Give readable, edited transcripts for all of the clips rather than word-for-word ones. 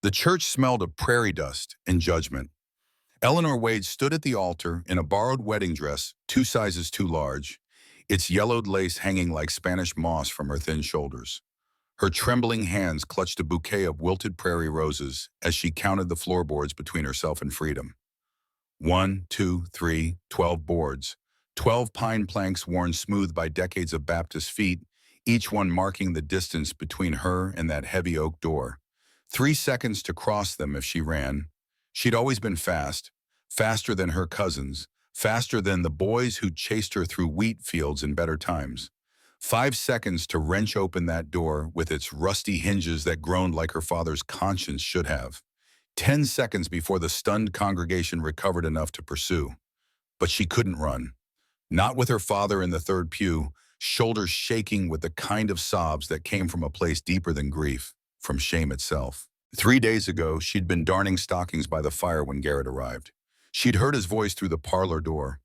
The church smelled of prairie dust and judgment. Eleanor Wade stood at the altar in a borrowed wedding dress, 2 sizes too large, its yellowed lace hanging like Spanish moss from her thin shoulders. Her trembling hands clutched a bouquet of wilted prairie roses as she counted the floorboards between herself and freedom. 1, 2, 3, 12 boards. 12 pine planks worn smooth by decades of Baptist feet, each one marking the distance between her and that heavy oak door. 3 seconds to cross them if she ran. She'd always been fast, faster than her cousins, faster than the boys who chased her through wheat fields in better times. 5 seconds to wrench open that door with its rusty hinges that groaned like her father's conscience should have. 10 seconds before the stunned congregation recovered enough to pursue. But she couldn't run. Not with her father in the third pew, shoulders shaking with the kind of sobs that came from a place deeper than grief, from shame itself. 3 days ago, she'd been darning stockings by the fire when Garrett arrived. She'd heard his voice through the parlor door.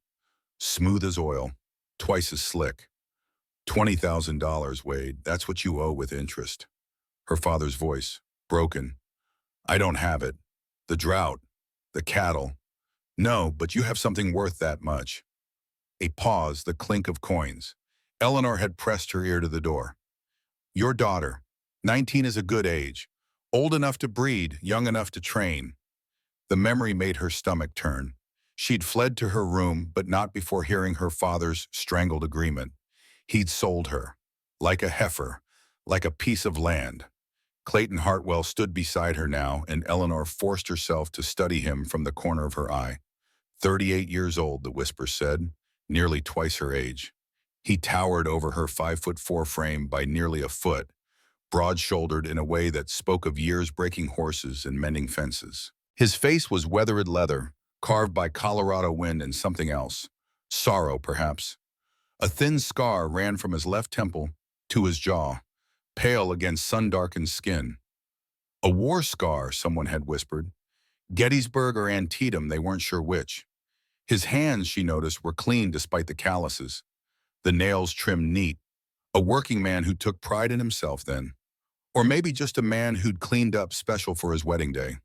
Smooth as oil, twice as slick. $20,000, Wade, that's what you owe with interest. Her father's voice, broken. I don't have it. The drought, the cattle. No, but you have something worth that much. A pause, the clink of coins. Eleanor had pressed her ear to the door. Your daughter. 19 is a good age. Old enough to breed, young enough to train. The memory made her stomach turn. She'd fled to her room, but not before hearing her father's strangled agreement. He'd sold her. Like a heifer. Like a piece of land. Clayton Hartwell stood beside her now, and Eleanor forced herself to study him from the corner of her eye. 38 years old, the whisper said, nearly twice her age. He towered over her 5'4" frame by nearly a foot, broad-shouldered in a way that spoke of years breaking horses and mending fences. His face was weathered leather, carved by Colorado wind and something else. Sorrow, perhaps. A thin scar ran from his left temple to his jaw, pale against sun-darkened skin. A war scar, someone had whispered. Gettysburg or Antietam, they weren't sure which. His hands, she noticed, were clean despite the calluses, the nails trimmed neat. A working man who took pride in himself then. Or maybe just a man who'd cleaned up special for his wedding day,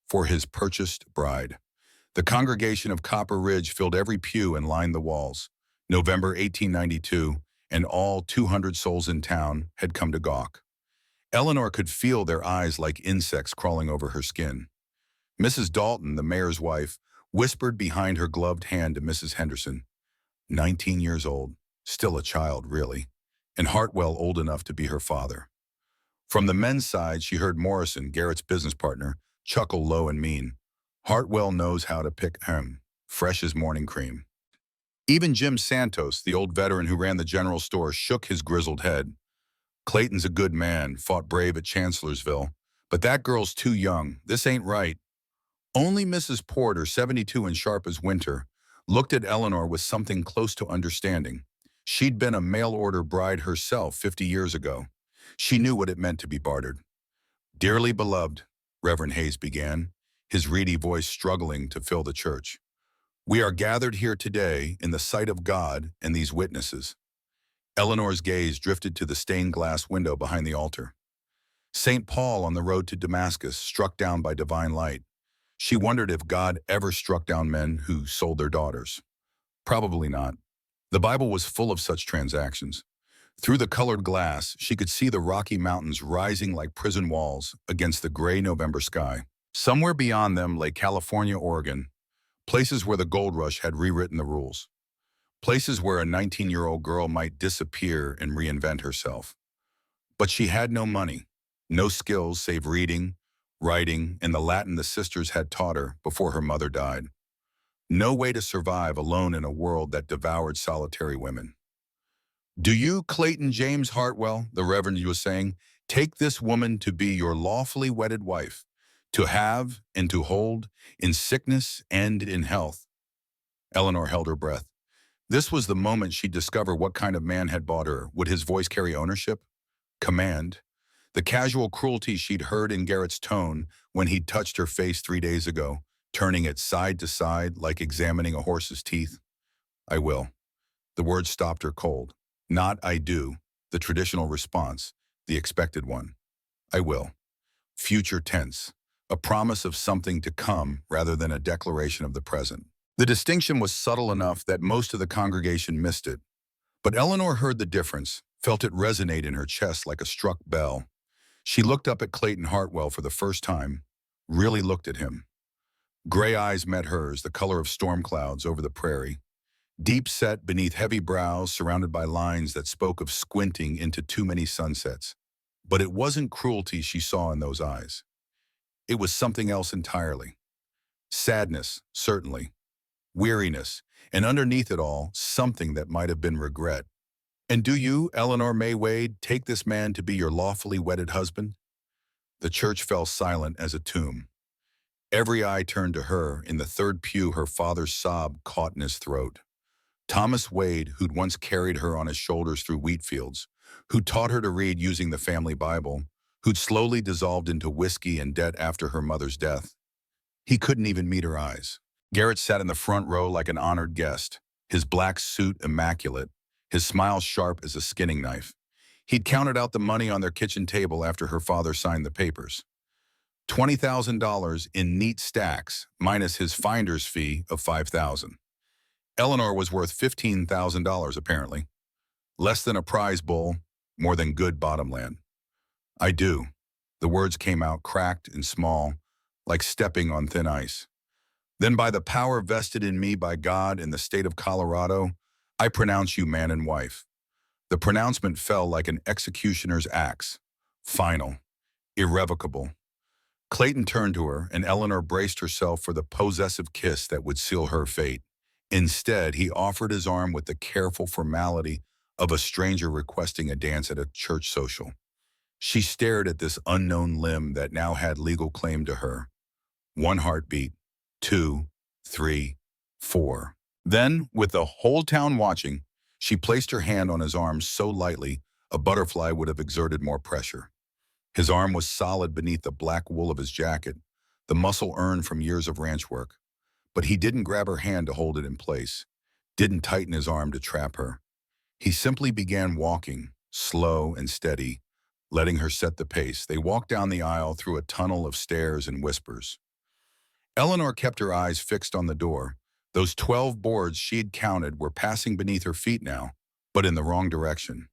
for his purchased bride. The congregation of Copper Ridge filled every pew and lined the walls. November 1892, and all 200 souls in town had come to gawk. Eleanor could feel their eyes like insects crawling over her skin. Mrs. Dalton, the mayor's wife, whispered behind her gloved hand to Mrs. Henderson. 19 years old, still a child, really, and Hartwell old enough to be her father. From the men's side, she heard Morrison, Garrett's business partner, chuckle low and mean. Hartwell knows how to pick him, fresh as morning cream. Even Jim Santos, the old veteran who ran the general store, shook his grizzled head. Clayton's a good man, fought brave at Chancellorsville, but that girl's too young. This ain't right. Only Mrs. Porter, 72 and sharp as winter, looked at Eleanor with something close to understanding. She'd been a mail-order bride herself 50 years ago. She knew what it meant to be bartered. Dearly beloved, Reverend Hayes began, his reedy voice struggling to fill the church. We are gathered here today in the sight of God and these witnesses. Eleanor's gaze drifted to the stained glass window behind the altar. St. Paul on the road to Damascus, struck down by divine light. She wondered if God ever struck down men who sold their daughters. Probably not. The Bible was full of such transactions. Through the colored glass, she could see the Rocky Mountains rising like prison walls against the gray November sky. Somewhere beyond them lay California, Oregon, places where the gold rush had rewritten the rules. Places where a 19-year-old girl might disappear and reinvent herself. But she had no money, no skills save reading, writing, and the Latin the sisters had taught her before her mother died. No way to survive alone in a world that devoured solitary women. Do you, Clayton James Hartwell, the Reverend was saying, take this woman to be your lawfully wedded wife, to have and to hold, in sickness and in health? Eleanor held her breath. This was the moment she'd discover what kind of man had bought her. Would his voice carry ownership? Command? The casual cruelty she'd heard in Garrett's tone when he'd touched her face 3 days ago, turning it side to side like examining a horse's teeth. I will. The words stopped her cold. Not I do, the traditional response, the expected one. I will. Future tense. a promise of something to come rather than a declaration of the present. The distinction was subtle enough that most of the congregation missed it, but Eleanor heard the difference, felt it resonate in her chest like a struck bell. She looked up at Clayton Hartwell for the first time, really looked at him. Gray eyes met hers, the color of storm clouds over the prairie, deep set beneath heavy brows surrounded by lines that spoke of squinting into too many sunsets. But it wasn't cruelty she saw in those eyes. It was something else entirely. Sadness, certainly. Weariness, and underneath it all, something that might have been regret. "And do you, Eleanor May Wade, take this man to be your lawfully wedded husband?" The church fell silent as a tomb. Every eye turned to her. In the third pew, her father's sob caught in his throat. Thomas Wade, who'd once carried her on his shoulders through wheat fields, who taught her to read using the family Bible, who'd slowly dissolved into whiskey and debt after her mother's death. He couldn't even meet her eyes. Garrett sat in the front row like an honored guest, his black suit immaculate, his smile sharp as a skinning knife. He'd counted out the money on their kitchen table after her father signed the papers. $20,000 in neat stacks, minus his finder's fee of $5,000. Eleanor was worth $15,000 apparently. Less than a prize bull, more than good bottomland. "I do." The words came out cracked and small, like stepping on thin ice. "Then by the power vested in me by God in the state of Colorado, I pronounce you man and wife." The pronouncement fell like an executioner's axe. Final. Irrevocable. Clayton turned to her, and Eleanor braced herself for the possessive kiss that would seal her fate. Instead, he offered his arm with the careful formality of a stranger requesting a dance at a church social. She stared at this unknown limb that now had legal claim to her. One heartbeat, two, three, four. Then, with the whole town watching, she placed her hand on his arm so lightly a butterfly would have exerted more pressure. His arm was solid beneath the black wool of his jacket, the muscle earned from years of ranch work. But he didn't grab her hand to hold it in place, didn't tighten his arm to trap her. He simply began walking, slow and steady, letting her set the pace. They walked down the aisle through a tunnel of stares and whispers. Eleanor kept her eyes fixed on the door. Those 12 boards she'd counted were passing beneath her feet now, but in the wrong direction.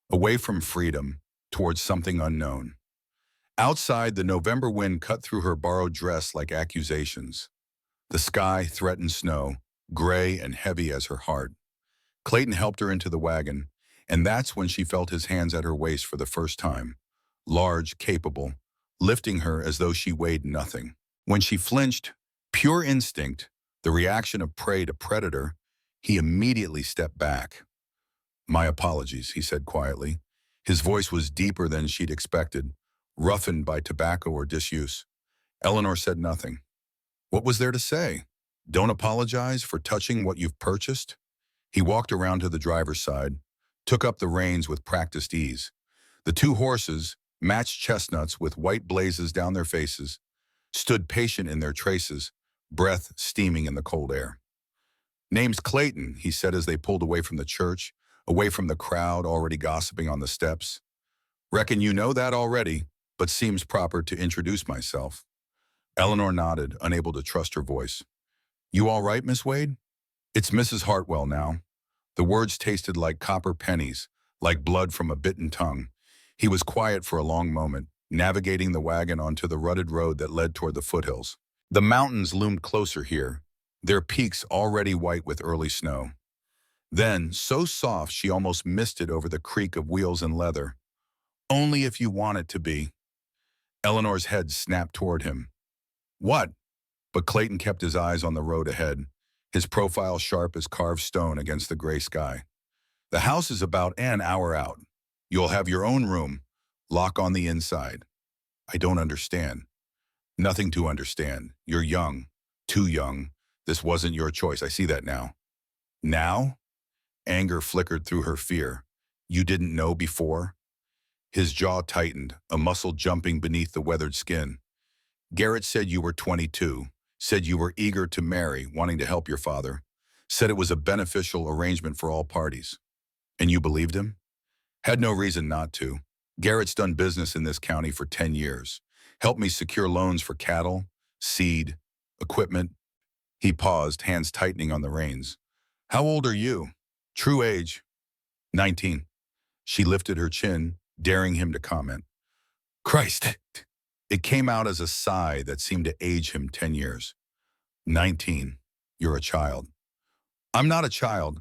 Away from freedom, towards something unknown. Outside, the November wind cut through her borrowed dress like accusations. The sky threatened snow, gray and heavy as her heart. Clayton helped her into the wagon, and that's when she felt his hands at her waist for the first time. Large, capable, lifting her as though she weighed nothing. When she flinched, pure instinct, the reaction of prey to predator, he immediately stepped back. "My apologies," he said quietly. His voice was deeper than she'd expected, roughened by tobacco or disuse. Eleanor said nothing. What was there to say? Don't apologize for touching what you've purchased? He walked around to the driver's side, took up the reins with practiced ease. The two horses, matched chestnuts with white blazes down their faces, stood patient in their traces, breath steaming in the cold air. "Name's Clayton," he said as they pulled away from the church, away from the crowd already gossiping on the steps. "Reckon you know that already, but seems proper to introduce myself." Eleanor nodded, unable to trust her voice. "You all right, Miss Wade?" "It's Mrs. Hartwell now." The words tasted like copper pennies, like blood from a bitten tongue. He was quiet for a long moment, navigating the wagon onto the rutted road that led toward the foothills. The mountains loomed closer here, their peaks already white with early snow. Then, so soft she almost missed it over the creak of wheels and leather. "Only if you want it to be." Eleanor's head snapped toward him. "What?" But Clayton kept his eyes on the road ahead, his profile sharp as carved stone against the gray sky. "The house is about an hour out. You'll have your own room, lock on the inside." "I don't understand." "Nothing to understand. You're young, too young. This wasn't your choice. I see that now." "Now?" Anger flickered through her fear. "You didn't know before?" His jaw tightened, a muscle jumping beneath the weathered skin. "Garrett said you were 22, said you were eager to marry, wanting to help your father, said it was a beneficial arrangement for all parties. And you believed him?" "Had no reason not to. Garrett's done business in this county for 10 years. Helped me secure loans for cattle, seed, equipment. He paused, hands tightening on the reins. How old are you? True age, 19. She lifted her chin, daring him to comment. Christ! It came out as a sigh that seemed to age him 10 years. 19. You're a child. I'm not a child.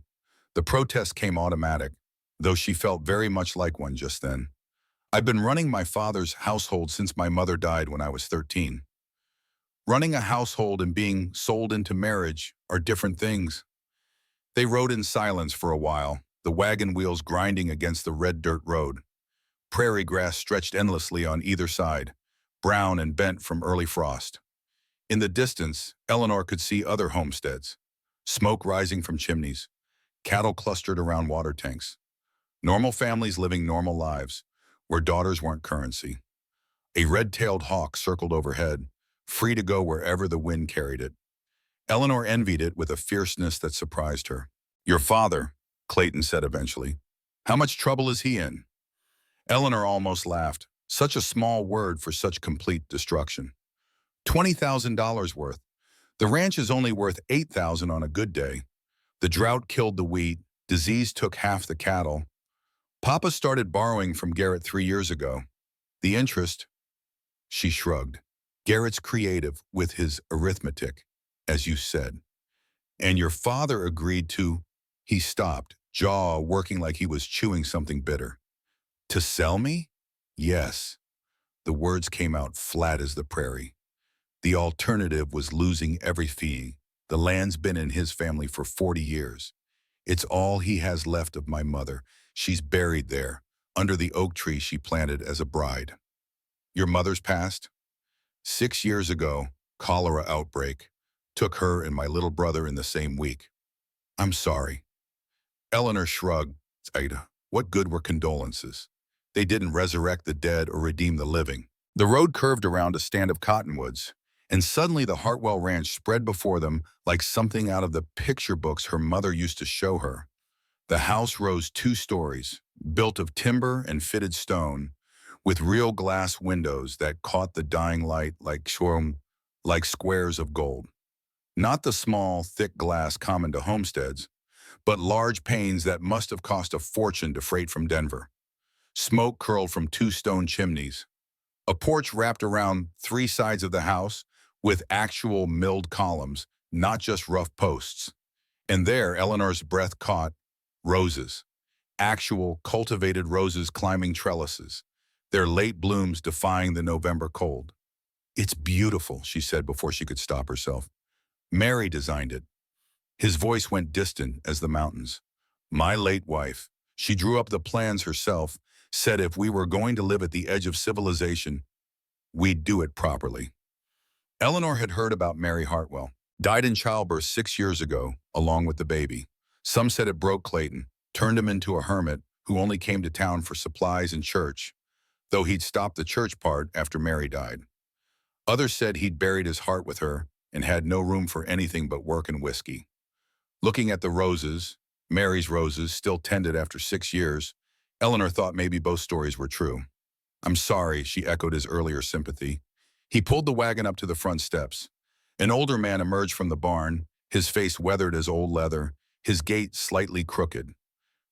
The protest came automatic, though she felt very much like one just then. I've been running my father's household since my mother died when I was 13. Running a household and being sold into marriage are different things. They rode in silence for a while, the wagon wheels grinding against the red dirt road. Prairie grass stretched endlessly on either side, brown and bent from early frost. In the distance, Eleanor could see other homesteads, smoke rising from chimneys, cattle clustered around water tanks. Normal families living normal lives, where daughters weren't currency. A red-tailed hawk circled overhead, free to go wherever the wind carried it. Eleanor envied it with a fierceness that surprised her. Your father, Clayton said eventually. How much trouble is he in? Eleanor almost laughed. Such a small word for such complete destruction. $20,000 worth. The ranch is only worth $8,000 on a good day. The drought killed the wheat. Disease took half the cattle. Papa started borrowing from Garrett 3 years ago. The interest, she shrugged. Garrett's creative with his arithmetic, as you said. And your father agreed to, he stopped, jaw working like he was chewing something bitter. To sell me? Yes. The words came out flat as the prairie. The alternative was losing every fee. The land's been in his family for 40 years. It's all he has left of my mother. She's buried there, under the oak tree she planted as a bride. Your mother's passed? 6 years ago, cholera outbreak. Took her and my little brother in the same week. I'm sorry. Eleanor shrugged. Ida, what good were condolences? They didn't resurrect the dead or redeem the living. The road curved around a stand of cottonwoods, and suddenly the Hartwell Ranch spread before them like something out of the picture books her mother used to show her. The house rose 2 stories, built of timber and fitted stone, with real glass windows that caught the dying light like squares of gold. Not the small, thick glass common to homesteads, but large panes that must have cost a fortune to freight from Denver. Smoke curled from 2 stone chimneys. A porch wrapped around 3 sides of the house with actual milled columns, not just rough posts. And there, Eleanor's breath caught roses. Actual cultivated roses climbing trellises, their late blooms defying the November cold. It's beautiful, she said before she could stop herself. Mary designed it. His voice went distant as the mountains. My late wife. She drew up the plans herself, said if we were going to live at the edge of civilization, we'd do it properly. Eleanor had heard about Mary Hartwell. Died in childbirth 6 years ago, along with the baby. Some said it broke Clayton, turned him into a hermit who only came to town for supplies and church, though he'd stopped the church part after Mary died. Others said he'd buried his heart with her and had no room for anything but work and whiskey. Looking at the roses, Mary's roses, still tended after 6 years, Eleanor thought maybe both stories were true. I'm sorry, she echoed his earlier sympathy. He pulled the wagon up to the front steps. An older man emerged from the barn, his face weathered as old leather, his gait slightly crooked.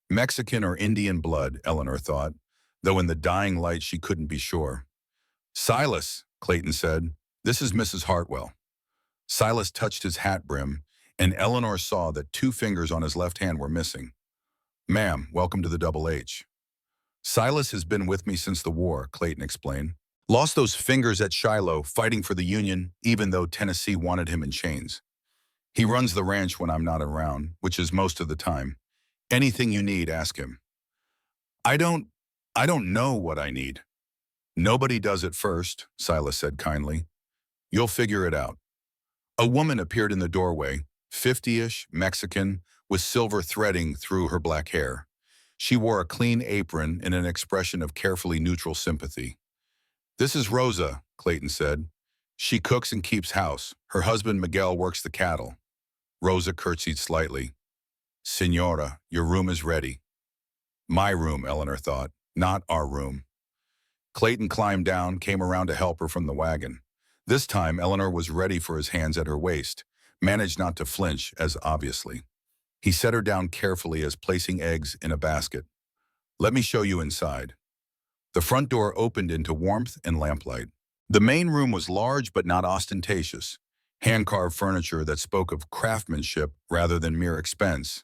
Mexican or Indian blood, Eleanor thought, though in the dying light she couldn't be sure. Silas, Clayton said, this is Mrs. Hartwell. Silas touched his hat brim, and Eleanor saw that 2 fingers on his left hand were missing. Ma'am, welcome to the Double H. Silas has been with me since the war, Clayton explained. Lost those fingers at Shiloh, fighting for the Union, even though Tennessee wanted him in chains. He runs the ranch when I'm not around, which is most of the time. Anything you need, ask him. I don't know what I need. Nobody does at first, Silas said kindly. You'll figure it out. A woman appeared in the doorway, 50-ish, Mexican, with silver threading through her black hair. She wore a clean apron and an expression of carefully neutral sympathy. This is Rosa, Clayton said. She cooks and keeps house. Her husband Miguel works the cattle. Rosa curtsied slightly. Senora, your room is ready. My room, Eleanor thought, not our room. Clayton climbed down, came around to help her from the wagon. This time, Eleanor was ready for his hands at her waist, managed not to flinch as obviously. He set her down carefully as placing eggs in a basket. Let me show you inside. The front door opened into warmth and lamplight. The main room was large but not ostentatious, hand-carved furniture that spoke of craftsmanship rather than mere expense.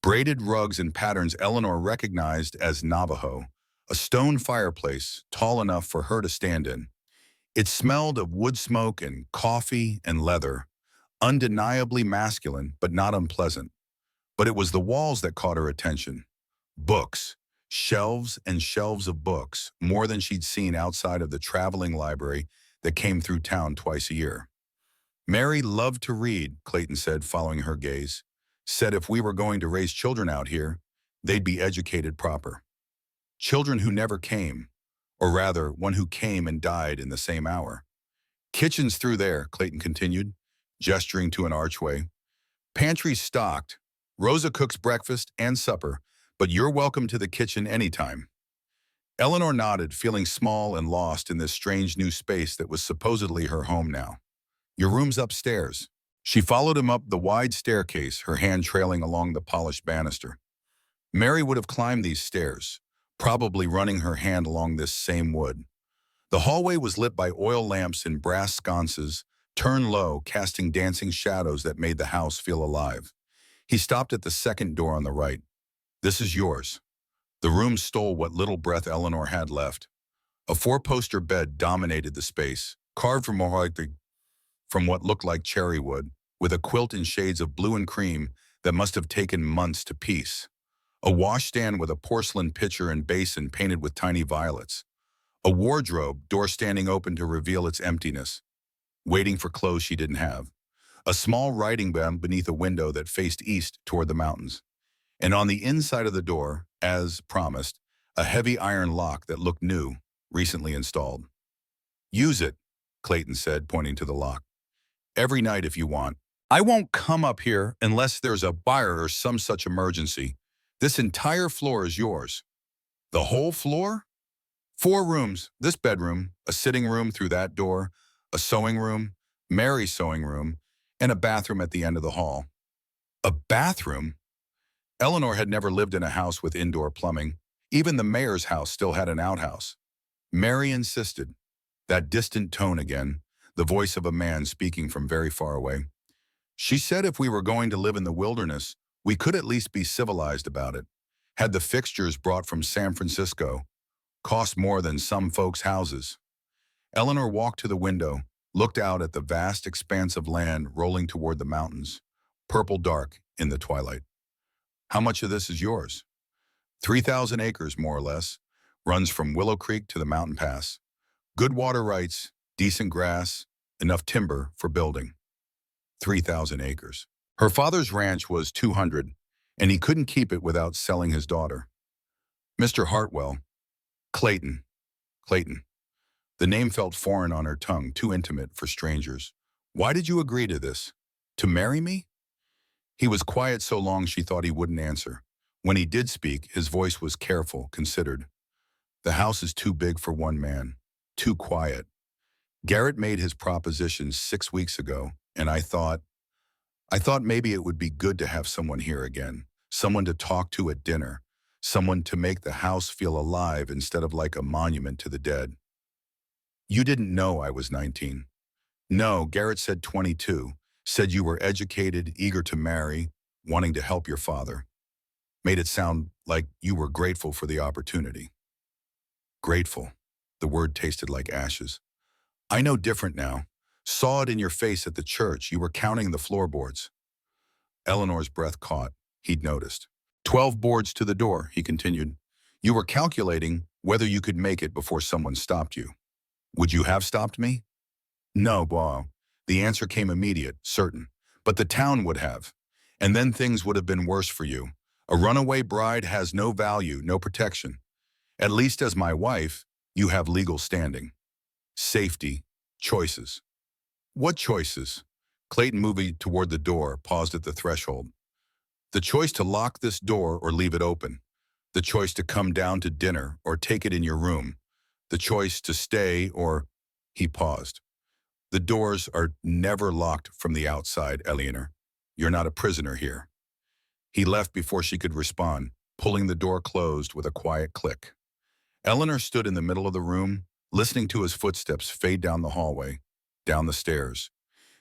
Braided rugs and patterns Eleanor recognized as Navajo, a stone fireplace tall enough for her to stand in. It smelled of wood smoke and coffee and leather, undeniably masculine but not unpleasant. But it was the walls that caught her attention. Books, shelves and shelves of books, more than she'd seen outside of the traveling library that came through town twice a year. Mary loved to read, Clayton said, following her gaze. Said if we were going to raise children out here, they'd be educated proper. Children who never came, or rather, one who came and died in the same hour. Kitchen's through there, Clayton continued, gesturing to an archway. Pantry's stocked. Rosa cooks breakfast and supper, but you're welcome to the kitchen anytime. Eleanor nodded, feeling small and lost in this strange new space that was supposedly her home now. Your room's upstairs. She followed him up the wide staircase, her hand trailing along the polished banister. Mary would have climbed these stairs, probably running her hand along this same wood. The hallway was lit by oil lamps in brass sconces, turned low, casting dancing shadows that made the house feel alive. He stopped at the second door on the right. This is yours. The room stole what little breath Eleanor had left. A four-poster bed dominated the space, carved from what looked like cherry wood, with a quilt in shades of blue and cream that must have taken months to piece. A washstand with a porcelain pitcher and basin painted with tiny violets. A wardrobe, door standing open to reveal its emptiness, waiting for clothes she didn't have. A small writing bench beneath a window that faced east toward the mountains. And on the inside of the door, as promised, a heavy iron lock that looked new, recently installed. Use it, Clayton said, pointing to the lock. Every night if you want. I won't come up here unless there's a fire or some such emergency. This entire floor is yours. The whole floor? 4 rooms, this bedroom, a sitting room through that door, a sewing room, Mary's sewing room, and a bathroom at the end of the hall. A bathroom? Eleanor had never lived in a house with indoor plumbing. Even the mayor's house still had an outhouse. Mary insisted. That distant tone again, the voice of a man speaking from very far away. She said if we were going to live in the wilderness, we could at least be civilized about it. Had the fixtures brought from San Francisco. Cost more than some folks' houses. Eleanor walked to the window, looked out at the vast expanse of land rolling toward the mountains, purple dark in the twilight. How much of this is yours? 3,000 acres, more or less, runs from Willow Creek to the mountain pass. Good water rights, decent grass, enough timber for building. 3,000 acres. Her father's ranch was 200, and he couldn't keep it without selling his daughter. Mr. Hartwell. Clayton. Clayton. The name felt foreign on her tongue, too intimate for strangers. Why did you agree to this? To marry me? He was quiet so long she thought he wouldn't answer. When he did speak, his voice was careful, considered. The house is too big for one man. Too quiet. Garrett made his proposition 6 weeks ago, and I thought maybe it would be good to have someone here again, someone to talk to at dinner, someone to make the house feel alive instead of like a monument to the dead. You didn't know I was 19. No, Garrett said 22, said you were educated, eager to marry, wanting to help your father. Made it sound like you were grateful for the opportunity. Grateful. The word tasted like ashes. I know different now. Saw it in your face at the church. You were counting the floorboards. Eleanor's breath caught. He'd noticed. 12 boards to the door, he continued. You were calculating whether you could make it before someone stopped you. Would you have stopped me? No, Bob. The answer came immediate, certain. But the town would have. And then things would have been worse for you. A runaway bride has no value, no protection. At least as my wife, you have legal standing. Safety. Choices. What choices? Clayton moved toward the door, paused at the threshold. The choice to lock this door or leave it open. The choice to come down to dinner or take it in your room. The choice to stay or... He paused. The doors are never locked from the outside, Eleanor. You're not a prisoner here. He left before she could respond, pulling the door closed with a quiet click. Eleanor stood in the middle of the room, listening to his footsteps fade down the hallway, down the stairs.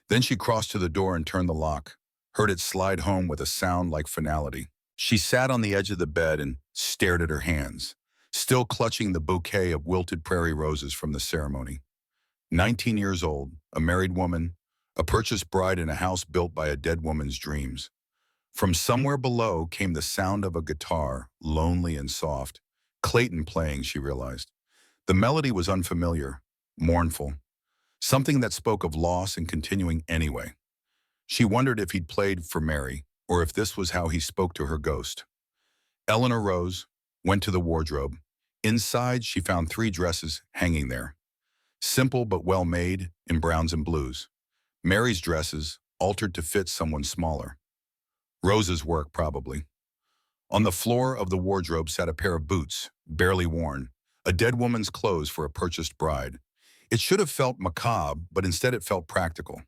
Then she crossed to the door and turned the lock, heard it slide home with a sound like finality. She sat on the edge of the bed and stared at her hands, still clutching the bouquet of wilted prairie roses from the ceremony. 19 years old, a married woman, a purchased bride in a house built by a dead woman's dreams. From somewhere below came the sound of a guitar, lonely and soft. Clayton playing, she realized. The melody was unfamiliar, mournful, something that spoke of loss and continuing anyway. She wondered if he'd played for Mary, or if this was how he spoke to her ghost. Eleanor rose, went to the wardrobe. Inside, she found 3 dresses hanging there. Simple but well-made, in browns and blues. Mary's dresses, altered to fit someone smaller. Rose's work, probably. On the floor of the wardrobe sat a pair of boots, barely worn, a dead woman's clothes for a purchased bride. It should have felt macabre, but instead it felt practical.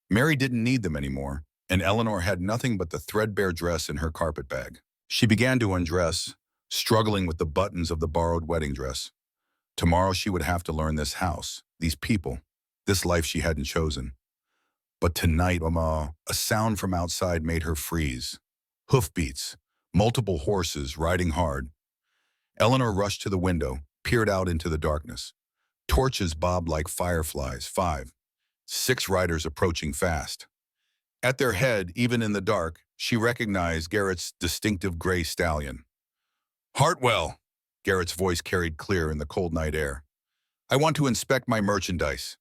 Mary didn't need them anymore, and Eleanor had nothing but the threadbare dress in her carpet bag. She began to undress, struggling with the buttons of the borrowed wedding dress. Tomorrow she would have to learn this house, these people, this life she hadn't chosen. But tonight, a sound from outside made her freeze. Hoofbeats, multiple horses riding hard. Eleanor rushed to the window, peered out into the darkness. Torches bobbed like fireflies, 5, 6 riders approaching fast. At their head, even in the dark, she recognized Garrett's distinctive gray stallion. "Hartwell," Garrett's voice carried clear in the cold night air. "I want to inspect my merchandise.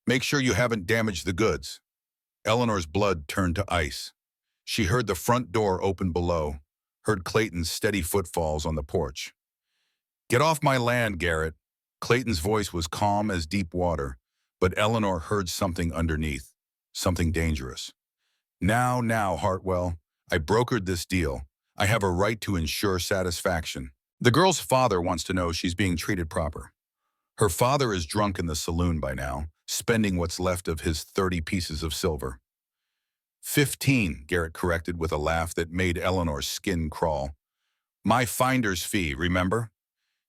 Make sure you haven't damaged the goods." Eleanor's blood turned to ice. She heard the front door open below, heard Clayton's steady footfalls on the porch. "Get off my land, Garrett." Clayton's voice was calm as deep water, but Eleanor heard something underneath, something dangerous. Now, Hartwell, I brokered this deal. I have a right to ensure satisfaction. The girl's father wants to know she's being treated proper. Her father is drunk in the saloon by now, spending what's left of his 30 pieces of silver. 15, Garrett corrected with a laugh that made Eleanor's skin crawl. My finder's fee, remember?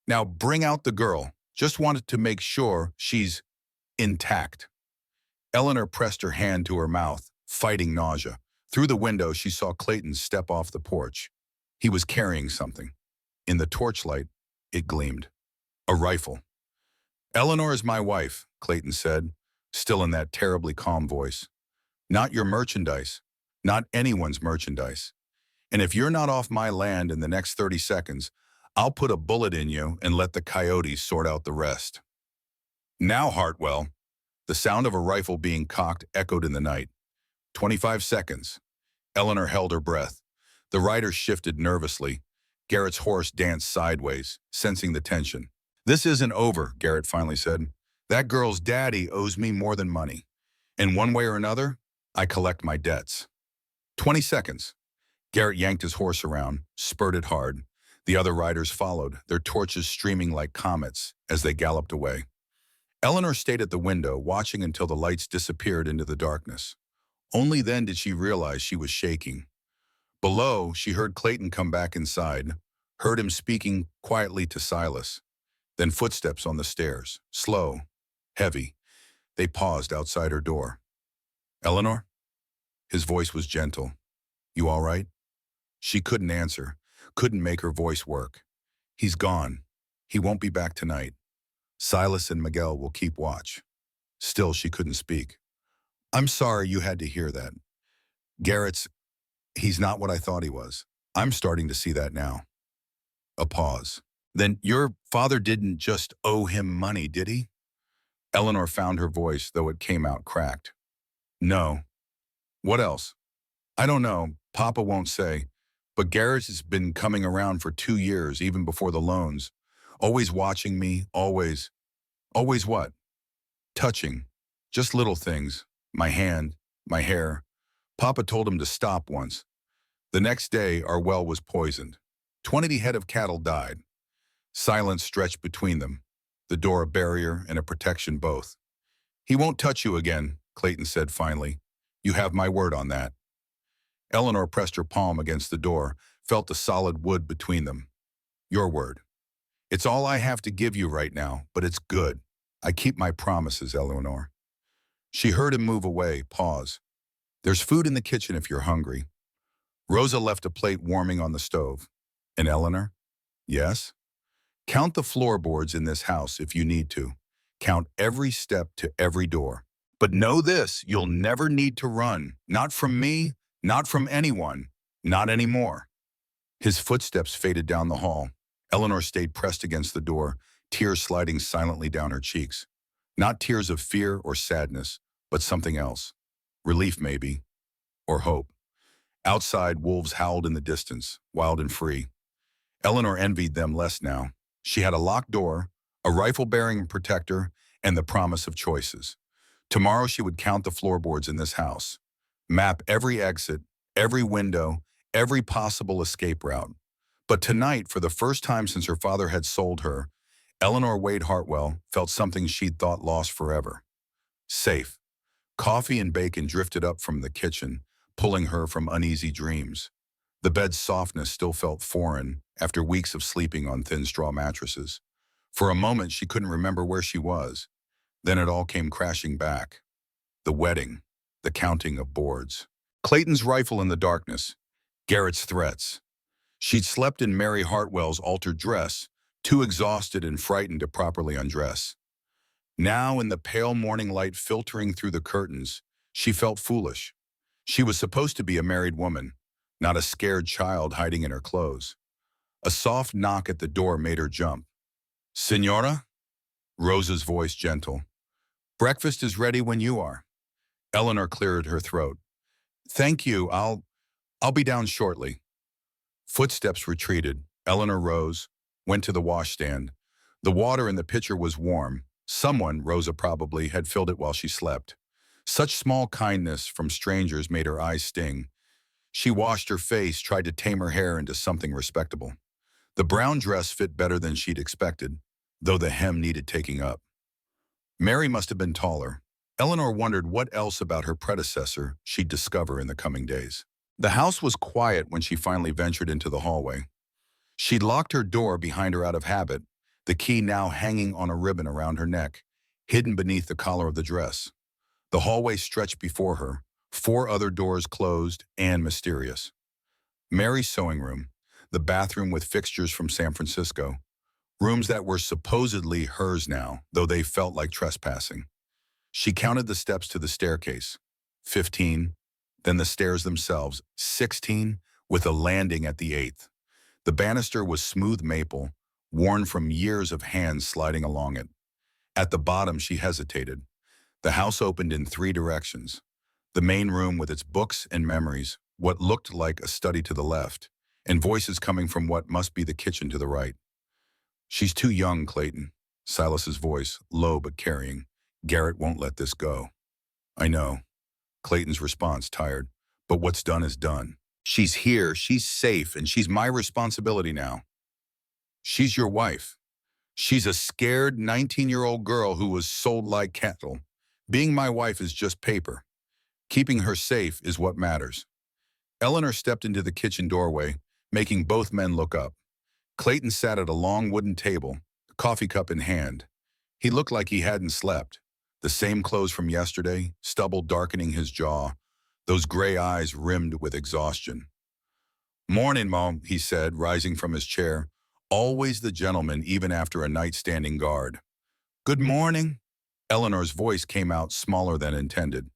Now bring out the girl. Just wanted to make sure she's intact. Eleanor pressed her hand to her mouth, fighting nausea. Through the window, she saw Clayton step off the porch. He was carrying something. In the torchlight, it gleamed. A rifle. "Eleanor is my wife," Clayton said, still in that terribly calm voice. "Not your merchandise. Not anyone's merchandise. And if you're not off my land in the next 30 seconds, I'll put a bullet in you and let the coyotes sort out the rest." "Now, Hartwell." The sound of a rifle being cocked echoed in the night. 25 seconds. Eleanor held her breath. The rider shifted nervously. Garrett's horse danced sideways, sensing the tension. "This isn't over," Garrett finally said. "That girl's daddy owes me more than money. And one way or another, I collect my debts." 20 seconds. Garrett yanked his horse around, spurted hard. The other riders followed, their torches streaming like comets as they galloped away. Eleanor stayed at the window, watching until the lights disappeared into the darkness. Only then did she realize she was shaking. Below, she heard Clayton come back inside, heard him speaking quietly to Silas. Then footsteps on the stairs, slow, heavy. They paused outside her door. "Eleanor?" His voice was gentle. "You all right?" She couldn't answer, couldn't make her voice work. "He's gone. He won't be back tonight. Silas and Miguel will keep watch." Still, she couldn't speak. "I'm sorry you had to hear that. He's not what I thought he was. I'm starting to see that now." A pause. "Then your father didn't just owe him money, did he?" Eleanor found her voice, though it came out cracked. "No." "What else?" "I don't know. Papa won't say. But Garrett has been coming around for 2 years, even before the loans. Always watching me, always." "Always what?" "Touching. Just little things. My hand, my hair. Papa told him to stop once. The next day, our well was poisoned. 20 head of cattle died." Silence stretched between them. the door a barrier and a protection both. "He won't touch you again," Clayton said finally. "You have my word on that." Eleanor pressed her palm against the door, felt the solid wood between them. "Your word. It's all I have to give you right now, but it's good. I keep my promises, Eleanor." She heard him move away, pause. "There's food in the kitchen if you're hungry." Rosa left a plate warming on the stove. "And Eleanor?" "Yes?" "Count the floorboards in this house if you need to. Count every step to every door. But know this, you'll never need to run. Not from me, not from anyone, not anymore." His footsteps faded down the hall. Eleanor stayed pressed against the door, tears sliding silently down her cheeks. Not tears of fear or sadness, but something else. Relief, maybe, or hope. Outside, wolves howled in the distance, wild and free. Eleanor envied them less now. She had a locked door, a rifle-bearing protector, and the promise of choices. Tomorrow she would count the floorboards in this house, map every exit, every window, every possible escape route. But tonight, for the first time since her father had sold her, Eleanor Wade Hartwell felt something she'd thought lost forever. Safe. Coffee and bacon drifted up from the kitchen, pulling her from uneasy dreams. The bed's softness still felt foreign after weeks of sleeping on thin straw mattresses. For a moment, she couldn't remember where she was. Then it all came crashing back. The wedding, the counting of boards. Clayton's rifle in the darkness, Garrett's threats. She'd slept in Mary Hartwell's altered dress, too exhausted and frightened to properly undress. Now, in the pale morning light filtering through the curtains, she felt foolish. She was supposed to be a married woman, not a scared child hiding in her clothes. A soft knock at the door made her jump. "Senora?" Rosa's voice gentle. "Breakfast is ready when you are." Eleanor cleared her throat. "Thank you, I'll be down shortly." Footsteps retreated. Eleanor rose, went to the washstand. The water in the pitcher was warm. Someone, Rosa probably, had filled it while she slept. Such small kindness from strangers made her eyes sting. She washed her face, tried to tame her hair into something respectable. The brown dress fit better than she'd expected, though the hem needed taking up. Mary must have been taller. Eleanor wondered what else about her predecessor she'd discover in the coming days. The house was quiet when she finally ventured into the hallway. She'd locked her door behind her out of habit, the key now hanging on a ribbon around her neck, hidden beneath the collar of the dress. The hallway stretched before her, 4 other doors closed and mysterious. Mary's sewing room, the bathroom with fixtures from San Francisco, rooms that were supposedly hers now, though they felt like trespassing. She counted the steps to the staircase, 15, then the stairs themselves, 16, with a landing at the 8th. The banister was smooth maple, worn from years of hands sliding along it. At the bottom, she hesitated. The house opened in 3 directions. The main room with its books and memories, what looked like a study to the left, and voices coming from what must be the kitchen to the right. "She's too young, Clayton." Silas's voice, low but carrying. "Garrett won't let this go." "I know." Clayton's response, tired. "But what's done is done. She's here, she's safe, and she's my responsibility now." "She's your wife." "She's a scared 19-year-old girl who was sold like cattle. Being my wife is just paper. Keeping her safe is what matters." Eleanor stepped into the kitchen doorway, making both men look up. Clayton sat at a long wooden table, a coffee cup in hand. He looked like he hadn't slept. The same clothes from yesterday, stubble darkening his jaw, those gray eyes rimmed with exhaustion. "Morning, Mom," he said, rising from his chair. Always the gentleman, even after a night standing guard. "Good morning." Eleanor's voice came out smaller than intended.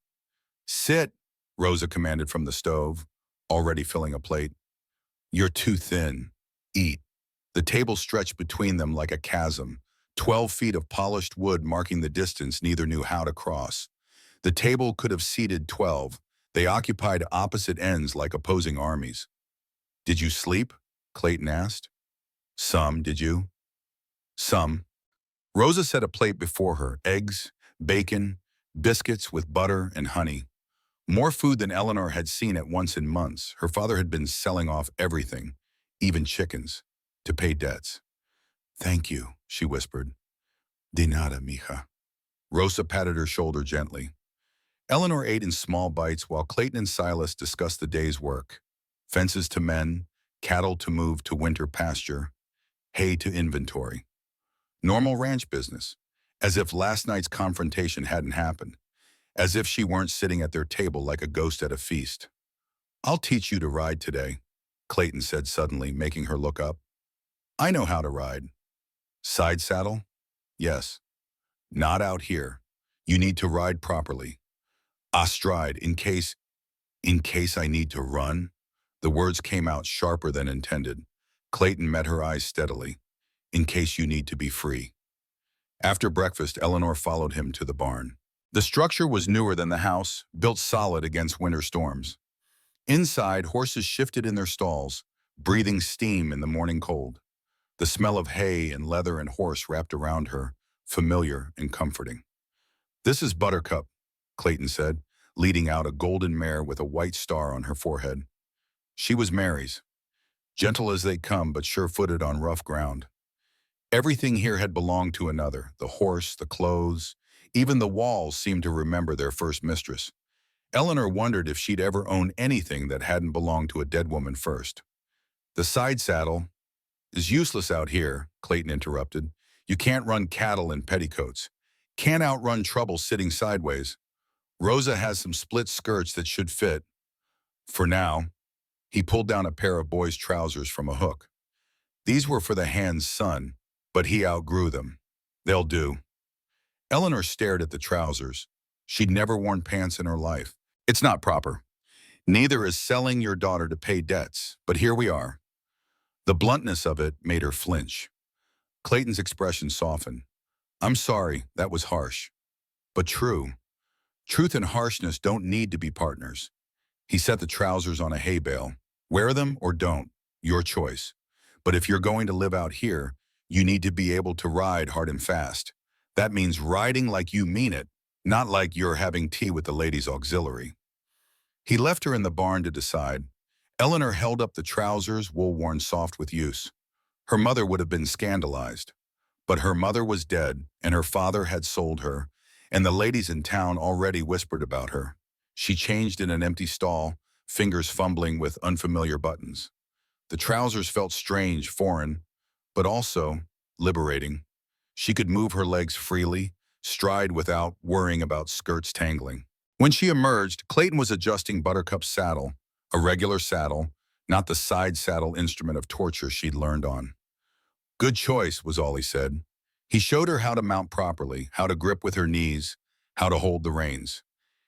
"Sit," Rosa commanded from the stove, already filling a plate. "You're too thin. Eat." The table stretched between them like a chasm, 12 feet of polished wood marking the distance neither knew how to cross. The table could have seated 12. They occupied opposite ends like opposing armies. "Did you sleep?" Clayton asked. "Some, did you?" "Some." Rosa set a plate before her, eggs, bacon, biscuits with butter and honey. More food than Eleanor had seen at once in months. Her father had been selling off everything, even chickens, to pay debts. "Thank you," she whispered. De nada, mija. Rosa patted her shoulder gently. Eleanor ate in small bites while Clayton and Silas discussed the day's work. Fences to mend, cattle to move to winter pasture, hay to inventory. Normal ranch business, as if last night's confrontation hadn't happened, as if she weren't sitting at their table like a ghost at a feast. I'll teach you to ride today, Clayton said suddenly, making her look up. I know how to ride. Side saddle? Yes. Not out here. You need to ride properly. Astride, in case I need to run. The words came out sharper than intended. Clayton met her eyes steadily. In case you need to be free. After breakfast, Eleanor followed him to the barn. The structure was newer than the house, built solid against winter storms. Inside, horses shifted in their stalls, breathing steam in the morning cold. The smell of hay and leather and horse wrapped around her, familiar and comforting. This is Buttercup, Clayton said, leading out a golden mare with a white star on her forehead. She was Mary's, gentle as they come but sure-footed on rough ground. Everything here had belonged to another, the horse, the clothes, even the walls seemed to remember their first mistress. Eleanor wondered if she'd ever owned anything that hadn't belonged to a dead woman first. The side saddle is useless out here, Clayton interrupted. You can't run cattle in petticoats. Can't outrun trouble sitting sideways. Rosa has some split skirts that should fit. For now, he pulled down a pair of boys' trousers from a hook. These were for the hand's son, but he outgrew them. They'll do. Eleanor stared at the trousers. She'd never worn pants in her life. It's not proper. Neither is selling your daughter to pay debts, but here we are. The bluntness of it made her flinch. Clayton's expression softened. I'm sorry, that was harsh. But true. Truth and harshness don't need to be partners. He set the trousers on a hay bale. Wear them or don't, your choice. But if you're going to live out here, you need to be able to ride hard and fast. That means riding like you mean it, not like you're having tea with the ladies' auxiliary. He left her in the barn to decide. Eleanor held up the trousers, wool-worn soft with use. Her mother would have been scandalized. But her mother was dead, and her father had sold her, and the ladies in town already whispered about her. She changed in an empty stall, fingers fumbling with unfamiliar buttons. The trousers felt strange, foreign, but also liberating. She could move her legs freely, stride without worrying about skirts tangling. When she emerged, Clayton was adjusting Buttercup's saddle, a regular saddle, not the side saddle instrument of torture she'd learned on. Good choice, was all he said. He showed her how to mount properly, how to grip with her knees, how to hold the reins.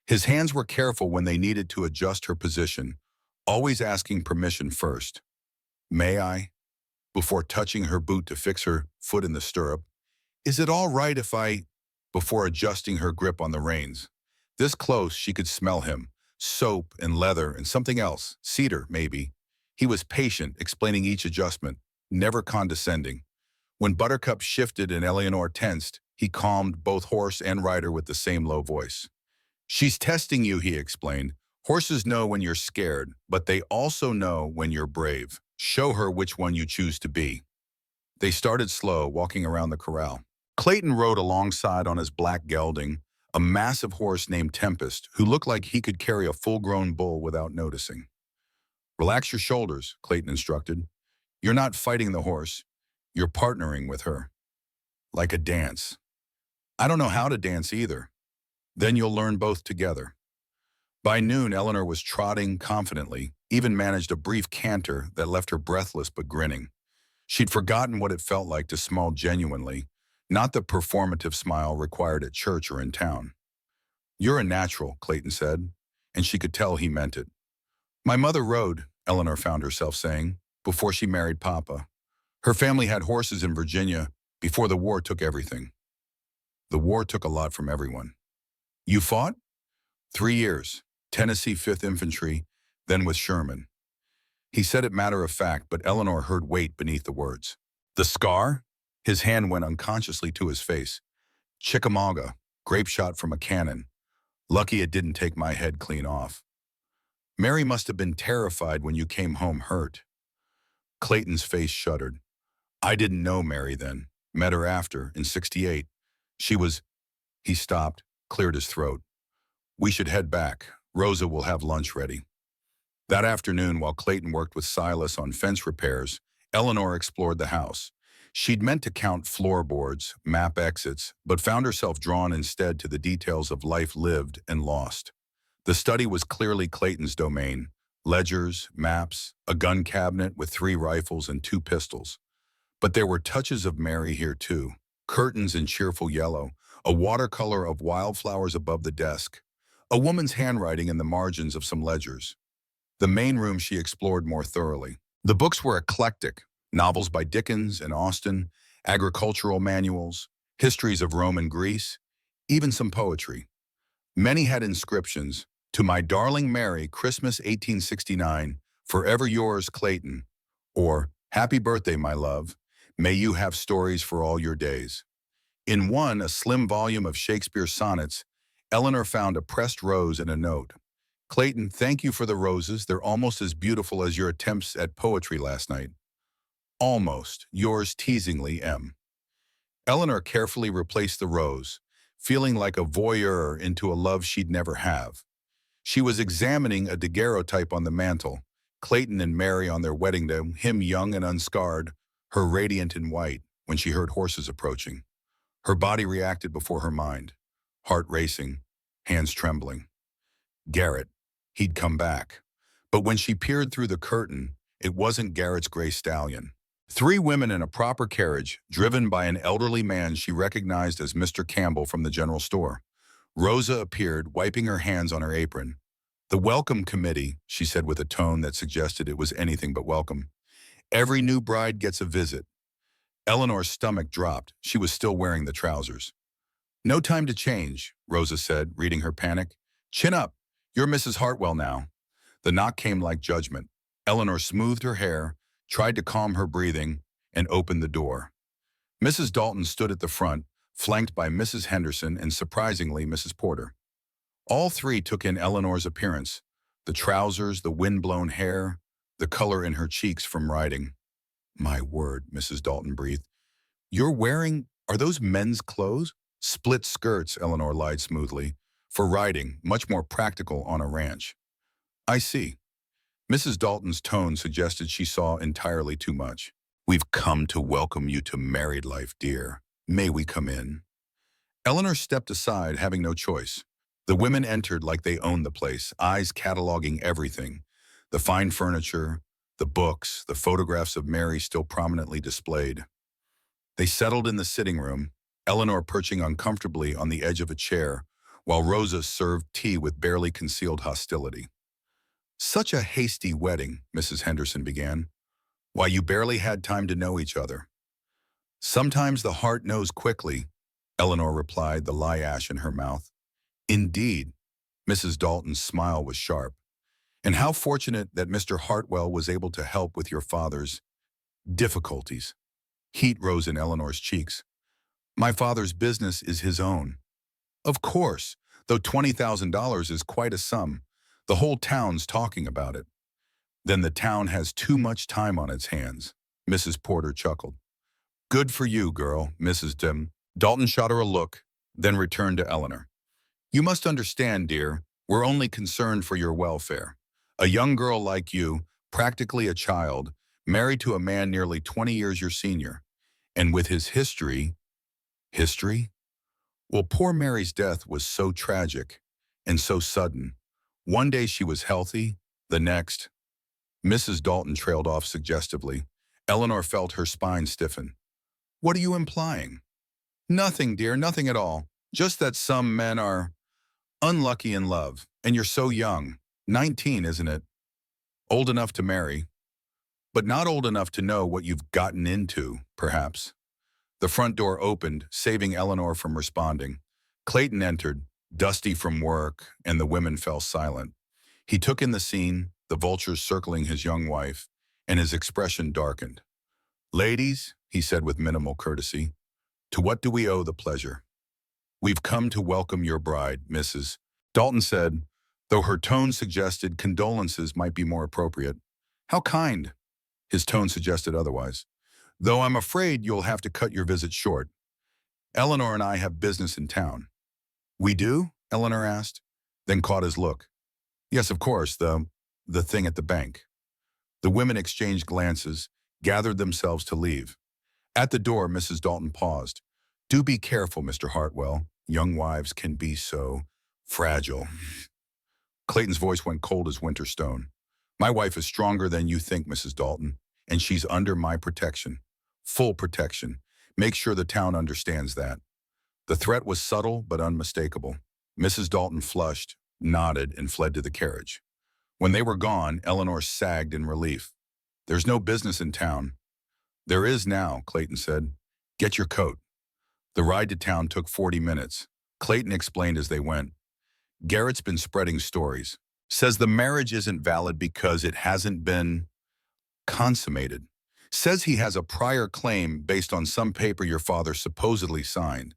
His hands were careful when they needed to adjust her position, always asking permission first. May I? Before touching her boot to fix her foot in the stirrup. Is it all right if I? Before adjusting her grip on the reins. This close, she could smell him. Soap and leather and something else, cedar, maybe. He was patient, explaining each adjustment, never condescending. When Buttercup shifted and Eleanor tensed, he calmed both horse and rider with the same low voice. She's testing you, he explained. Horses know when you're scared, but they also know when you're brave. Show her which one you choose to be. They started slow, walking around the corral. Clayton rode alongside on his black gelding, a massive horse named Tempest, who looked like he could carry a full-grown bull without noticing. Relax your shoulders, Clayton instructed. You're not fighting the horse. You're partnering with her. Like a dance. I don't know how to dance either. Then you'll learn both together. By noon, Eleanor was trotting confidently, even managed a brief canter that left her breathless but grinning. She'd forgotten what it felt like to smile genuinely, not the performative smile required at church or in town. You're a natural, Clayton said, and she could tell he meant it. My mother rode, Eleanor found herself saying, before she married Papa. Her family had horses in Virginia before the war took everything. The war took a lot from everyone. You fought? 3 years, Tennessee 5th Infantry, then with Sherman. He said it matter of fact, but Eleanor heard weight beneath the words. The scar? His hand went unconsciously to his face. Chickamauga, grape shot from a cannon. Lucky it didn't take my head clean off. Mary must have been terrified when you came home hurt. Clayton's face shuddered. I didn't know Mary then. Met her after, in '68. She was, he stopped, cleared his throat. We should head back. Rosa will have lunch ready. That afternoon, while Clayton worked with Silas on fence repairs, Eleanor explored the house. She'd meant to count floorboards, map exits, but found herself drawn instead to the details of life lived and lost. The study was clearly Clayton's domain. Ledgers, maps, a gun cabinet with 3 rifles and 2 pistols. But there were touches of Mary here too. Curtains in cheerful yellow, a watercolor of wildflowers above the desk, a woman's handwriting in the margins of some ledgers. The main room she explored more thoroughly. The books were eclectic, novels by Dickens and Austen, agricultural manuals, histories of Rome and Greece, even some poetry. Many had inscriptions, "To my darling Mary, Christmas 1869, forever yours, Clayton," or "Happy birthday, my love. May you have stories for all your days." In one, a slim volume of Shakespeare's sonnets, Eleanor found a pressed rose and a note. "Clayton, thank you for the roses. They're almost as beautiful as your attempts at poetry last night. Almost. Yours teasingly, M." Eleanor carefully replaced the rose, feeling like a voyeur into a love she'd never have. She was examining a daguerreotype on the mantel, Clayton and Mary on their wedding day, him young and unscarred, her radiant in white, when she heard horses approaching. Her body reacted before her mind, heart racing, hands trembling. Garrett. He'd come back. But when she peered through the curtain, it wasn't Garrett's gray stallion. 3 women in a proper carriage, driven by an elderly man she recognized as Mr. Campbell from the general store. Rosa appeared, wiping her hands on her apron. "The welcome committee," she said with a tone that suggested it was anything but welcome. "Every new bride gets a visit." Eleanor's stomach dropped. She was still wearing the trousers. "No time to change," Rosa said, reading her panic. "Chin up. You're Mrs. Hartwell now." The knock came like judgment. Eleanor smoothed her hair, tried to calm her breathing, and opened the door. Mrs. Dalton stood at the front, flanked by Mrs. Henderson and, surprisingly, Mrs. Porter. All 3 took in Eleanor's appearance, the trousers, the wind-blown hair, the color in her cheeks from riding. "My word," Mrs. Dalton breathed. Are those men's clothes?" "Split skirts," Eleanor lied smoothly. "For riding, much more practical on a ranch." "I see." Mrs. Dalton's tone suggested she saw entirely too much. "We've come to welcome you to married life, dear. May we come in?" Eleanor stepped aside, having no choice. The women entered like they owned the place, eyes cataloging everything. The fine furniture, the books, the photographs of Mary still prominently displayed. They settled in the sitting room, Eleanor perching uncomfortably on the edge of a chair, while Rosa served tea with barely concealed hostility. "Such a hasty wedding," Mrs. Henderson began. "Why, you barely had time to know each other." "Sometimes the heart knows quickly," Eleanor replied, the lye ash in her mouth. "Indeed." Mrs. Dalton's smile was sharp. "And how fortunate that Mr. Hartwell was able to help with your father's difficulties." Heat rose in Eleanor's cheeks. "My father's business is his own." "Of course, though $20,000 is quite a sum. The whole town's talking about it." "Then the town has too much time on its hands," Mrs. Porter chuckled. "Good for you, girl, Mrs. Dalton shot her a look, then returned to Eleanor. "You must understand, dear, we're only concerned for your welfare. A young girl like you, practically a child, married to a man nearly 20 years your senior. And with his history." "History?" "Well, poor Mary's death was so tragic and so sudden. One day she was healthy, the next—" Mrs. Dalton trailed off suggestively. Eleanor felt her spine stiffen. "What are you implying?" "Nothing, dear, nothing at all. Just that some men are unlucky in love, and you're so young. 19, isn't it? Old enough to marry, but not old enough to know what you've gotten into, perhaps." The front door opened, saving Eleanor from responding. Clayton entered, dusty from work, and the women fell silent. He took in the scene, the vultures circling his young wife, and his expression darkened. "Ladies," he said with minimal courtesy, "to what do we owe the pleasure?" "We've come to welcome your bride, Mrs. Dalton said, though her tone suggested condolences might be more appropriate. "How kind." His tone suggested otherwise. "Though I'm afraid you'll have to cut your visit short." Eleanor and I have business in town. We do? Eleanor asked, then caught his look. Yes, of course, the thing at the bank. The women exchanged glances, gathered themselves to leave. At the door, Mrs. Dalton paused. Do be careful, Mr. Hartwell. Young wives can be so fragile. Clayton's voice went cold as winter stone. My wife is stronger than you think, Mrs. Dalton, and she's under my protection. Full protection. Make sure the town understands that. The threat was subtle but unmistakable. Mrs. Dalton flushed, nodded, and fled to the carriage. When they were gone, Eleanor sagged in relief. There's no business in town. There is now, Clayton said. Get your coat. The ride to town took 40 minutes. Clayton explained as they went. Garrett's been spreading stories. Says the marriage isn't valid because it hasn't been consummated. Says he has a prior claim based on some paper your father supposedly signed.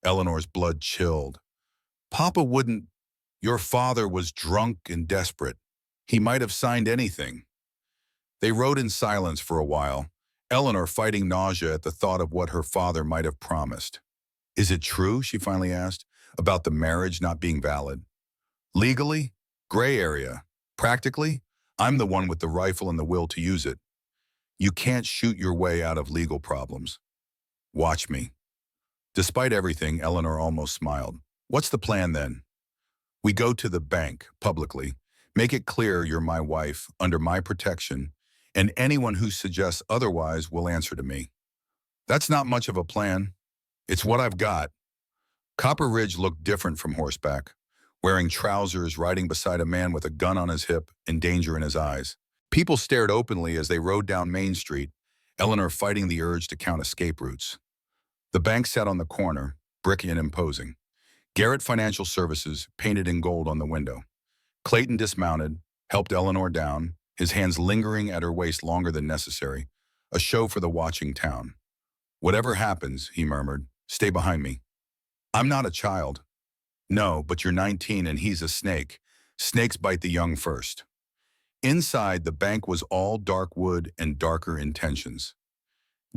Eleanor's blood chilled. Papa wouldn't. Your father was drunk and desperate. He might have signed anything. They rode in silence for a while, Eleanor fighting nausea at the thought of what her father might have promised. Is it true, she finally asked, about the marriage not being valid? Legally? Gray area. Practically? I'm the one with the rifle and the will to use it. You can't shoot your way out of legal problems. Watch me. Despite everything, Eleanor almost smiled. What's the plan then? We go to the bank, publicly, make it clear you're my wife, under my protection, and anyone who suggests otherwise will answer to me. That's not much of a plan. It's what I've got. Copper Ridge looked different from horseback, wearing trousers, riding beside a man with a gun on his hip and danger in his eyes. People stared openly as they rode down Main Street, Eleanor fighting the urge to count escape routes. The bank sat on the corner, bricky and imposing. Garrett Financial Services painted in gold on the window. Clayton dismounted, helped Eleanor down, his hands lingering at her waist longer than necessary, a show for the watching town. Whatever happens, he murmured, stay behind me. I'm not a child. No, but you're 19 and he's a snake. Snakes bite the young first. Inside, the bank was all dark wood and darker intentions.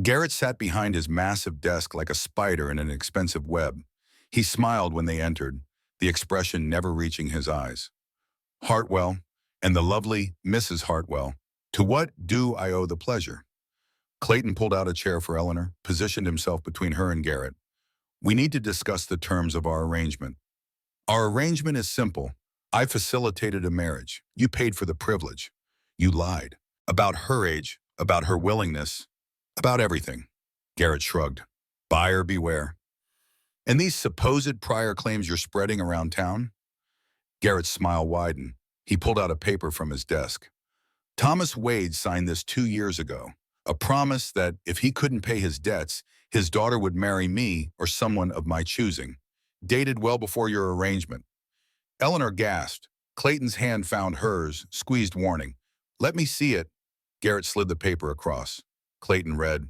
Garrett sat behind his massive desk like a spider in an expensive web. He smiled when they entered, the expression never reaching his eyes. Hartwell, and the lovely Mrs. Hartwell, to what do I owe the pleasure? Clayton pulled out a chair for Eleanor, positioned himself between her and Garrett. We need to discuss the terms of our arrangement. Our arrangement is simple. I facilitated a marriage. You paid for the privilege. You lied. About her age, about her willingness, about everything. Garrett shrugged. Buyer beware. And these supposed prior claims you're spreading around town? Garrett's smile widened. He pulled out a paper from his desk. Thomas Wade signed this 2 years ago, a promise that if he couldn't pay his debts, his daughter would marry me or someone of my choosing, dated well before your arrangement. Eleanor gasped. Clayton's hand found hers, squeezed warning. Let me see it. Garrett slid the paper across. Clayton read,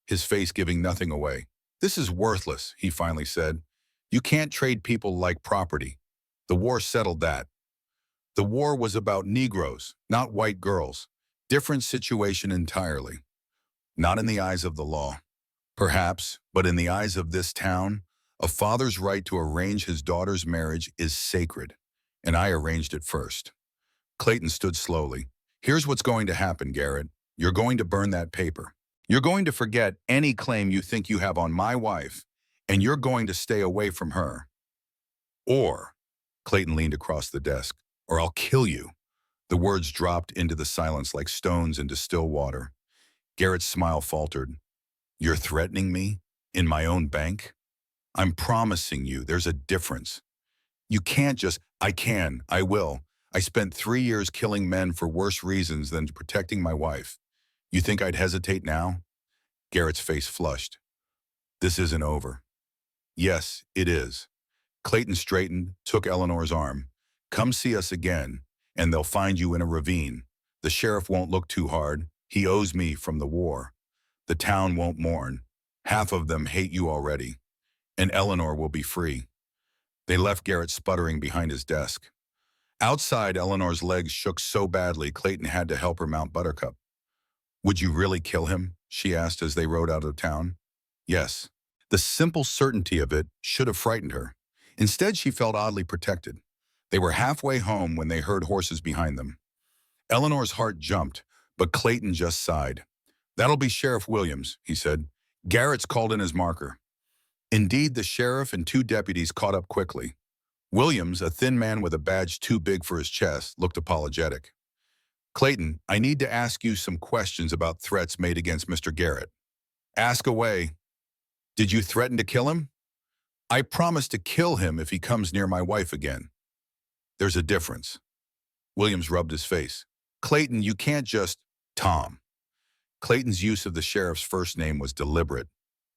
his face giving nothing away. This is worthless, he finally said. You can't trade people like property. The war settled that. The war was about Negroes, not white girls. Different situation entirely. Not in the eyes of the law. Perhaps, but in the eyes of this town, a father's right to arrange his daughter's marriage is sacred, and I arranged it first. Clayton stood slowly. Here's what's going to happen, Garrett. You're going to burn that paper. You're going to forget any claim you think you have on my wife, and you're going to stay away from her. Or, Clayton leaned across the desk, or I'll kill you. The words dropped into the silence like stones into still water. Garrett's smile faltered. You're threatening me? In my own bank? I'm promising you there's a difference. You can't just, I can, I will. I spent 3 years killing men for worse reasons than protecting my wife. You think I'd hesitate now? Garrett's face flushed. This isn't over. Yes, it is. Clayton straightened, took Eleanor's arm. Come see us again, and they'll find you in a ravine. The sheriff won't look too hard. He owes me from the war. The town won't mourn. Half of them hate you already. And Eleanor will be free. They left Garrett sputtering behind his desk. Outside, Eleanor's legs shook so badly Clayton had to help her mount Buttercup. Would you really kill him? She asked as they rode out of town. Yes. The simple certainty of it should have frightened her. Instead, she felt oddly protected. They were halfway home when they heard horses behind them. Eleanor's heart jumped, but Clayton just sighed. "That'll be Sheriff Williams," he said. "Garrett's called in his marker." Indeed, the sheriff and two deputies caught up quickly. Williams, a thin man with a badge too big for his chest, looked apologetic. "Clayton, I need to ask you some questions about threats made against Mr. Garrett." "Ask away." "Did you threaten to kill him?" "I promise to kill him if he comes near my wife again." "There's a difference." Williams rubbed his face. "Clayton, you can't just—" "Tom." Clayton's use of the sheriff's first name was deliberate.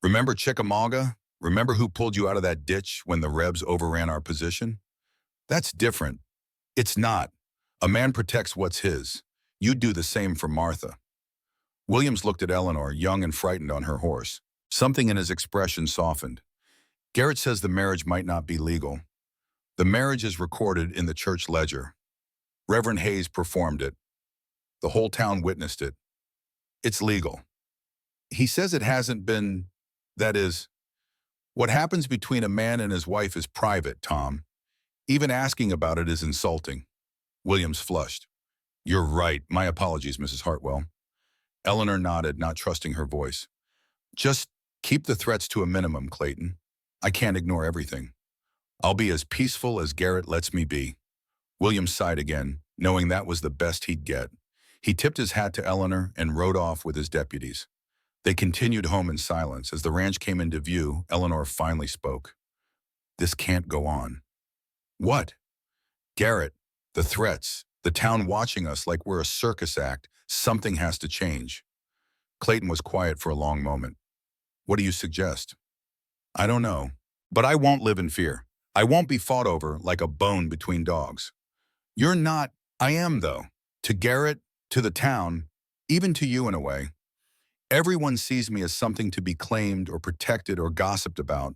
"Remember Chickamauga? Remember who pulled you out of that ditch when the Rebs overran our position?" "That's different." "It's not. A man protects what's his. You'd do the same for Martha." Williams looked at Eleanor, young and frightened on her horse. Something in his expression softened. "Garrett says the marriage might not be legal. The marriage is recorded in the church ledger. Reverend Hayes performed it. The whole town witnessed it. It's legal. He says it hasn't been, that is, what happens between a man and his wife is private, Tom. Even asking about it is insulting." Williams flushed. "You're right. My apologies, Mrs. Hartwell." Eleanor nodded, not trusting her voice. "Just keep the threats to a minimum, Clayton. I can't ignore everything. I'll be as peaceful as Garrett lets me be." Williams sighed again, knowing that was the best he'd get. He tipped his hat to Eleanor and rode off with his deputies. They continued home in silence. As the ranch came into view, Eleanor finally spoke. "This can't go on." "What?" "Garrett, the threats, the town watching us like we're a circus act. Something has to change." Clayton was quiet for a long moment. "What do you suggest?" "I don't know. But I won't live in fear. I won't be fought over like a bone between dogs." "You're not—" "I am, though. To Garrett, to the town, even to you in a way. Everyone sees me as something to be claimed or protected or gossiped about.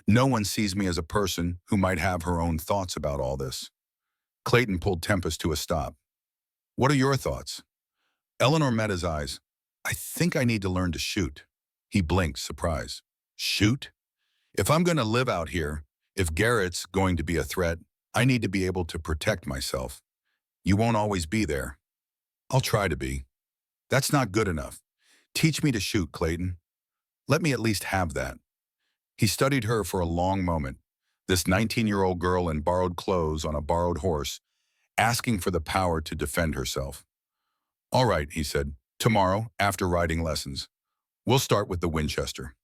No one sees me as a person who might have her own thoughts about all this." Clayton pulled Tempest to a stop. "What are your thoughts?" Eleanor met his eyes. "I think I need to learn to shoot." He blinked, surprised. "Shoot? If I'm going to live out here, if Garrett's going to be a threat, I need to be able to protect myself. You won't always be there." "I'll try to be." "That's not good enough. Teach me to shoot, Clayton. Let me at least have that." He studied her for a long moment, this 19-year-old girl in borrowed clothes on a borrowed horse, asking for the power to defend herself. "All right," he said. "Tomorrow, after riding lessons, we'll start with the Winchester."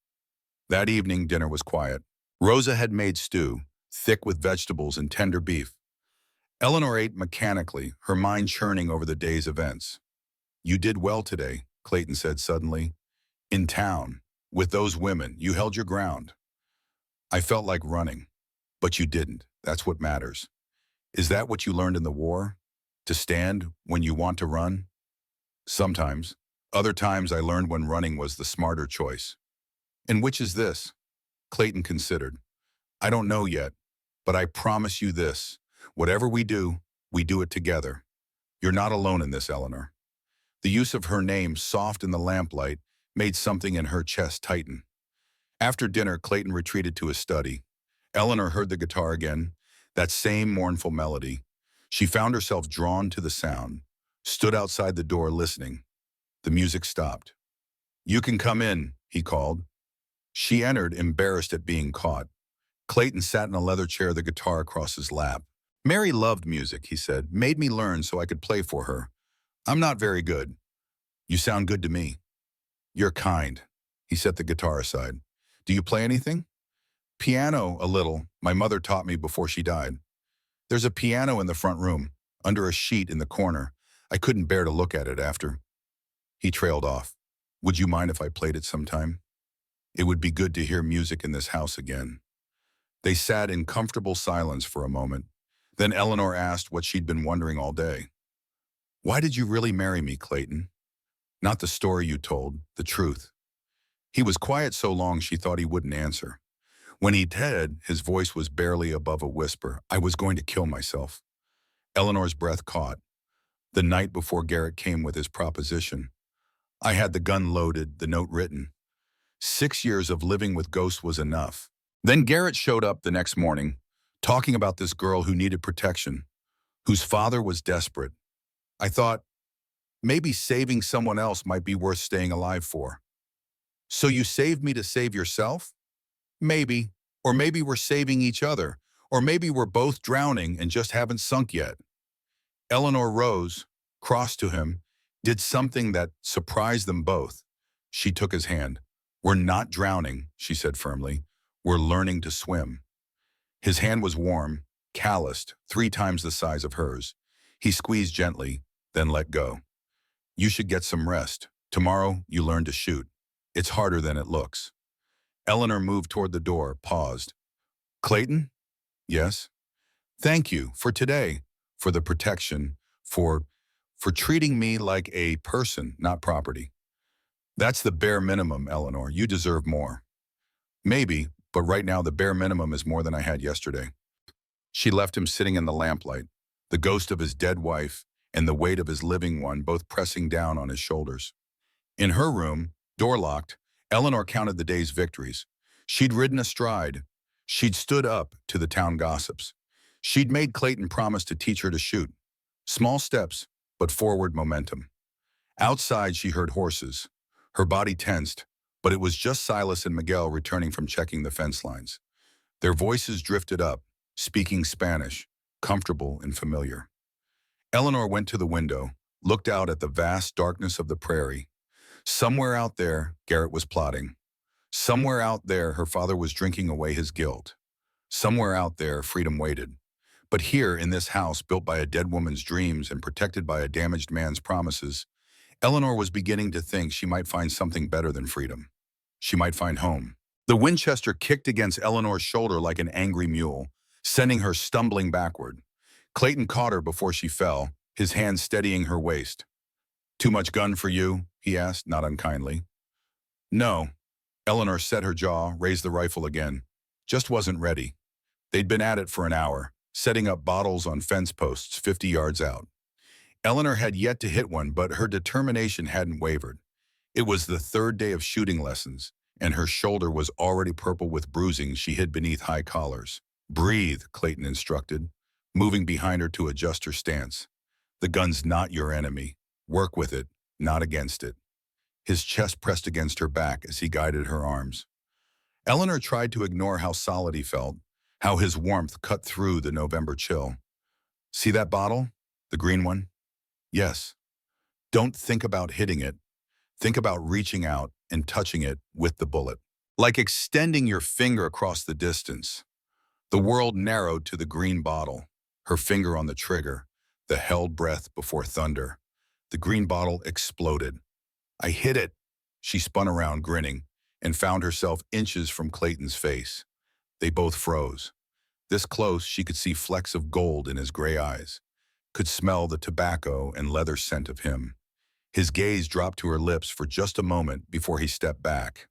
That evening, dinner was quiet. Rosa had made stew, thick with vegetables and tender beef. Eleanor ate mechanically, her mind churning over the day's events. "You did well today," Clayton said suddenly. "In town, with those women, you held your ground." "I felt like running, but you didn't. That's what matters." "Is that what you learned in the war? To stand when you want to run?" "Sometimes. Other times I learned when running was the smarter choice." "And which is this?" Clayton considered. "I don't know yet, but I promise you this. Whatever we do it together. You're not alone in this, Eleanor." The use of her name, soft in the lamplight, made something in her chest tighten. After dinner, Clayton retreated to his study. Eleanor heard the guitar again, that same mournful melody. She found herself drawn to the sound, stood outside the door listening. The music stopped. "You can come in," he called. She entered, embarrassed at being caught. Clayton sat in a leather chair, the guitar across his lap. "Mary loved music," he said, "made me learn so I could play for her. I'm not very good." "You sound good to me." "You're kind." He set the guitar aside. "Do you play anything?" "Piano, a little. My mother taught me before she died." "There's a piano in the front room, under a sheet in the corner. I couldn't bear to look at it after." He trailed off. "Would you mind if I played it sometime? It would be good to hear music in this house again." They sat in comfortable silence for a moment. Then Eleanor asked what she'd been wondering all day. "Why did you really marry me, Clayton? Not the story you told, the truth." He was quiet so long she thought he wouldn't answer. When he did, his voice was barely above a whisper. "I was going to kill myself." Eleanor's breath caught. "The night before Garrett came with his proposition. I had the gun loaded, the note written. 6 years of living with ghosts was enough. Then Garrett showed up the next morning, talking about this girl who needed protection, whose father was desperate. I thought, maybe saving someone else might be worth staying alive for. So you saved me to save yourself? Maybe. Or maybe we're saving each other. Or maybe we're both drowning and just haven't sunk yet. Eleanor rose, crossed to him, did something that surprised them both. She took his hand. We're not drowning, she said firmly. We're learning to swim. His hand was warm, calloused, 3 times the size of hers. He squeezed gently, then let go. You should get some rest. Tomorrow, you learn to shoot. It's harder than it looks. Eleanor moved toward the door, paused. Clayton? Yes? Thank you for today, for the protection, for treating me like a person, not property. That's the bare minimum, Eleanor. You deserve more. Maybe, but right now the bare minimum is more than I had yesterday. She left him sitting in the lamplight, the ghost of his dead wife and the weight of his living one both pressing down on his shoulders. In her room, door locked, Eleanor counted the day's victories. She'd ridden astride. She'd stood up to the town gossips. She'd made Clayton promise to teach her to shoot. Small steps, but forward momentum. Outside, she heard horses. Her body tensed, but it was just Silas and Miguel returning from checking the fence lines. Their voices drifted up, speaking Spanish, comfortable and familiar. Eleanor went to the window, looked out at the vast darkness of the prairie. Somewhere out there, Garrett was plotting. Somewhere out there, her father was drinking away his guilt. Somewhere out there, freedom waited. But here, in this house built by a dead woman's dreams and protected by a damaged man's promises, Eleanor was beginning to think she might find something better than freedom. She might find home. The Winchester kicked against Eleanor's shoulder like an angry mule, sending her stumbling backward. Clayton caught her before she fell, his hand steadying her waist. Too much gun for you? He asked, not unkindly. No. Eleanor set her jaw, raised the rifle again. Just wasn't ready. They'd been at it for an hour, setting up bottles on fence posts 50 yards out. Eleanor had yet to hit one, but her determination hadn't wavered. It was the 3rd day of shooting lessons, and her shoulder was already purple with bruising she hid beneath high collars. Breathe, Clayton instructed, moving behind her to adjust her stance. The gun's not your enemy. Work with it, not against it. His chest pressed against her back as he guided her arms. Eleanor tried to ignore how solid he felt, how his warmth cut through the November chill. See that bottle? The green one? Yes. Don't think about hitting it. Think about reaching out and touching it with the bullet. Like extending your finger across the distance. The world narrowed to the green bottle, her finger on the trigger, the held breath before thunder. The green bottle exploded. I hit it. She spun around, grinning, and found herself inches from Clayton's face. They both froze. This close, she could see flecks of gold in his gray eyes, could smell the tobacco and leather scent of him. His gaze dropped to her lips for just a moment before he stepped back.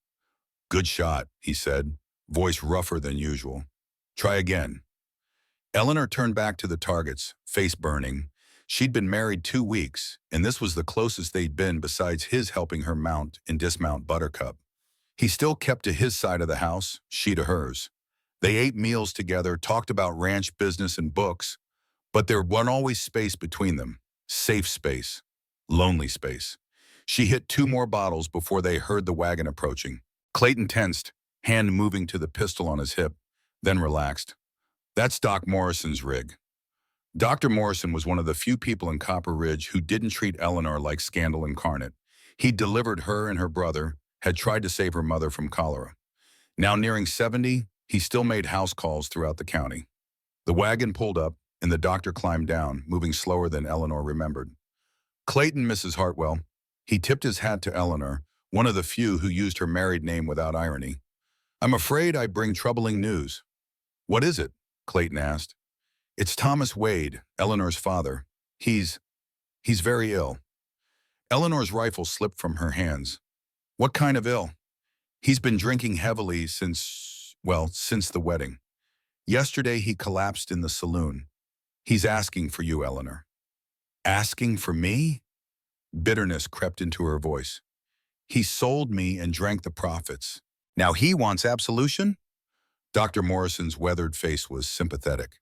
Good shot, he said, voice rougher than usual. Try again. Eleanor turned back to the targets, face burning. She'd been married 2 weeks, and this was the closest they'd been besides his helping her mount and dismount Buttercup. He still kept to his side of the house, she to hers. They ate meals together, talked about ranch business and books, but there wasn't always space between them. Safe space. Lonely space. She hit 2 more bottles before they heard the wagon approaching. Clayton tensed, hand moving to the pistol on his hip, then relaxed. That's Doc Morrison's rig. Dr. Morrison was one of the few people in Copper Ridge who didn't treat Eleanor like scandal incarnate. He'd delivered her and her brother, had tried to save her mother from cholera. Now nearing 70, he still made house calls throughout the county. The wagon pulled up, and the doctor climbed down, moving slower than Eleanor remembered. Clayton, Mrs. Hartwell. He tipped his hat to Eleanor, one of the few who used her married name without irony. I'm afraid I bring troubling news. What is it? Clayton asked. It's Thomas Wade, Eleanor's father. He's very ill. Eleanor's rifle slipped from her hands. What kind of ill? He's been drinking heavily since the wedding. Yesterday he collapsed in the saloon. He's asking for you, Eleanor. Asking for me? Bitterness crept into her voice. He sold me and drank the profits. Now he wants absolution? Dr. Morrison's weathered face was sympathetic.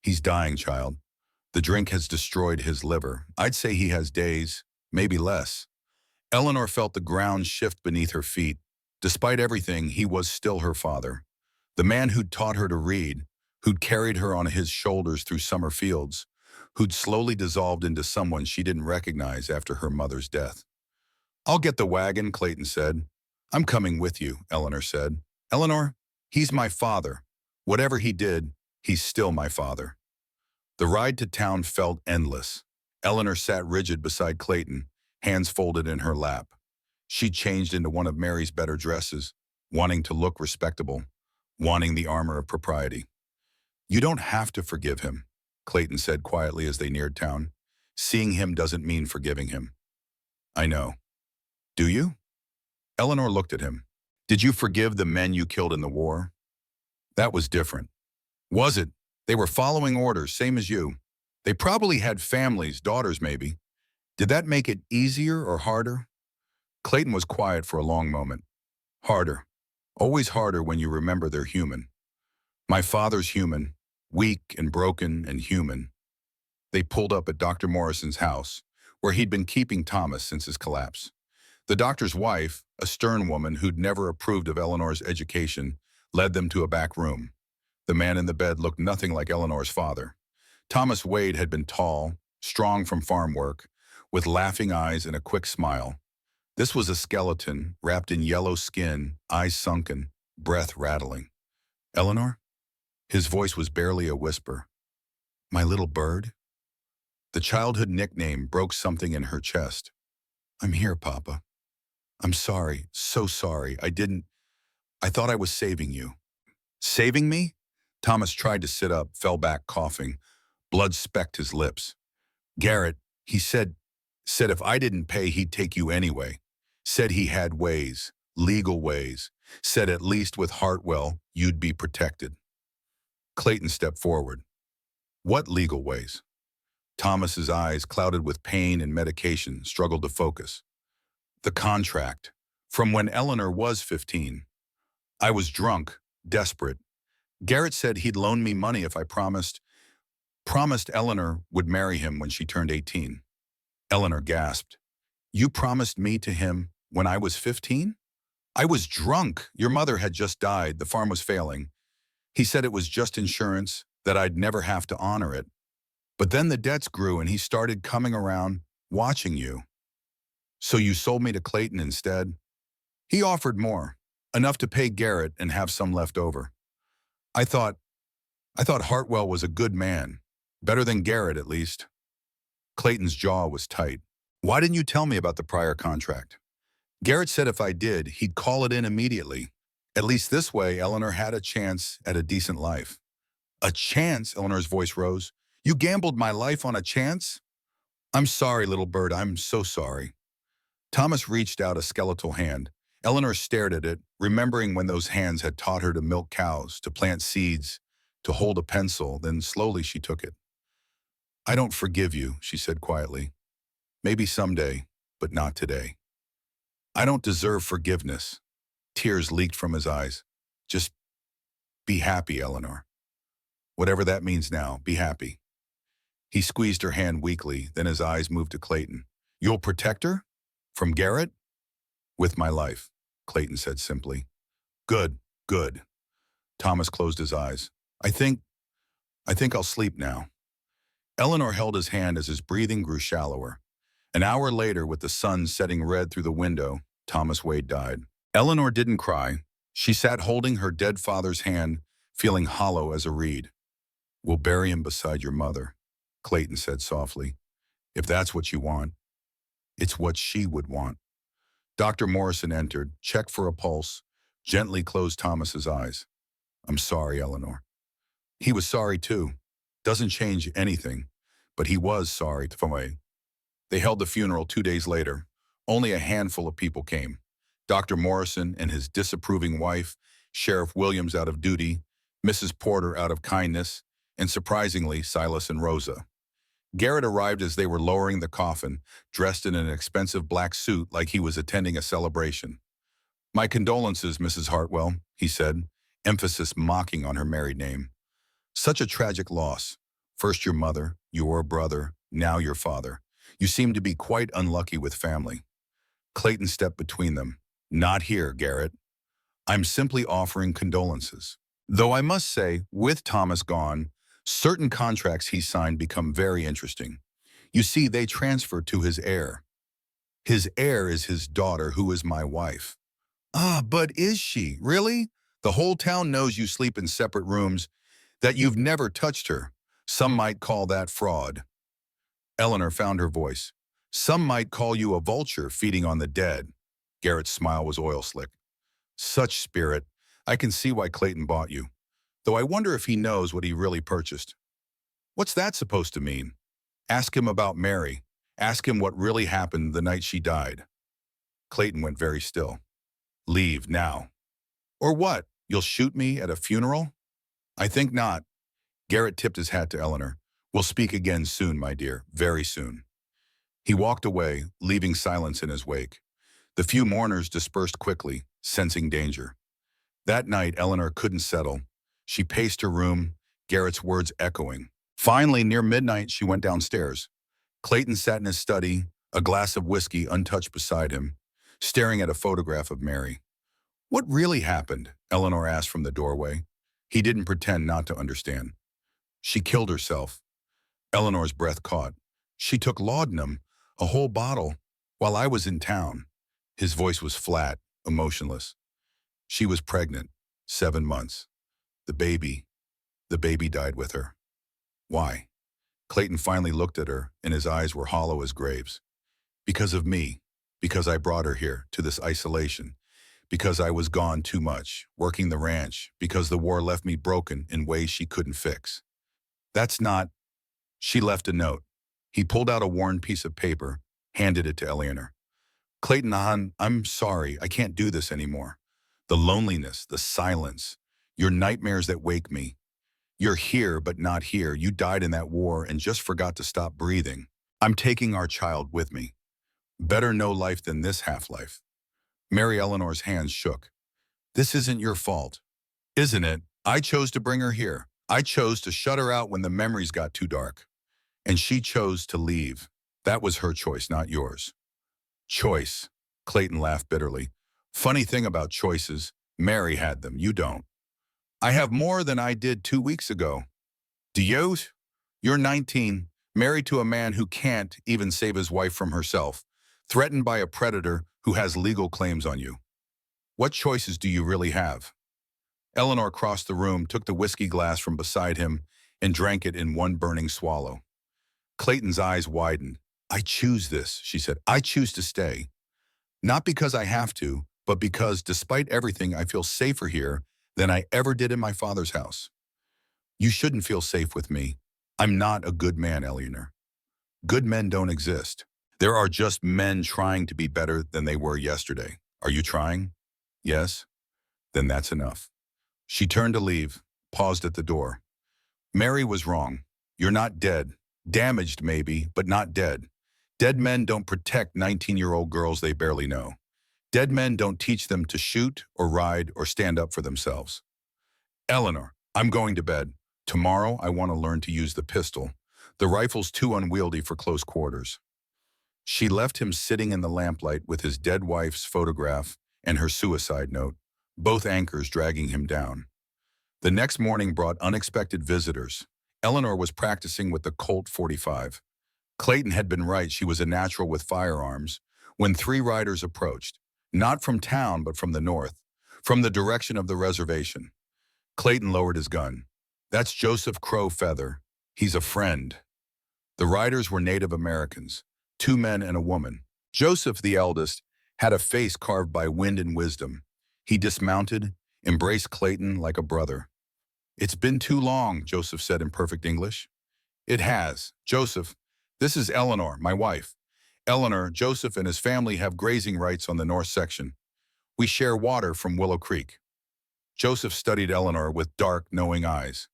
He's dying, child. The drink has destroyed his liver. I'd say he has days, maybe less. Eleanor felt the ground shift beneath her feet. Despite everything, he was still her father. The man who'd taught her to read, who'd carried her on his shoulders through summer fields, who'd slowly dissolved into someone she didn't recognize after her mother's death. I'll get the wagon, Clayton said. I'm coming with you, Eleanor said. Eleanor, he's my father. Whatever he did, he's still my father. The ride to town felt endless. Eleanor sat rigid beside Clayton, hands folded in her lap. She changed into one of Mary's better dresses, wanting to look respectable, wanting the armor of propriety. You don't have to forgive him, Clayton said quietly as they neared town. Seeing him doesn't mean forgiving him. I know. Do you? Eleanor looked at him. Did you forgive the men you killed in the war? That was different. Was it? They were following orders, same as you. They probably had families, daughters maybe. Did that make it easier or harder? Clayton was quiet for a long moment. Harder. Always harder when you remember they're human. My father's human, weak and broken and human. They pulled up at Dr. Morrison's house, where he'd been keeping Thomas since his collapse. The doctor's wife, a stern woman who'd never approved of Eleanor's education, led them to a back room. The man in the bed looked nothing like Eleanor's father. Thomas Wade had been tall, strong from farm work, with laughing eyes and a quick smile. This was a skeleton, wrapped in yellow skin, eyes sunken, breath rattling. Eleanor? His voice was barely a whisper. My little bird? The childhood nickname broke something in her chest. I'm here, Papa. I'm sorry, so sorry. I thought I was saving you. Saving me? Thomas tried to sit up, fell back coughing. Blood specked his lips. Garrett, he said if I didn't pay, he'd take you anyway. Said he had ways, legal ways. Said at least with Hartwell, you'd be protected. Clayton stepped forward. What legal ways? Thomas's eyes, clouded with pain and medication, struggled to focus. The contract. From when Eleanor was 15. I was drunk, desperate. Garrett said he'd loan me money if I promised Eleanor would marry him when she turned 18. Eleanor gasped. You promised me to him when I was 15? I was drunk. Your mother had just died. The farm was failing. He said it was just insurance, that I'd never have to honor it. But then the debts grew and he started coming around, watching you. So you sold me to Clayton instead? He offered more, enough to pay Garrett and have some left over. I thought Hartwell was a good man, better than Garrett at least. Clayton's jaw was tight. Why didn't you tell me about the prior contract? Garrett said if I did, he'd call it in immediately. At least this way, Eleanor had a chance at a decent life. A chance? Eleanor's voice rose. You gambled my life on a chance? I'm sorry, little bird, I'm so sorry. Thomas reached out a skeletal hand. Eleanor stared at it, remembering when those hands had taught her to milk cows, to plant seeds, to hold a pencil, then slowly she took it. I don't forgive you, she said quietly. Maybe someday, but not today. I don't deserve forgiveness. Tears leaked from his eyes. Just be happy, Eleanor. Whatever that means now, be happy. He squeezed her hand weakly, then his eyes moved to Clayton. You'll protect her? From Garrett? With my life, Clayton said simply. Good, good. Thomas closed his eyes. I think I'll sleep now. Eleanor held his hand as his breathing grew shallower. An hour later, with the sun setting red through the window, Thomas Wade died. Eleanor didn't cry. She sat holding her dead father's hand, feeling hollow as a reed. We'll bury him beside your mother, Clayton said softly. If that's what you want. It's what she would want. Dr. Morrison entered, checked for a pulse, gently closed Thomas's eyes. I'm sorry, Eleanor. He was sorry too. Doesn't change anything, but he was sorry for me. They held the funeral 2 days later. Only a handful of people came. Dr. Morrison and his disapproving wife, Sheriff Williams out of duty, Mrs. Porter out of kindness, and surprisingly, Silas and Rosa. Garrett arrived as they were lowering the coffin, dressed in an expensive black suit like he was attending a celebration. "My condolences, Mrs. Hartwell," he said, emphasis mocking on her married name. "Such a tragic loss. First your mother, your brother, now your father. You seem to be quite unlucky with family." Clayton stepped between them. "Not here, Garrett. I'm simply offering condolences. Though I must say, with Thomas gone, certain contracts he signed become very interesting. You see, they transfer to his heir. His heir is his daughter, who is my wife." "Ah, but is she? Really? The whole town knows you sleep in separate rooms, that you've never touched her. Some might call that fraud." Eleanor found her voice. "Some might call you a vulture feeding on the dead." Garrett's smile was oil slick. "Such spirit. I can see why Clayton bought you. Though I wonder if he knows what he really purchased." "What's that supposed to mean?" "Ask him about Mary. Ask him what really happened the night she died." Clayton went very still. "Leave now." "Or what? You'll shoot me at a funeral?" "I think not." Garrett tipped his hat to Eleanor. "We'll speak again soon, my dear, very soon." He walked away, leaving silence in his wake. The few mourners dispersed quickly, sensing danger. That night, Eleanor couldn't settle. She paced her room, Garrett's words echoing. Finally, near midnight, she went downstairs. Clayton sat in his study, a glass of whiskey untouched beside him, staring at a photograph of Mary. "What really happened?" Eleanor asked from the doorway. He didn't pretend not to understand. "She killed herself." Eleanor's breath caught. "She took laudanum, a whole bottle, while I was in town." His voice was flat, emotionless. "She was pregnant, 7 months. The baby, the baby died with her." "Why?" Clayton finally looked at her, and his eyes were hollow as graves. "Because of me. Because I brought her here, to this isolation. Because I was gone too much, working the ranch. Because the war left me broken in ways she couldn't fix." "That's not—" She left a note. He pulled out a worn piece of paper, handed it to Eleanor. "Clayton, hon, I'm sorry. I can't do this anymore. The loneliness, the silence, your nightmares that wake me. You're here, but not here. You died in that war and just forgot to stop breathing. I'm taking our child with me. Better no life than this half-life." Mary Eleanor's hands shook. "This isn't your fault." "Isn't it? I chose to bring her here. I chose to shut her out when the memories got too dark. And she chose to leave. That was her choice, not yours." "Choice." Clayton laughed bitterly. "Funny thing about choices, Mary had them, you don't." "I have more than I did 2 weeks ago." "Do you? You're 19, married to a man who can't even save his wife from herself, threatened by a predator who has legal claims on you. What choices do you really have?" Eleanor crossed the room, took the whiskey glass from beside him, and drank it in one burning swallow. Clayton's eyes widened. "I choose this," she said. "I choose to stay. Not because I have to, but because, despite everything, I feel safer here than I ever did in my father's house." "You shouldn't feel safe with me. I'm not a good man, Eleanor. Good men don't exist. There are just men trying to be better than they were yesterday. Are you trying? Yes? Then that's enough." She turned to leave, paused at the door. "Mary was wrong. You're not dead. Damaged, maybe, but not dead. Dead men don't protect 19-year-old girls they barely know. Dead men don't teach them to shoot or ride or stand up for themselves." "Eleanor, I'm going to bed. Tomorrow I want to learn to use the pistol. The rifle's too unwieldy for close quarters." She left him sitting in the lamplight with his dead wife's photograph and her suicide note, both anchors dragging him down. The next morning brought unexpected visitors. Eleanor was practicing with the Colt 45. Clayton had been right, she was a natural with firearms, when 3 riders approached, not from town but from the north, from the direction of the reservation. Clayton lowered his gun. "That's Joseph Crow Feather. He's a friend." The riders were Native Americans, 2 men and a woman. Joseph, the eldest, had a face carved by wind and wisdom. He dismounted, embraced Clayton like a brother. "It's been too long," Joseph said in perfect English. "It has. Joseph, this is Eleanor, my wife. Eleanor, Joseph and his family have grazing rights on the north section. We share water from Willow Creek." Joseph studied Eleanor with dark, knowing eyes.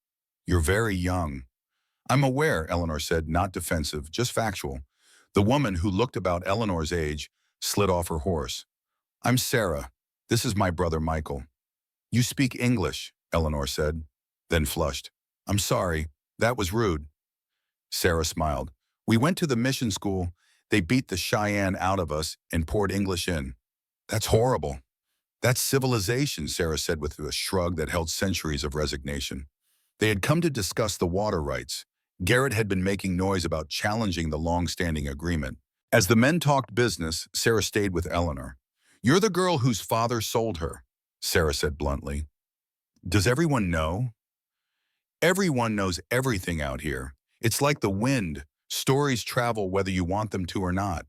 "You're very young." I'm aware, Eleanor said, not defensive, just factual. The woman, who looked about Eleanor's age, slid off her horse. I'm Sarah. This is my brother Michael. You speak English, Eleanor said, then flushed. I'm sorry, that was rude. Sarah smiled. We went to the mission school. They beat the Cheyenne out of us and poured English in. That's horrible. That's civilization, Sarah said with a shrug that held centuries of resignation. They had come to discuss the water rights. Garrett had been making noise about challenging the long-standing agreement. As the men talked business, Sarah stayed with Eleanor. You're the girl whose father sold her, Sarah said bluntly. Does everyone know? Everyone knows everything out here. It's like the wind. Stories travel whether you want them to or not.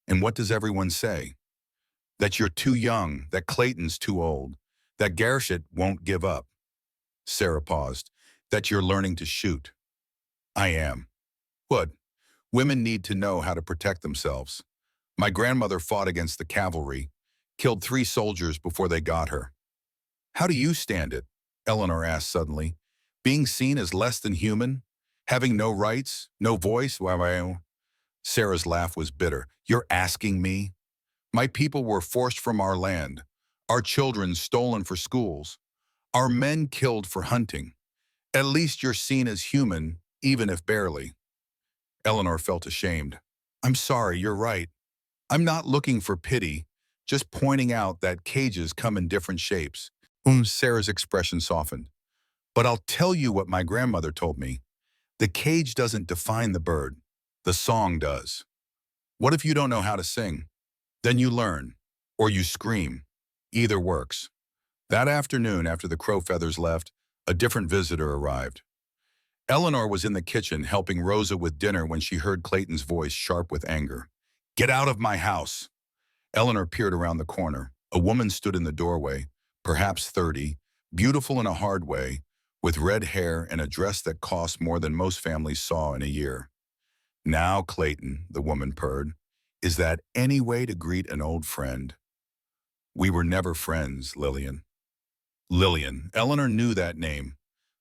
And what does everyone say? That you're too young, that Clayton's too old, that Garrett won't give up. Sarah paused. That you're learning to shoot. I am. What? Women need to know how to protect themselves. My grandmother fought against the cavalry, killed 3 soldiers before they got her. How do you stand it? Eleanor asked suddenly. Being seen as less than human? Having no rights? No voice? Wow. Sarah's laugh was bitter. You're asking me? My people were forced from our land. Our children stolen for schools. Our men killed for hunting. At least you're seen as human, even if barely. Eleanor felt ashamed. I'm sorry, you're right. I'm not looking for pity, just pointing out that cages come in different shapes. Sarah's expression softened. But I'll tell you what my grandmother told me. The cage doesn't define the bird. The song does. What if you don't know how to sing? Then you learn, or you scream. Either works. That afternoon, after the crow feathers left, a different visitor arrived. Eleanor was in the kitchen helping Rosa with dinner when she heard Clayton's voice sharp with anger. Get out of my house! Eleanor peered around the corner. A woman stood in the doorway, perhaps 30, beautiful in a hard way, with red hair and a dress that cost more than most families saw in a year. Now, Clayton, the woman purred, is that any way to greet an old friend? We were never friends, Lillian. Lillian. Eleanor knew that name.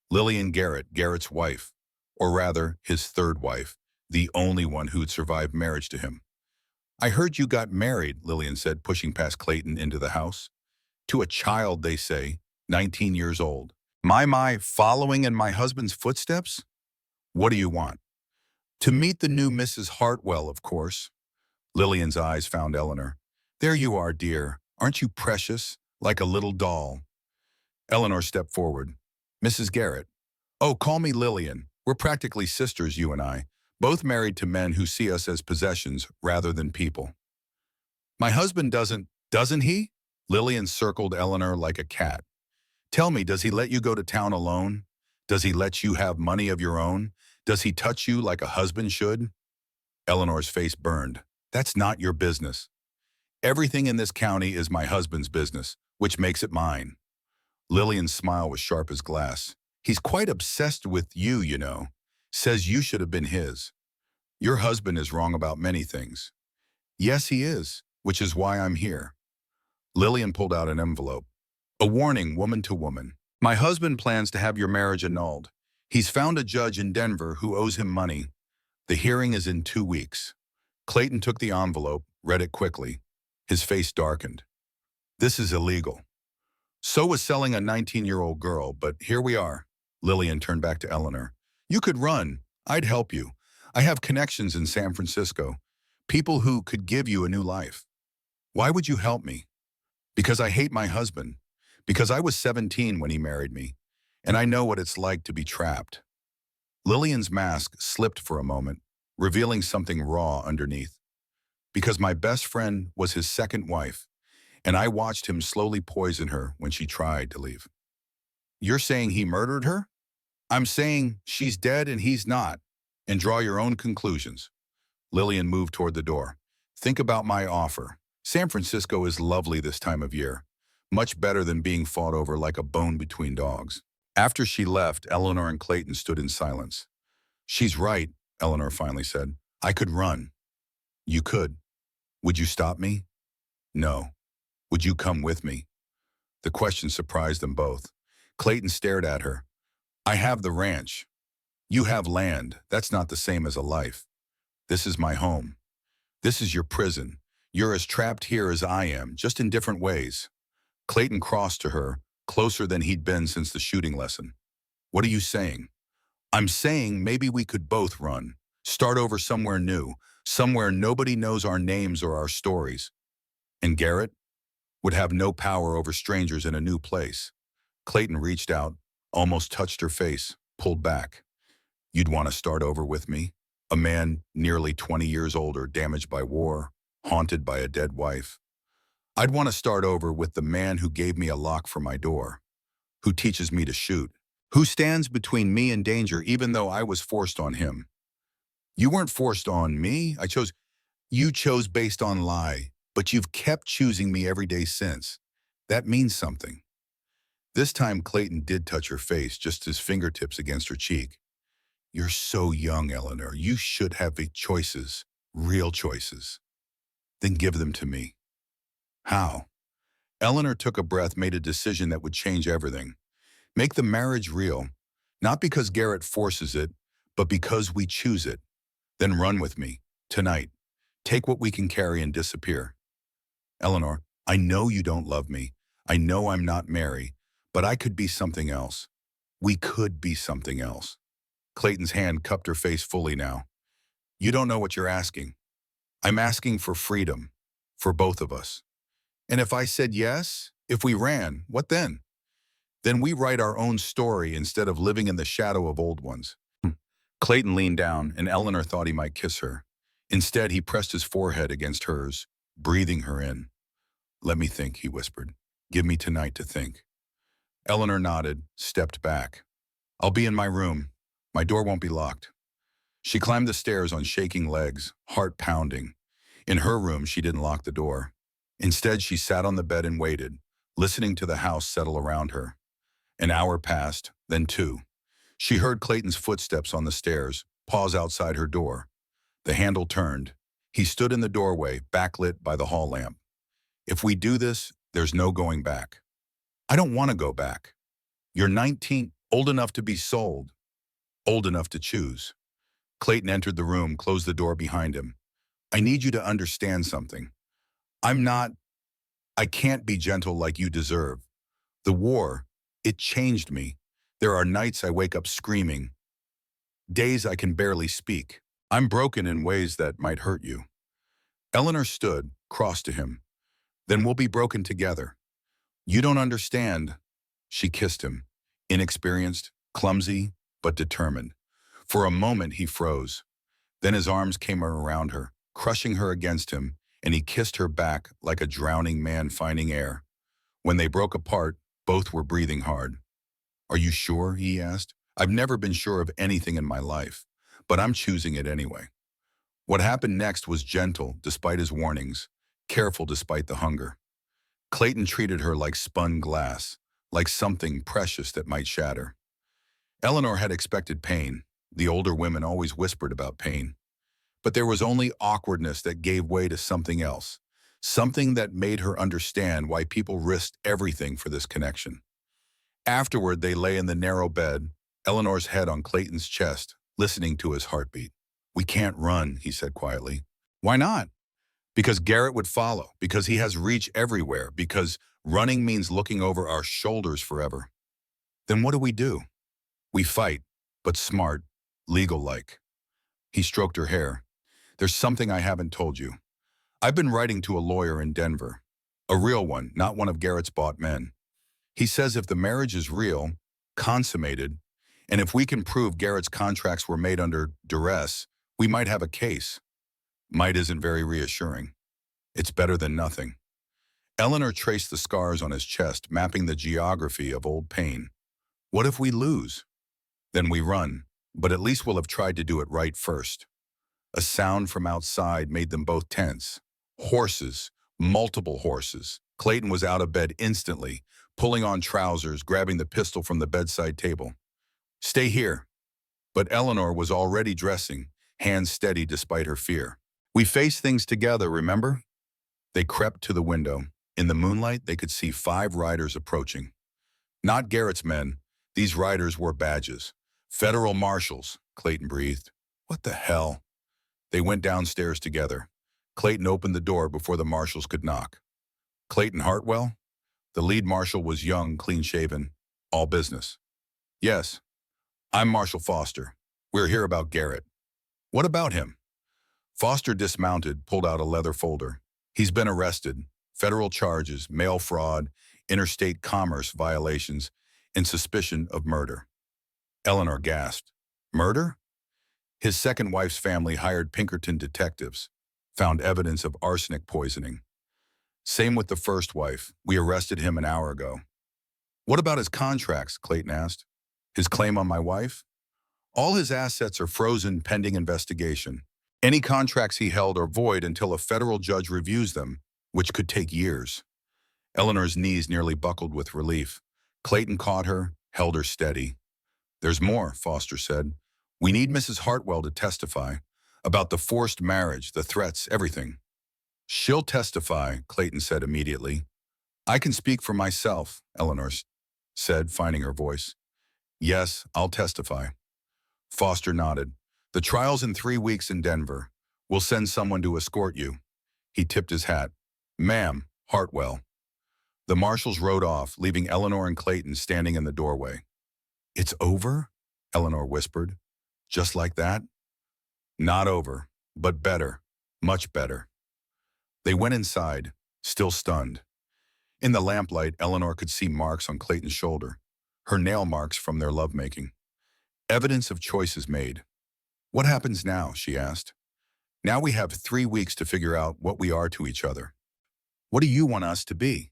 Lillian Garrett, Garrett's wife, or rather, his third wife, the only one who'd survived marriage to him. I heard you got married, Lillian said, pushing past Clayton into the house. To a child, they say, 19 years old. My, following in my husband's footsteps? What do you want? To meet the new Mrs. Hartwell, of course. Lillian's eyes found Eleanor. There you are, dear. Aren't you precious? Like a little doll. Eleanor stepped forward. Mrs. Garrett. Oh, call me Lillian. We're practically sisters, you and I, both married to men who see us as possessions rather than people. My husband doesn't he? Lillian circled Eleanor like a cat. Tell me, does he let you go to town alone? Does he let you have money of your own? Does he touch you like a husband should? Eleanor's face burned. That's not your business. Everything in this county is my husband's business, which makes it mine. Lillian's smile was sharp as glass. He's quite obsessed with you, you know. Says you should have been his. Your husband is wrong about many things. Yes, he is, which is why I'm here. Lillian pulled out an envelope. A warning, woman to woman. My husband plans to have your marriage annulled. He's found a judge in Denver who owes him money. The hearing is in 2 weeks. Clayton took the envelope, read it quickly. His face darkened. This is illegal. So was selling a 19-year-old girl, but here we are. Lillian turned back to Eleanor. You could run. I'd help you. I have connections in San Francisco. People who could give you a new life. Why would you help me? Because I hate my husband. Because I was 17 when he married me. And I know what it's like to be trapped. Lillian's mask slipped for a moment, revealing something raw underneath. Because my best friend was his second wife, and I watched him slowly poison her when she tried to leave. You're saying he murdered her? I'm saying she's dead and he's not, and draw your own conclusions. Lillian moved toward the door. Think about my offer. San Francisco is lovely this time of year, much better than being fought over like a bone between dogs. After she left, Eleanor and Clayton stood in silence. She's right, Eleanor finally said. I could run. You could. Would you stop me? No. Would you come with me? The question surprised them both. Clayton stared at her. I have the ranch. You have land. That's not the same as a life. This is my home. This is your prison. You're as trapped here as I am, just in different ways. Clayton crossed to her, closer than he'd been since the shooting lesson. What are you saying? I'm saying maybe we could both run. Start over somewhere new, somewhere nobody knows our names or our stories. And Garrett would have no power over strangers in a new place. Clayton reached out, almost touched her face, pulled back. You'd want to start over with me? A man nearly 20 years older, damaged by war, haunted by a dead wife. I'd want to start over with the man who gave me a lock for my door, who teaches me to shoot, who stands between me and danger even though I was forced on him. You weren't forced on me. You chose based on lie, but you've kept choosing me every day since. That means something. This time Clayton did touch her face, just his fingertips against her cheek. You're so young, Eleanor. You should have choices, real choices. Then give them to me. How? Eleanor took a breath, made a decision that would change everything. Make the marriage real, not because Garrett forces it, but because we choose it. Then run with me, tonight. Take what we can carry and disappear. Eleanor, I know you don't love me. I know I'm not Mary, but I could be something else. We could be something else. Clayton's hand cupped her face fully now. You don't know what you're asking. I'm asking for freedom, for both of us. And if I said yes, if we ran, what then? Then we write our own story instead of living in the shadow of old ones. Clayton leaned down, and Eleanor thought he might kiss her. Instead, he pressed his forehead against hers, breathing her in. Let me think, he whispered. Give me tonight to think. Eleanor nodded, stepped back. I'll be in my room. My door won't be locked. She climbed the stairs on shaking legs, heart pounding. In her room, she didn't lock the door. Instead, she sat on the bed and waited, listening to the house settle around her. An hour passed, then two. She heard Clayton's footsteps on the stairs, pause outside her door. The handle turned. He stood in the doorway, backlit by the hall lamp. If we do this, there's no going back. I don't want to go back. You're 19, old enough to be sold, old enough to choose. Clayton entered the room, closed the door behind him. I need you to understand something. I can't be gentle like you deserve. The war, it changed me. There are nights I wake up screaming. Days I can barely speak. I'm broken in ways that might hurt you. Eleanor stood, crossed to him. Then we'll be broken together. You don't understand. She kissed him, inexperienced, clumsy, but determined. For a moment he froze. Then his arms came around her, crushing her against him, and he kissed her back like a drowning man finding air. When they broke apart, both were breathing hard. Are you sure? He asked. I've never been sure of anything in my life, but I'm choosing it anyway. What happened next was gentle, despite his warnings, careful despite the hunger. Clayton treated her like spun glass, like something precious that might shatter. Eleanor had expected pain. The older women always whispered about pain. But there was only awkwardness that gave way to something else, something that made her understand why people risked everything for this connection. Afterward, they lay in the narrow bed, Eleanor's head on Clayton's chest, listening to his heartbeat. We can't run, he said quietly. Why not? Because Garrett would follow, because he has reach everywhere, because running means looking over our shoulders forever. Then what do? We fight, but smart, legal-like. He stroked her hair. There's something I haven't told you. I've been writing to a lawyer in Denver. A real one, not one of Garrett's bought men. He says if the marriage is real, consummated, and if we can prove Garrett's contracts were made under duress, we might have a case. Might isn't very reassuring. It's better than nothing. Eleanor traced the scars on his chest, mapping the geography of old pain. What if we lose? Then we run, but at least we'll have tried to do it right first. A sound from outside made them both tense. Horses, multiple horses. Clayton was out of bed instantly, pulling on trousers, grabbing the pistol from the bedside table. Stay here. But Eleanor was already dressing, hands steady despite her fear. We face things together, remember? They crept to the window. In the moonlight, they could see 5 riders approaching. Not Garrett's men. These riders wore badges. Federal marshals, Clayton breathed. What the hell? They went downstairs together. Clayton opened the door before the marshals could knock. Clayton Hartwell? The lead marshal was young, clean-shaven, all business. Yes, I'm Marshal Foster. We're here about Garrett. What about him? Foster dismounted, pulled out a leather folder. He's been arrested. Federal charges, mail fraud, interstate commerce violations, and suspicion of murder. Eleanor gasped. Murder? His second wife's family hired Pinkerton detectives, found evidence of arsenic poisoning. Same with the first wife. We arrested him an hour ago. What about his contracts? Clayton asked. His claim on my wife? All his assets are frozen pending investigation. Any contracts he held are void until a federal judge reviews them, which could take years. Eleanor's knees nearly buckled with relief. Clayton caught her, held her steady. There's more, Foster said. We need Mrs. Hartwell to testify about the forced marriage, the threats, everything. She'll testify, Clayton said immediately. I can speak for myself, Eleanor said, finding her voice. Yes, I'll testify. Foster nodded. The trial's in 3 weeks in Denver. We'll send someone to escort you. He tipped his hat. Ma'am, Hartwell. The marshals rode off, leaving Eleanor and Clayton standing in the doorway. It's over? Eleanor whispered. Just like that? Not over, but better, much better. They went inside, still stunned. In the lamplight, Eleanor could see marks on Clayton's shoulder, her nail marks from their lovemaking. Evidence of choices made. What happens now, she asked. Now we have 3 weeks to figure out what we are to each other. What do you want us to be?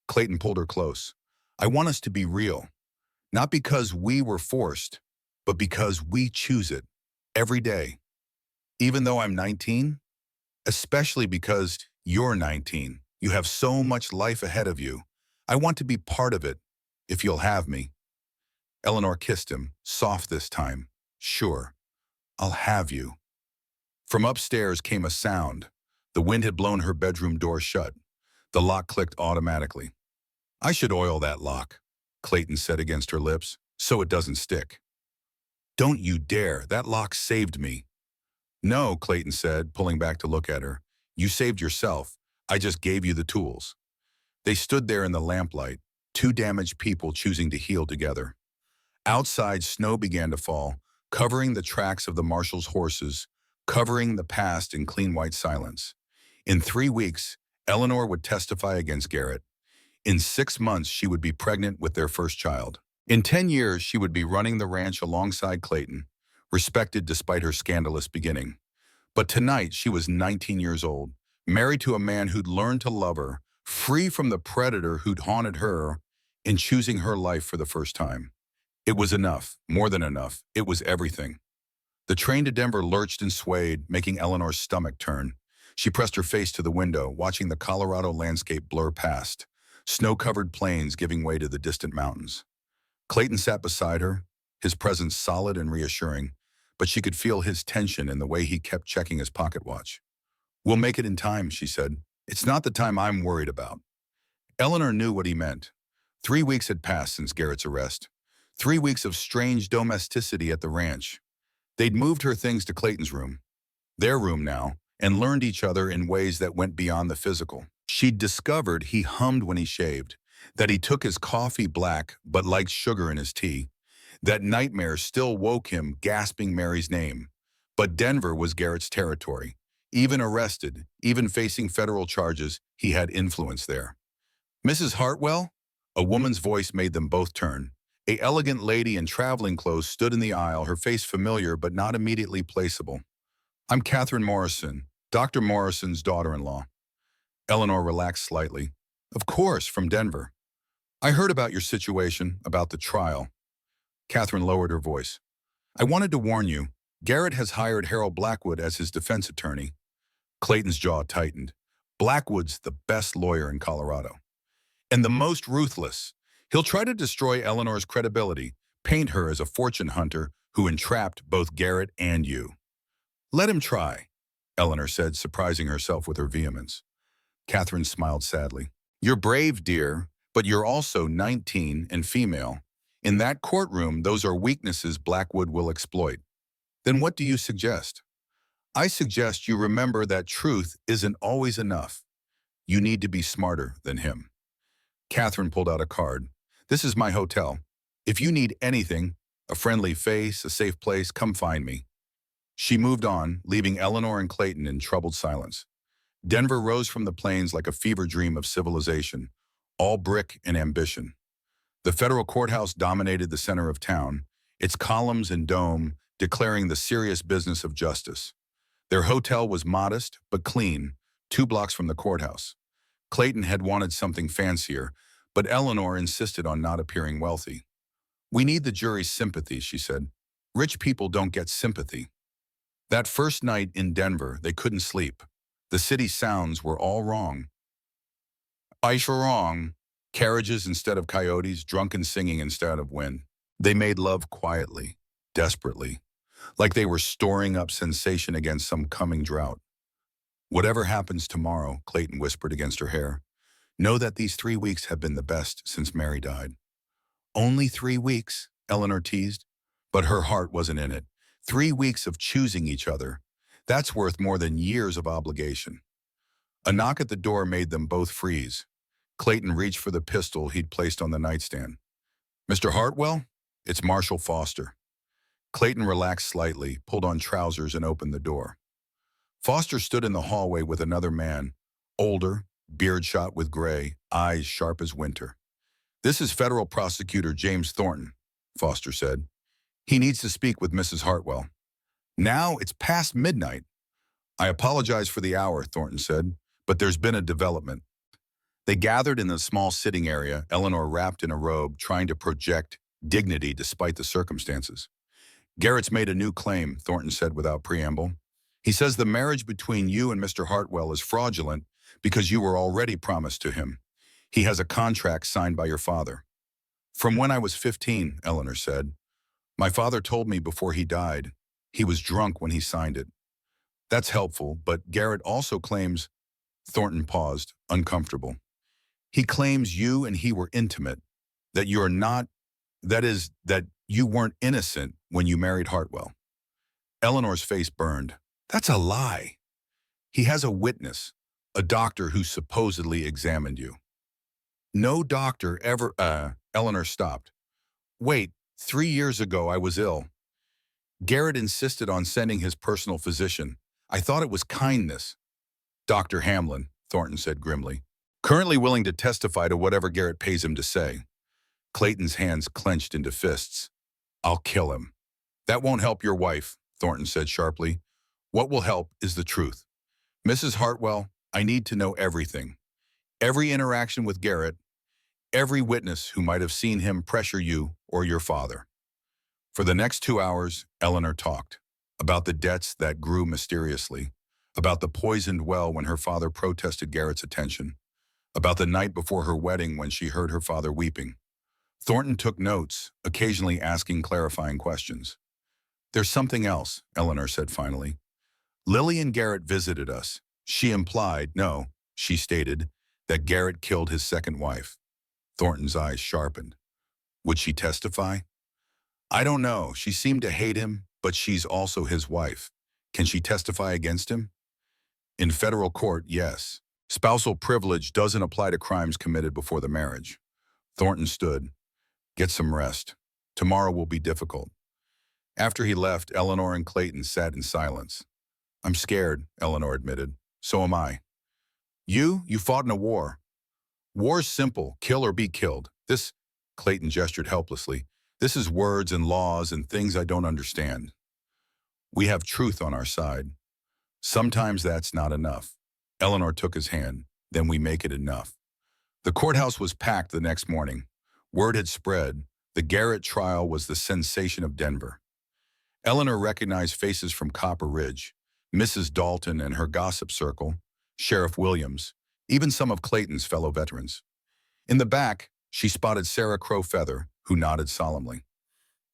Clayton pulled her close. I want us to be real. Not because we were forced, but because we choose it. Every day. Even though I'm 19? Especially because you're 19. You have so much life ahead of you. I want to be part of it, if you'll have me. Eleanor kissed him, soft this time. Sure, I'll have you. From upstairs came a sound. The wind had blown her bedroom door shut. The lock clicked automatically. I should oil that lock, Clayton said against her lips, so it doesn't stick. Don't you dare, that lock saved me. No, Clayton said, pulling back to look at her. You saved yourself. I just gave you the tools. They stood there in the lamplight, two damaged people choosing to heal together. Outside, snow began to fall, covering the tracks of the marshal's horses, covering the past in clean white silence. In 3 weeks, Eleanor would testify against Garrett. In 6 months, she would be pregnant with their first child. In 10 years, she would be running the ranch alongside Clayton, respected despite her scandalous beginning. But tonight, she was 19 years old, married to a man who'd learned to love her, free from the predator who'd haunted her, in choosing her life for the first time. It was enough, more than enough. It was everything. The train to Denver lurched and swayed, making Eleanor's stomach turn. She pressed her face to the window, watching the Colorado landscape blur past, snow-covered plains giving way to the distant mountains. Clayton sat beside her, his presence solid and reassuring, but she could feel his tension in the way he kept checking his pocket watch. We'll make it in time, she said. It's not the time I'm worried about. Eleanor knew what he meant. 3 weeks had passed since Garrett's arrest. 3 weeks of strange domesticity at the ranch. They'd moved her things to Clayton's room, their room now, and learned each other in ways that went beyond the physical. She'd discovered he hummed when he shaved, that he took his coffee black but liked sugar in his tea, that nightmares still woke him gasping Mary's name. But Denver was Garrett's territory. Even arrested, even facing federal charges, he had influence there. Mrs. Hartwell? A woman's voice made them both turn. An elegant lady in traveling clothes stood in the aisle, her face familiar but not immediately placeable. I'm Catherine Morrison, Dr. Morrison's daughter-in-law. Eleanor relaxed slightly. Of course, from Denver. I heard about your situation, about the trial. Catherine lowered her voice. I wanted to warn you, Garrett has hired Harold Blackwood as his defense attorney. Clayton's jaw tightened. Blackwood's the best lawyer in Colorado. And the most ruthless. He'll try to destroy Eleanor's credibility, paint her as a fortune hunter who entrapped both Garrett and you. Let him try, Eleanor said, surprising herself with her vehemence. Catherine smiled sadly. You're brave, dear, but you're also 19 and female. In that courtroom, those are weaknesses Blackwood will exploit. Then what do you suggest? I suggest you remember that truth isn't always enough. You need to be smarter than him. Catherine pulled out a card. This is my hotel. If you need anything, a friendly face, a safe place, come find me. She moved on, leaving Eleanor and Clayton in troubled silence. Denver rose from the plains like a fever dream of civilization, all brick and ambition. The federal courthouse dominated the center of town, its columns and dome declaring the serious business of justice. Their hotel was modest but clean, 2 blocks from the courthouse. Clayton had wanted something fancier, but Eleanor insisted on not appearing wealthy. We need the jury's sympathy, she said. Rich people don't get sympathy. That first night in Denver, they couldn't sleep. The city sounds were all wrong. Ice were wrong. Carriages instead of coyotes, drunken singing instead of wind. They made love quietly, desperately, like they were storing up sensation against some coming drought. Whatever happens tomorrow, Clayton whispered against her hair, know that these 3 weeks have been the best since Mary died. Only 3 weeks, Eleanor teased, but her heart wasn't in it. 3 weeks of choosing each other. That's worth more than years of obligation. A knock at the door made them both freeze. Clayton reached for the pistol he'd placed on the nightstand. Mr. Hartwell? It's Marshall Foster. Clayton relaxed slightly, pulled on trousers, and opened the door. Foster stood in the hallway with another man, older, beard shot with gray, eyes sharp as winter. This is federal prosecutor James Thornton, Foster said. He needs to speak with Mrs. Hartwell. Now it's past midnight. I apologize for the hour, Thornton said, but there's been a development. They gathered in the small sitting area, Eleanor wrapped in a robe, trying to project dignity despite the circumstances. Garrett's made a new claim, Thornton said without preamble. He says the marriage between you and Mr. Hartwell is fraudulent because you were already promised to him. He has a contract signed by your father. From when I was 15, Eleanor said. My father told me before he died. He was drunk when he signed it. That's helpful, but Garrett also claims... Thornton paused, uncomfortable. He claims you and he were intimate, that you're not... That is, that you weren't innocent when you married Hartwell. Eleanor's face burned. That's a lie. He has a witness, a doctor who supposedly examined you. No doctor ever... Eleanor stopped. Wait, 3 years ago I was ill. Garrett insisted on sending his personal physician. I thought it was kindness. Dr. Hamlin, Thornton said grimly, currently willing to testify to whatever Garrett pays him to say. Clayton's hands clenched into fists. I'll kill him. That won't help your wife, Thornton said sharply. What will help is the truth. Mrs. Hartwell, I need to know everything. Every interaction with Garrett, every witness who might have seen him pressure you or your father. For the next 2 hours, Eleanor talked about the debts that grew mysteriously, about the poisoned well when her father protested Garrett's attention, about the night before her wedding when she heard her father weeping. Thornton took notes, occasionally asking clarifying questions. There's something else, Eleanor said finally. Lily and Garrett visited us. She implied, no, she stated, that Garrett killed his second wife. Thornton's eyes sharpened. Would she testify? I don't know. She seemed to hate him, but she's also his wife. Can she testify against him? In federal court, yes. Spousal privilege doesn't apply to crimes committed before the marriage. Thornton stood. Get some rest. Tomorrow will be difficult. After he left, Eleanor and Clayton sat in silence. I'm scared, Eleanor admitted. So am I. You fought in a war. War's simple, kill or be killed. This, Clayton gestured helplessly, this is words and laws and things I don't understand. We have truth on our side. Sometimes that's not enough. Eleanor took his hand. Then we make it enough. The courthouse was packed the next morning. Word had spread. The Garrett trial was the sensation of Denver. Eleanor recognized faces from Copper Ridge, Mrs. Dalton and her gossip circle, Sheriff Williams, even some of Clayton's fellow veterans. In the back, she spotted Sarah Crowfeather, who nodded solemnly.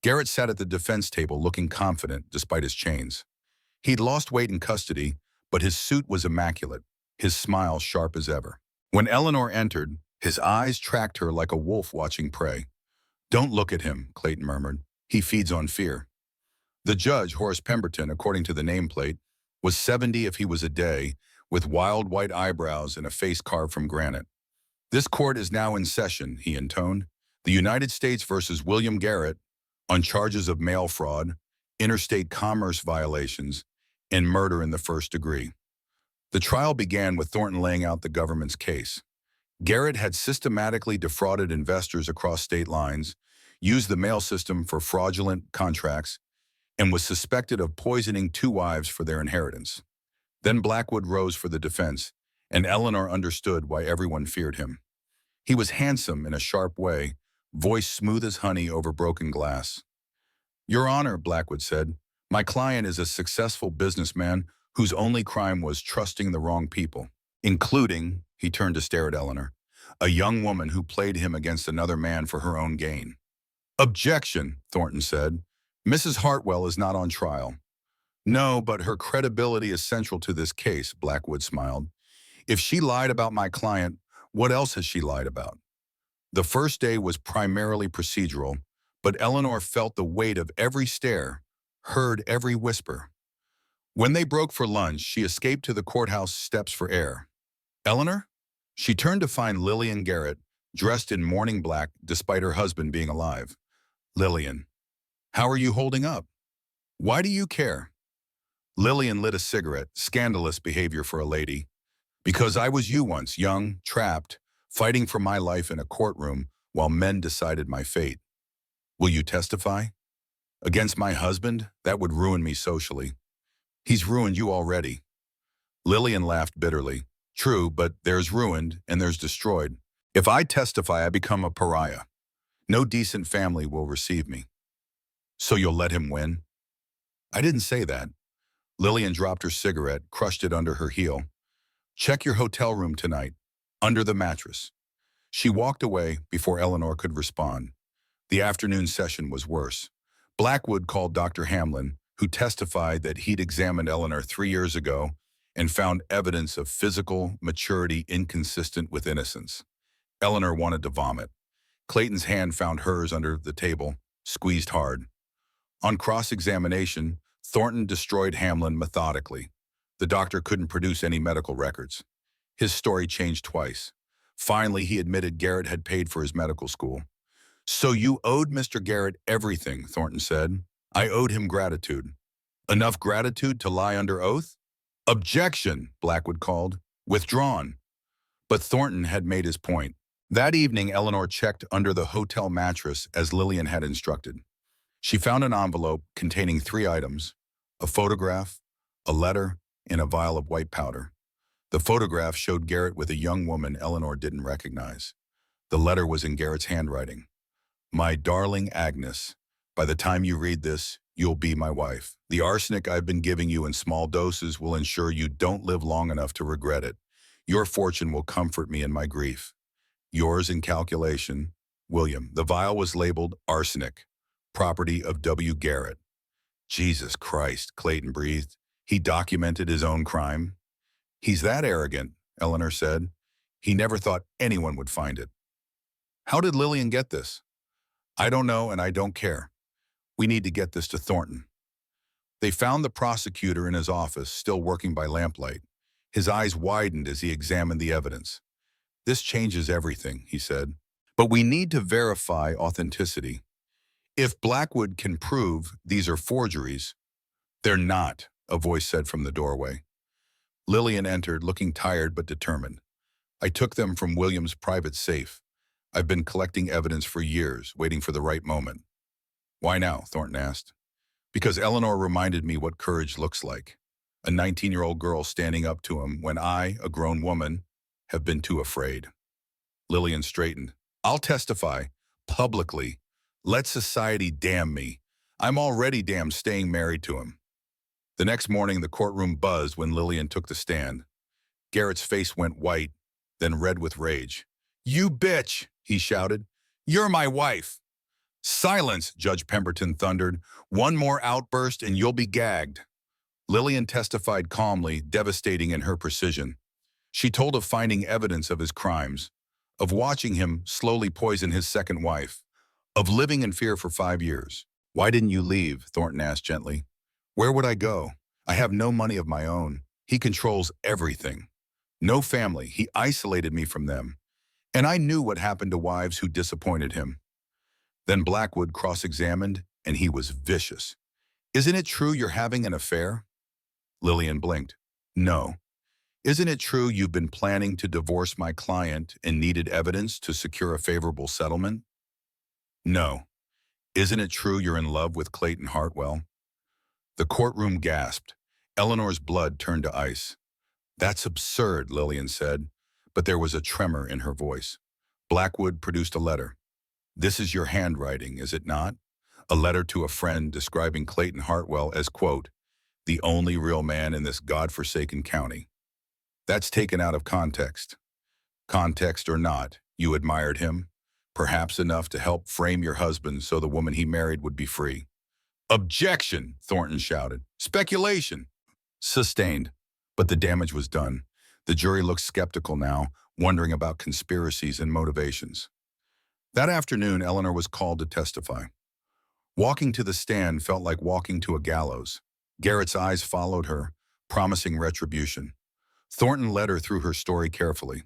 Garrett sat at the defense table looking confident despite his chains. He'd lost weight in custody, but his suit was immaculate, his smile sharp as ever. When Eleanor entered, his eyes tracked her like a wolf watching prey. Don't look at him, Clayton murmured. He feeds on fear. The judge, Horace Pemberton, according to the nameplate, was 70 if he was a day, with wild white eyebrows and a face carved from granite. This court is now in session, he intoned. The United States versus William Garrett on charges of mail fraud, interstate commerce violations, and murder in the first degree. The trial began with Thornton laying out the government's case. Garrett had systematically defrauded investors across state lines, used the mail system for fraudulent contracts, and was suspected of poisoning two wives for their inheritance. Then Blackwood rose for the defense, and Eleanor understood why everyone feared him. He was handsome in a sharp way, voice smooth as honey over broken glass. Your Honor, Blackwood said, my client is a successful businessman whose only crime was trusting the wrong people, including, he turned to stare at Eleanor, a young woman who played him against another man for her own gain. Objection, Thornton said. Mrs. Hartwell is not on trial. No, but her credibility is central to this case, Blackwood smiled. If she lied about my client, what else has she lied about? The first day was primarily procedural, but Eleanor felt the weight of every stare, heard every whisper. When they broke for lunch, she escaped to the courthouse steps for air. Eleanor? She turned to find Lillian Garrett, dressed in mourning black despite her husband being alive. Lillian, how are you holding up? Why do you care? Lillian lit a cigarette, scandalous behavior for a lady. Because I was you once, young, trapped, fighting for my life in a courtroom while men decided my fate. Will you testify? Against my husband? That would ruin me socially. He's ruined you already. Lillian laughed bitterly. True, but there's ruined and there's destroyed. If I testify, I become a pariah. No decent family will receive me. So you'll let him win? I didn't say that. Lillian dropped her cigarette, crushed it under her heel. Check your hotel room tonight, under the mattress. She walked away before Eleanor could respond. The afternoon session was worse. Blackwood called Dr. Hamlin, who testified that he'd examined Eleanor 3 years ago and found evidence of physical maturity inconsistent with innocence. Eleanor wanted to vomit. Clayton's hand found hers under the table, squeezed hard. On cross-examination, Thornton destroyed Hamlin methodically. The doctor couldn't produce any medical records. His story changed twice. Finally, he admitted Garrett had paid for his medical school. So you owed Mr. Garrett everything, Thornton said. I owed him gratitude. Enough gratitude to lie under oath? Objection, Blackwood called. Withdrawn. But Thornton had made his point. That evening, Eleanor checked under the hotel mattress as Lillian had instructed. She found an envelope containing 3 items, a photograph, a letter, and a vial of white powder. The photograph showed Garrett with a young woman Eleanor didn't recognize. The letter was in Garrett's handwriting. My darling Agnes, by the time you read this, you'll be my wife. The arsenic I've been giving you in small doses will ensure you don't live long enough to regret it. Your fortune will comfort me in my grief. Yours in calculation, William. The vial was labeled arsenic, property of W. Garrett. Jesus Christ, Clayton breathed. He documented his own crime. He's that arrogant, Eleanor said. He never thought anyone would find it. How did Lillian get this? I don't know and I don't care. We need to get this to Thornton. They found the prosecutor in his office, still working by lamplight. His eyes widened as he examined the evidence. This changes everything, he said. But we need to verify authenticity. If Blackwood can prove these are forgeries, they're not, a voice said from the doorway. Lillian entered, looking tired but determined. I took them from William's private safe. I've been collecting evidence for years, waiting for the right moment. Why now? Thornton asked. Because Eleanor reminded me what courage looks like. A 19-year-old girl standing up to him when I, a grown woman, have been too afraid. Lillian straightened. I'll testify, publicly. Let society damn me. I'm already damned staying married to him. The next morning, the courtroom buzzed when Lillian took the stand. Garrett's face went white, then red with rage. You bitch, he shouted. You're my wife. Silence, Judge Pemberton thundered. One more outburst and you'll be gagged. Lillian testified calmly, devastating in her precision. She told of finding evidence of his crimes, of watching him slowly poison his second wife, Of living in fear for 5 years. Why didn't you leave? Thornton asked gently. Where would I go? I have no money of my own. He controls everything. No family. He isolated me from them. And I knew what happened to wives who disappointed him. Then Blackwood cross-examined, and he was vicious. Isn't it true you're having an affair? Lillian blinked. No. Isn't it true you've been planning to divorce my client and needed evidence to secure a favorable settlement? No. Isn't it true you're in love with Clayton Hartwell? The courtroom gasped. Eleanor's blood turned to ice. That's absurd, Lillian said, but there was a tremor in her voice. Blackwood produced a letter. This is your handwriting, is it not? A letter to a friend describing Clayton Hartwell as, quote, the only real man in this godforsaken county. That's taken out of context. Context or not, you admired him, perhaps enough to help frame your husband so the woman he married would be free. Objection, Thornton shouted. Speculation. Sustained. But the damage was done. The jury looked skeptical now, wondering about conspiracies and motivations. That afternoon, Eleanor was called to testify. Walking to the stand felt like walking to a gallows. Garrett's eyes followed her, promising retribution. Thornton led her through her story carefully.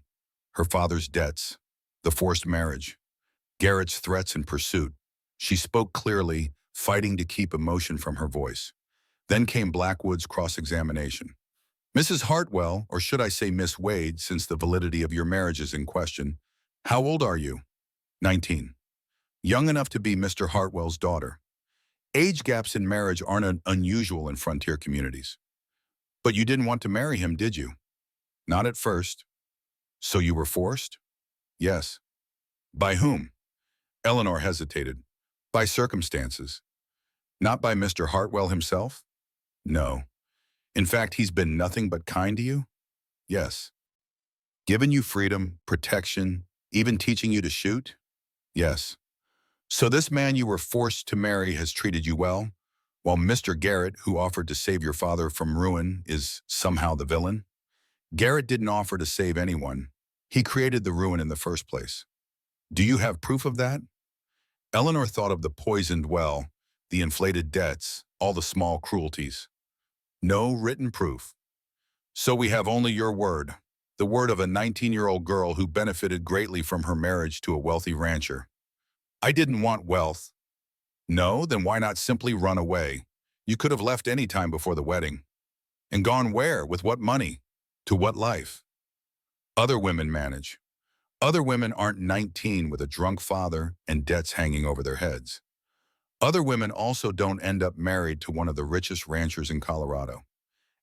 Her father's debts, the forced marriage, Garrett's threats and pursuit. She spoke clearly, fighting to keep emotion from her voice. Then came Blackwood's cross-examination. Mrs. Hartwell, or should I say Miss Wade, since the validity of your marriage is in question, how old are you? 19. Young enough to be Mr. Hartwell's daughter. Age gaps in marriage aren't unusual in frontier communities. But you didn't want to marry him, did you? Not at first. So you were forced? Yes. By whom? Eleanor hesitated. By circumstances. Not by Mr. Hartwell himself? No. In fact, he's been nothing but kind to you? Yes. Given you freedom, protection, even teaching you to shoot? Yes. So this man you were forced to marry has treated you well, while Mr. Garrett, who offered to save your father from ruin, is somehow the villain? Garrett didn't offer to save anyone. He created the ruin in the first place. Do you have proof of that? Eleanor thought of the poisoned well, the inflated debts, all the small cruelties. No written proof. So we have only your word, the word of a 19-year-old girl who benefited greatly from her marriage to a wealthy rancher. I didn't want wealth. No, then why not simply run away? You could have left any time before the wedding. And gone where? With what money? To what life? Other women manage. Other women aren't 19 with a drunk father and debts hanging over their heads. Other women also don't end up married to one of the richest ranchers in Colorado.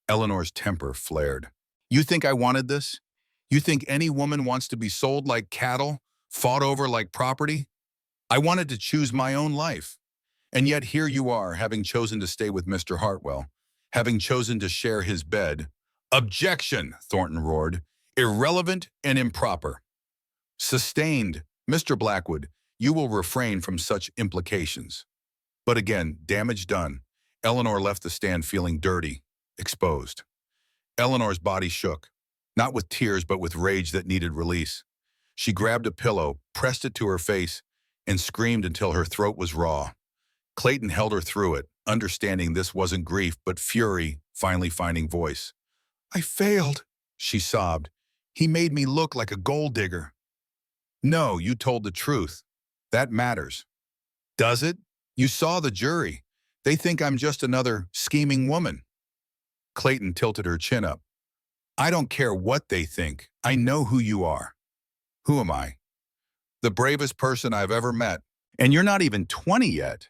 Eleanor's temper flared. You think I wanted this? You think any woman wants to be sold like cattle, fought over like property? I wanted to choose my own life. And yet here you are, having chosen to stay with Mr. Hartwell, having chosen to share his bed. Objection, Thornton roared. Irrelevant and improper. Sustained. Mr. Blackwood, you will refrain from such implications. But again, damage done. Eleanor left the stand feeling dirty, exposed. Eleanor's body shook, not with tears but with rage that needed release. She grabbed a pillow, pressed it to her face, and screamed until her throat was raw. Clayton held her through it, understanding this wasn't grief but fury, finally finding voice. I failed, she sobbed. He made me look like a gold digger. No, you told the truth. That matters. Does it? You saw the jury. They think I'm just another scheming woman. Clayton tilted her chin up. I don't care what they think. I know who you are. Who am I? The bravest person I've ever met. And you're not even 20 yet.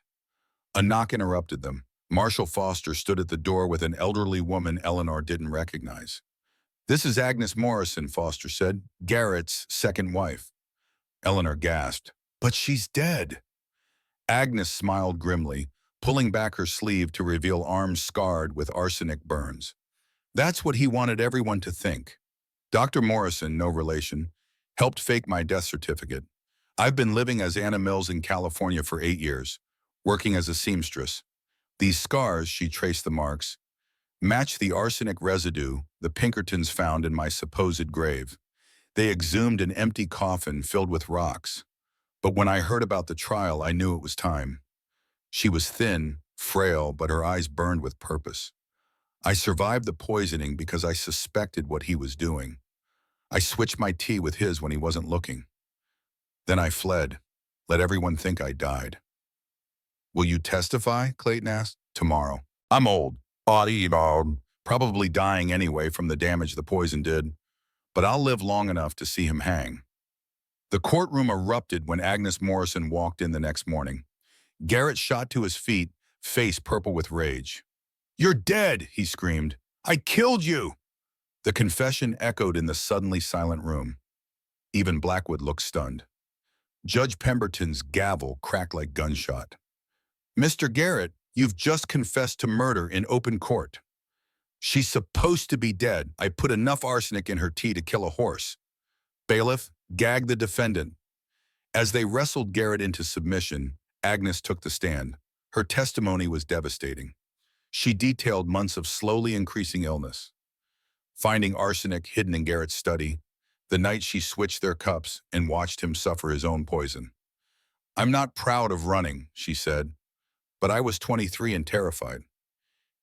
A knock interrupted them. Marshall Foster stood at the door with an elderly woman Eleanor didn't recognize. This is Agnes Morrison, Foster said, Garrett's second wife. Eleanor gasped. But she's dead. Agnes smiled grimly, pulling back her sleeve to reveal arms scarred with arsenic burns. That's what he wanted everyone to think. Dr. Morrison, no relation, helped fake my death certificate. I've been living as Anna Mills in California for 8 years, working as a seamstress. These scars, she traced the marks, match the arsenic residue the Pinkertons found in my supposed grave. They exhumed an empty coffin filled with rocks. But when I heard about the trial, I knew it was time. She was thin, frail, but her eyes burned with purpose. I survived the poisoning because I suspected what he was doing. I switched my tea with his when he wasn't looking. Then I fled. Let everyone think I died. Will you testify? Clayton asked. Tomorrow. I'm old. Probably dying anyway from the damage the poison did. But I'll live long enough to see him hang. The courtroom erupted when Agnes Morrison walked in the next morning. Garrett shot to his feet, face purple with rage. "You're dead," he screamed. "I killed you." The confession echoed in the suddenly silent room. Even Blackwood looked stunned. Judge Pemberton's gavel cracked like gunshot. "Mr. Garrett, you've just confessed to murder in open court." "She's supposed to be dead. I put enough arsenic in her tea to kill a horse." "Bailiff, gag the defendant." As they wrestled Garrett into submission, Agnes took the stand. Her testimony was devastating. She detailed months of slowly increasing illness. Finding arsenic hidden in Garrett's study, the night she switched their cups and watched him suffer his own poison. "I'm not proud of running," she said, "but I was 23 and terrified.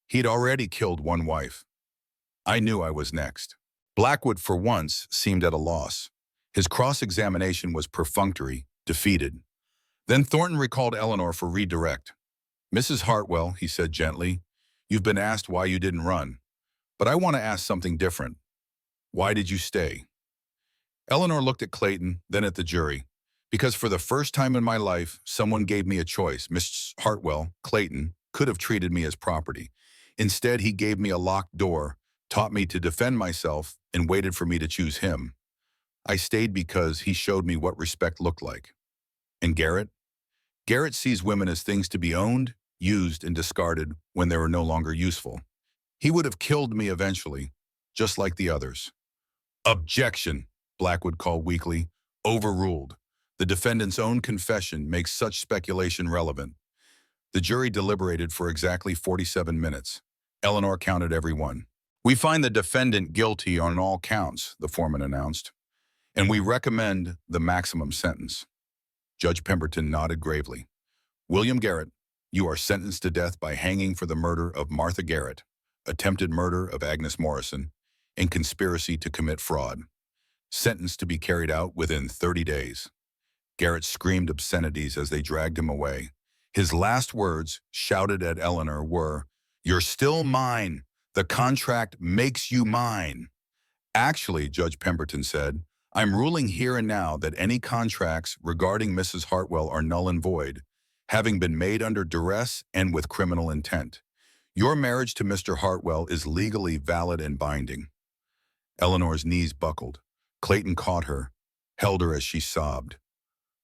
He'd already killed one wife. I knew I was next." Blackwood, for once, seemed at a loss. His cross-examination was perfunctory, defeated. Then Thornton recalled Eleanor for redirect. "Mrs. Hartwell," he said gently, "you've been asked why you didn't run. But I want to ask something different. Why did you stay?" Eleanor looked at Clayton, then at the jury. "Because for the first time in my life, someone gave me a choice. Miss Hartwell, Clayton, could have treated me as property. Instead, he gave me a locked door, taught me to defend myself, and waited for me to choose him. I stayed because he showed me what respect looked like." And Garrett? Garrett sees women as things to be owned, used, and discarded when they were no longer useful. He would have killed me eventually, just like the others. "Objection," Blackwood called weakly. "Overruled. The defendant's own confession makes such speculation relevant." The jury deliberated for exactly 47 minutes. Eleanor counted every one. "We find the defendant guilty on all counts," the foreman announced, "and we recommend the maximum sentence." Judge Pemberton nodded gravely. "William Garrett, you are sentenced to death by hanging for the murder of Martha Garrett, attempted murder of Agnes Morrison, and conspiracy to commit fraud. Sentenced to be carried out within 30 days. Garrett screamed obscenities as they dragged him away. His last words, shouted at Eleanor, were, "You're still mine. The contract makes you mine." "Actually," Judge Pemberton said, "I'm ruling here and now that any contracts regarding Mrs. Hartwell are null and void, having been made under duress and with criminal intent. Your marriage to Mr. Hartwell is legally valid and binding." Eleanor's knees buckled. Clayton caught her, held her as she sobbed.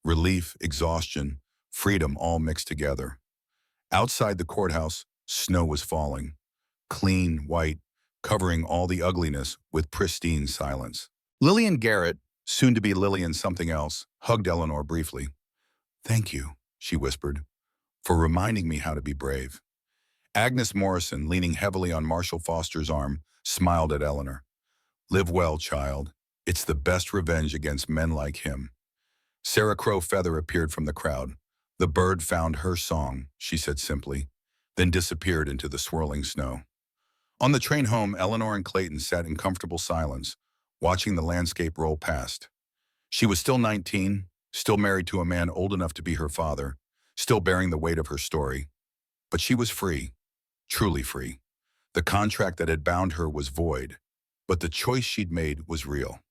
Relief, exhaustion, freedom all mixed together. Outside the courthouse, snow was falling. Clean, white, covering all the ugliness with pristine silence. Lillian Garrett, soon to be Lillian something else, hugged Eleanor briefly. "Thank you," she whispered, "for reminding me how to be brave." Agnes Morrison, leaning heavily on Marshall Foster's arm, smiled at Eleanor. "Live well, child. It's the best revenge against men like him." Sarah Crow Feather appeared from the crowd. "The bird found her song," she said simply, then disappeared into the swirling snow. On the train home, Eleanor and Clayton sat in comfortable silence, watching the landscape roll past. She was still 19, still married to a man old enough to be her father, still bearing the weight of her story. But she was free, truly free. The contract that had bound her was void, but the choice she'd made was real.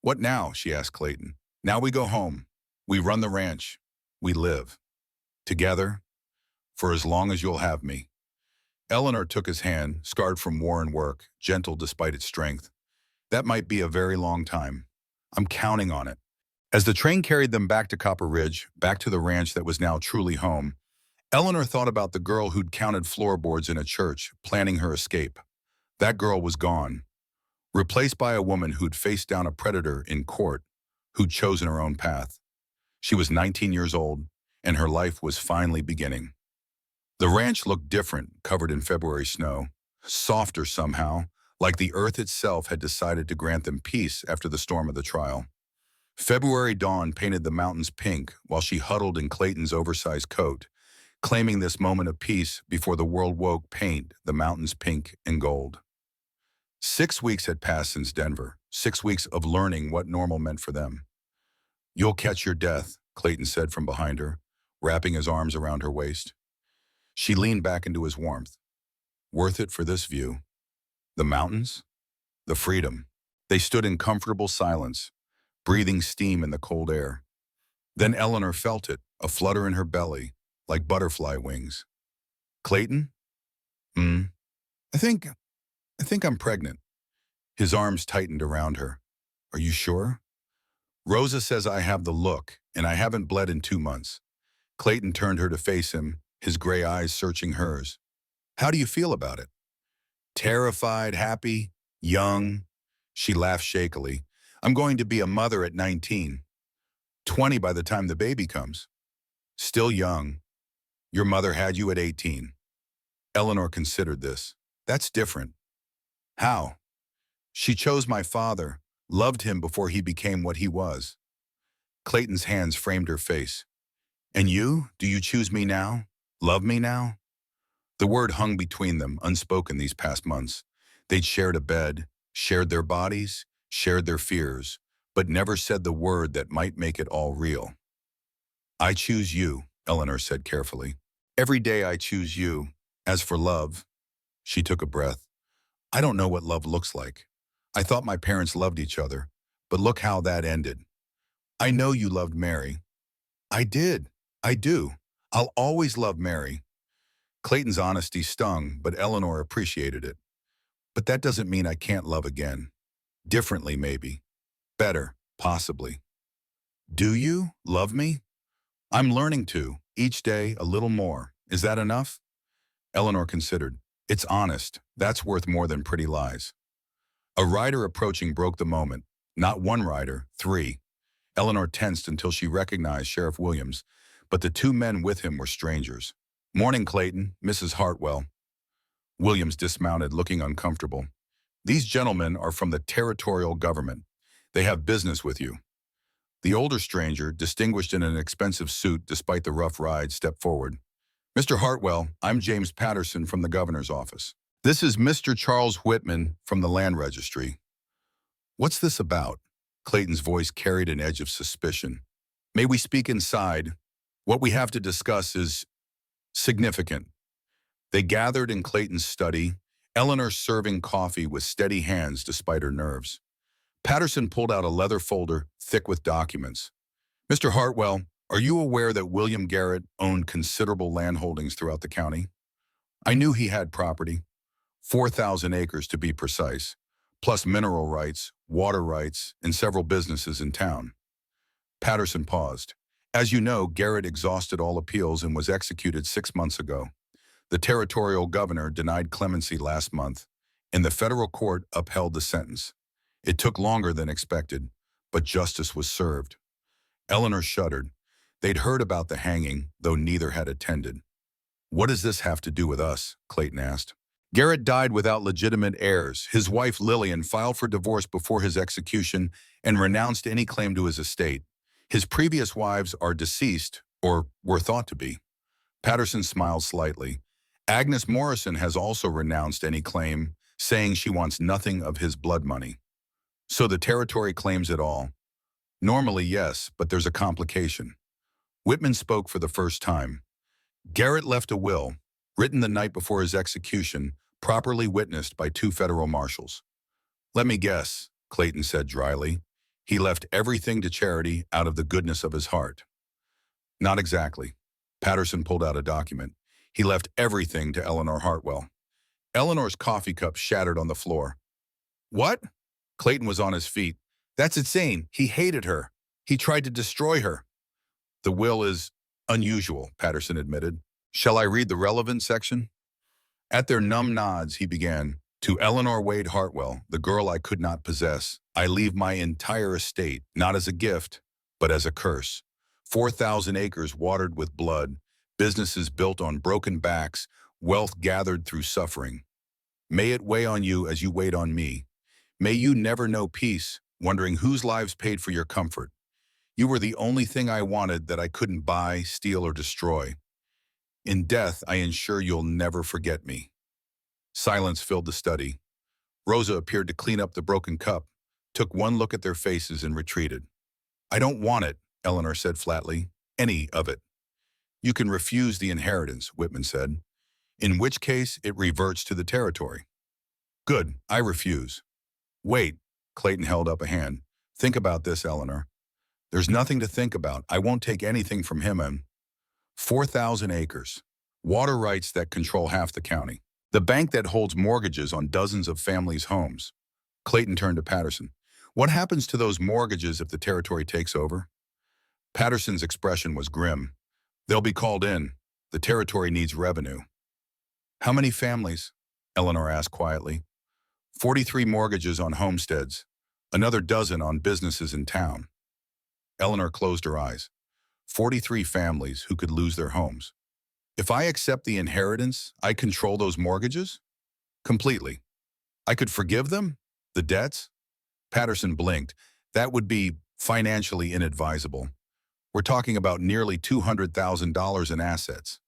"What now?" she asked Clayton. "Now we go home. We run the ranch. We live. Together, for as long as you'll have me." Eleanor took his hand, scarred from war and work, gentle despite its strength. "That might be a very long time. I'm counting on it." As the train carried them back to Copper Ridge, back to the ranch that was now truly home, Eleanor thought about the girl who'd counted floorboards in a church, planning her escape. That girl was gone, replaced by a woman who'd faced down a predator in court, who'd chosen her own path. She was 19 years old, and her life was finally beginning. The ranch looked different, covered in February snow, softer somehow, like the earth itself had decided to grant them peace after the storm of the trial. February dawn painted the mountains pink while she huddled in Clayton's oversized coat, claiming this moment of peace before the world woke paint the mountains pink and gold. 6 weeks had passed since Denver, 6 weeks of learning what normal meant for them. "You'll catch your death," Clayton said from behind her, wrapping his arms around her waist. She leaned back into his warmth. Worth it for this view. The mountains? The freedom. They stood in comfortable silence, breathing steam in the cold air. Then Eleanor felt it, a flutter in her belly, like butterfly wings. "Clayton? Hmm. I think, I think I'm pregnant." His arms tightened around her. "Are you sure?" "Rosa says I have the look, and I haven't bled in 2 months." Clayton turned her to face him, his gray eyes searching hers. "How do you feel about it?" "Terrified, happy, young." She laughed shakily. "I'm going to be a mother at 19. 20 by the time the baby comes." "Still young. Your mother had you at 18. Eleanor considered this. "That's different." "How?" "She chose my father, loved him before he became what he was." Clayton's hands framed her face. "And you? Do you choose me now? Love me now?" The word hung between them, unspoken these past months. They'd shared a bed, shared their bodies, shared their fears, but never said the word that might make it all real. "I choose you," Eleanor said carefully. "Every day I choose you. As for love," she took a breath, "I don't know what love looks like. I thought my parents loved each other, but look how that ended. I know you loved Mary." "I did. I do. I'll always love Mary." Clayton's honesty stung, but Eleanor appreciated it. "But that doesn't mean I can't love again. Differently, maybe. Better, possibly." "Do you love me?" "I'm learning to, each day a little more. Is that enough?" Eleanor considered. "It's honest. That's worth more than pretty lies." A rider approaching broke the moment. Not one rider, three. Eleanor tensed until she recognized Sheriff Williams, but the two men with him were strangers. "Morning, Clayton, Mrs. Hartwell." Williams dismounted, looking uncomfortable. "These gentlemen are from the territorial government. They have business with you." The older stranger, distinguished in an expensive suit despite the rough ride, stepped forward. "Mr. Hartwell, I'm James Patterson from the governor's office. This is Mr. Charles Whitman from the land registry." "What's this about?" Clayton's voice carried an edge of suspicion. "May we speak inside? What we have to discuss is significant." They gathered in Clayton's study, Eleanor serving coffee with steady hands despite her nerves. Patterson pulled out a leather folder thick with documents. "Mr. Hartwell, are you aware that William Garrett owned considerable land holdings throughout the county?" "I knew he had property, 4,000 acres to be precise, plus mineral rights, water rights, and several businesses in town." Patterson paused. "As you know, Garrett exhausted all appeals and was executed 6 months ago. The territorial governor denied clemency last month, and the federal court upheld the sentence. It took longer than expected, but justice was served." Eleanor shuddered. They'd heard about the hanging, though neither had attended. "What does this have to do with us?" Clayton asked. "Garrett died without legitimate heirs. His wife, Lillian, filed for divorce before his execution and renounced any claim to his estate. His previous wives are deceased, or were thought to be." Patterson smiled slightly. "Agnes Morrison has also renounced any claim, saying she wants nothing of his blood money." "So the territory claims it all?" "Normally, yes, but there's a complication." Whitman spoke for the first time. "Garrett left a will, written the night before his execution, properly witnessed by 2 federal marshals." "Let me guess," Clayton said dryly. "He left everything to charity out of the goodness of his heart." "Not exactly." Patterson pulled out a document. "He left everything to Eleanor Hartwell." Eleanor's coffee cup shattered on the floor. "What?" Clayton was on his feet. "That's insane. He hated her. He tried to destroy her." "The will is unusual," Patterson admitted. "Shall I read the relevant section?" At their numb nods, he began, "To Eleanor Wade Hartwell, the girl I could not possess, I leave my entire estate, not as a gift, but as a curse. 4,000 acres watered with blood, businesses built on broken backs, wealth gathered through suffering. May it weigh on you as you weighed on me. May you never know peace, wondering whose lives paid for your comfort. You were the only thing I wanted that I couldn't buy, steal, or destroy. In death, I ensure you'll never forget me." Silence filled the study. Rosa appeared to clean up the broken cup, took one look at their faces and retreated. "I don't want it," Eleanor said flatly. "Any of it." "You can refuse the inheritance," Whitman said. "In which case, it reverts to the territory." "Good, I refuse." "Wait," Clayton held up a hand. "Think about this, Eleanor." "There's nothing to think about. I won't take anything from him and 4,000 acres. Water rights that control half the county. The bank that holds mortgages on dozens of families' homes." Clayton turned to Patterson. "What happens to those mortgages if the territory takes over?" Patterson's expression was grim. "They'll be called in. The territory needs revenue." "How many families?" Eleanor asked quietly. 43 mortgages on homesteads, another dozen on businesses in town." Eleanor closed her eyes. 43 families who could lose their homes. "If I accept the inheritance, I control those mortgages?" "Completely. I could forgive them? The debts?" Patterson blinked. "That would be financially inadvisable. We're talking about nearly $200,000 in assets."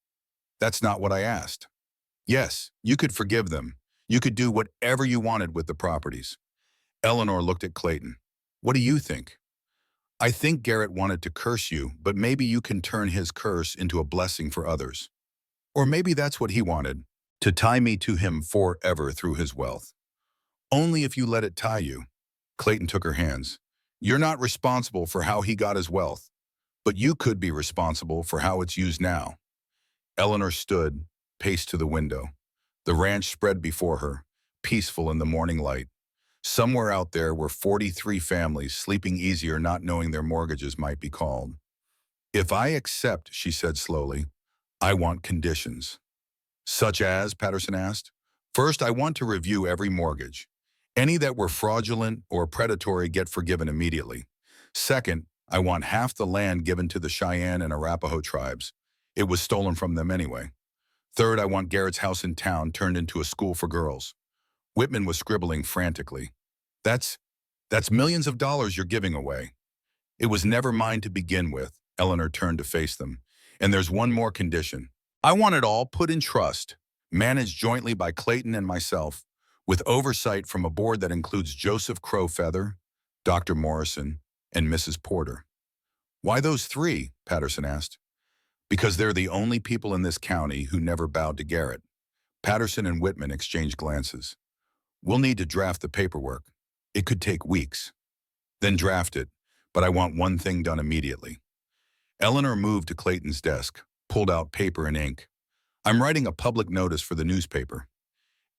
"That's not what I asked." "Yes, you could forgive them. You could do whatever you wanted with the properties." Eleanor looked at Clayton. "What do you think?" "I think Garrett wanted to curse you, but maybe you can turn his curse into a blessing for others. Or maybe that's what he wanted, to tie me to him forever through his wealth." "Only if you let it tie you." Clayton took her hands. "You're not responsible for how he got his wealth, but you could be responsible for how it's used now." Eleanor stood, paced to the window. The ranch spread before her, peaceful in the morning light. Somewhere out there were 43 families sleeping easier not knowing their mortgages might be called. "If I accept," she said slowly, "I want conditions." "Such as?" Patterson asked. "First, I want to review every mortgage. Any that were fraudulent or predatory get forgiven immediately. Second, I want half the land given to the Cheyenne and Arapaho tribes. It was stolen from them anyway. Third, I want Garrett's house in town turned into a school for girls." Whitman was scribbling frantically. That's millions of dollars you're giving away." "It was never mine to begin with." Eleanor turned to face them. "And there's one more condition. I want it all put in trust, managed jointly by Clayton and myself, with oversight from a board that includes Joseph Crowfeather, Dr. Morrison, and Mrs. Porter." "Why those three?" Patterson asked. "Because they're the only people in this county who never bowed to Garrett." Patterson and Whitman exchanged glances. "We'll need to draft the paperwork. It could take weeks." "Then draft it, but I want one thing done immediately." Eleanor moved to Clayton's desk, pulled out paper and ink. "I'm writing a public notice for the newspaper.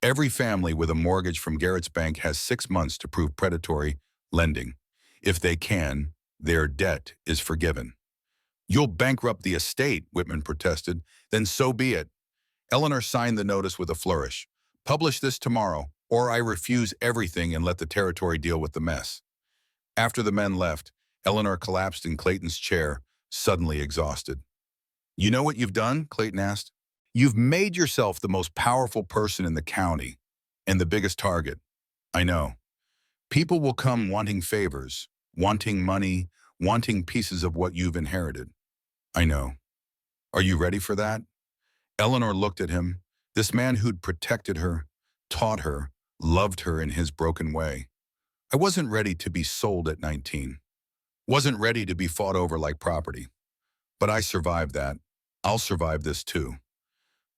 Every family with a mortgage from Garrett's bank has 6 months to prove predatory lending. If they can, their debt is forgiven." "You'll bankrupt the estate," Whitman protested. "Then so be it." Eleanor signed the notice with a flourish. "Publish this tomorrow, or I refuse everything and let the territory deal with the mess." After the men left, Eleanor collapsed in Clayton's chair, suddenly exhausted. "You know what you've done?" Clayton asked. "You've made yourself the most powerful person in the county, and the biggest target." "I know. People will come wanting favors, wanting money, wanting pieces of what you've inherited." "I know. Are you ready for that?" Eleanor looked at him, this man who'd protected her, taught her, loved her in his broken way. "I wasn't ready to be sold at 19. Wasn't ready to be fought over like property. But I survived that. I'll survive this too."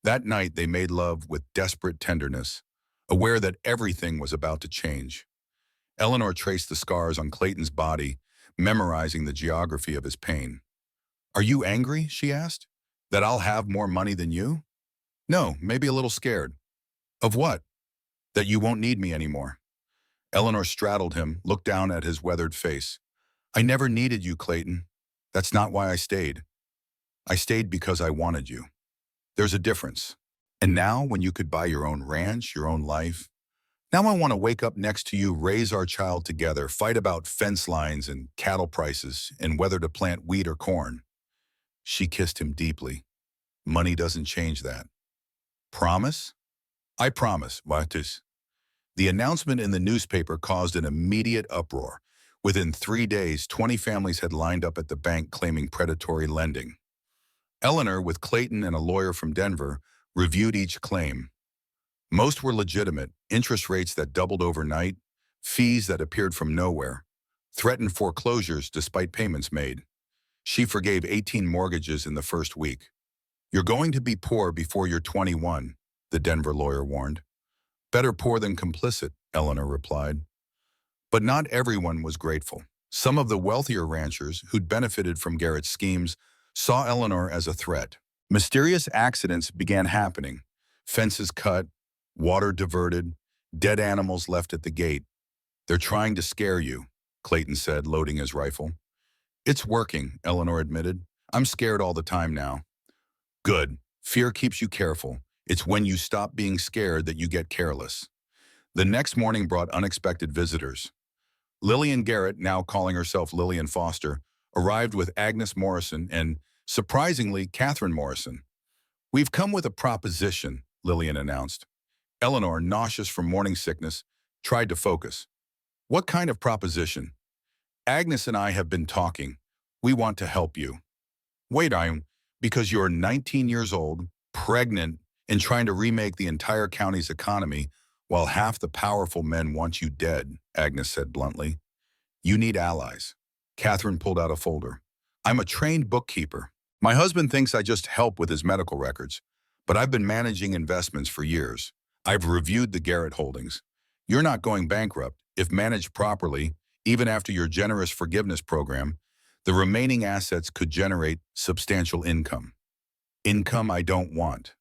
That night they made love with desperate tenderness, aware that everything was about to change. Eleanor traced the scars on Clayton's body, memorizing the geography of his pain. "Are you angry?" she asked. "That I'll have more money than you?" "No, maybe a little scared." "Of what?" "That you won't need me anymore." Eleanor straddled him, looked down at his weathered face. "I never needed you, Clayton. That's not why I stayed. I stayed because I wanted you. There's a difference. And now, when you could buy your own ranch, your own life, now I want to wake up next to you, raise our child together, fight about fence lines and cattle prices and whether to plant wheat or corn." She kissed him deeply. "Money doesn't change that." "Promise?" "I promise, Martus." The announcement in the newspaper caused an immediate uproar. Within 3 days, 20 families had lined up at the bank claiming predatory lending. Eleanor, with Clayton and a lawyer from Denver, reviewed each claim. Most were legitimate, interest rates that doubled overnight, fees that appeared from nowhere, threatened foreclosures despite payments made. She forgave 18 mortgages in the first week. "You're going to be poor before you're 21, the Denver lawyer warned. "Better poor than complicit," Eleanor replied. But not everyone was grateful. Some of the wealthier ranchers who'd benefited from Garrett's schemes saw Eleanor as a threat. Mysterious accidents began happening. Fences cut, water diverted, dead animals left at the gate. "They're trying to scare you," Clayton said, loading his rifle. "It's working," Eleanor admitted. "I'm scared all the time now." "Good. Fear keeps you careful. It's when you stop being scared that you get careless." The next morning brought unexpected visitors. Lillian Garrett, now calling herself Lillian Foster, arrived with Agnes Morrison and, surprisingly, Catherine Morrison. "We've come with a proposition," Lillian announced. Eleanor, nauseous from morning sickness, tried to focus. "What kind of proposition?" "Agnes and I have been talking. We want to help you." "Wait, because you're 19 years old, pregnant, and trying to remake the entire county's economy while half the powerful men want you dead," Agnes said bluntly. "You need allies." Catherine pulled out a folder. "I'm a trained bookkeeper. My husband thinks I just help with his medical records, but I've been managing investments for years. I've reviewed the Garrett holdings. You're not going bankrupt. If managed properly, even after your generous forgiveness program, the remaining assets could generate substantial income." "Income I don't want."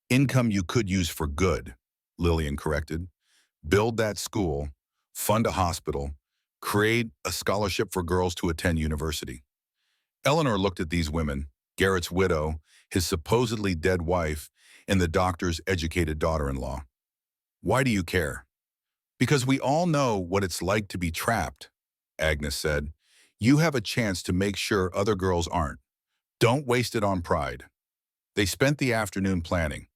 "Income you could use for good," Lillian corrected. "Build that school, fund a hospital, create a scholarship for girls to attend university." Eleanor looked at these women, Garrett's widow, his supposedly dead wife, and the doctor's educated daughter-in-law. "Why do you care?" "Because we all know what it's like to be trapped," Agnes said. "You have a chance to make sure other girls aren't. Don't waste it on pride." They spent the afternoon planning.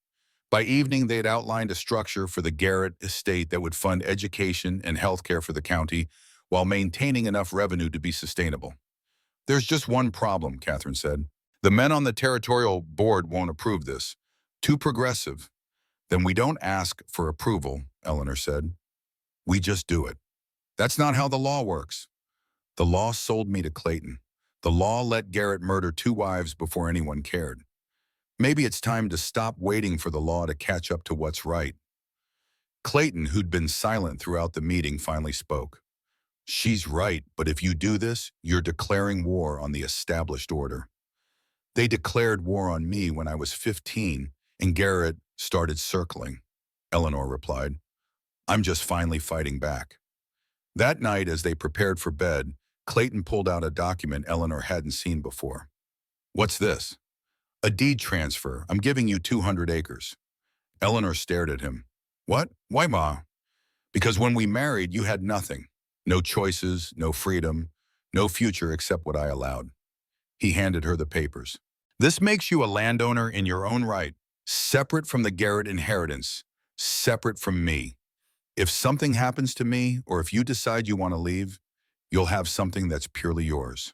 By evening, they had outlined a structure for the Garrett estate that would fund education and health care for the county while maintaining enough revenue to be sustainable. "There's just one problem," Catherine said. "The men on the territorial board won't approve this. Too progressive." "Then we don't ask for approval," Eleanor said. "We just do it." "That's not how the law works." "The law sold me to Clayton. The law let Garrett murder 2 wives before anyone cared. Maybe it's time to stop waiting for the law to catch up to what's right." Clayton, who'd been silent throughout the meeting, finally spoke. "She's right, but if you do this, you're declaring war on the established order." "They declared war on me when I was 15, and Garrett started circling," Eleanor replied. "I'm just finally fighting back." That night, as they prepared for bed, Clayton pulled out a document Eleanor hadn't seen before. "What's this?" "A deed transfer. I'm giving you 200 acres. Eleanor stared at him. "What? Why, Ma?" "Because when we married, you had nothing. No choices, no freedom, no future except what I allowed." He handed her the papers. "This makes you a landowner in your own right, separate from the Garrett inheritance, separate from me. If something happens to me, or if you decide you want to leave, you'll have something that's purely yours."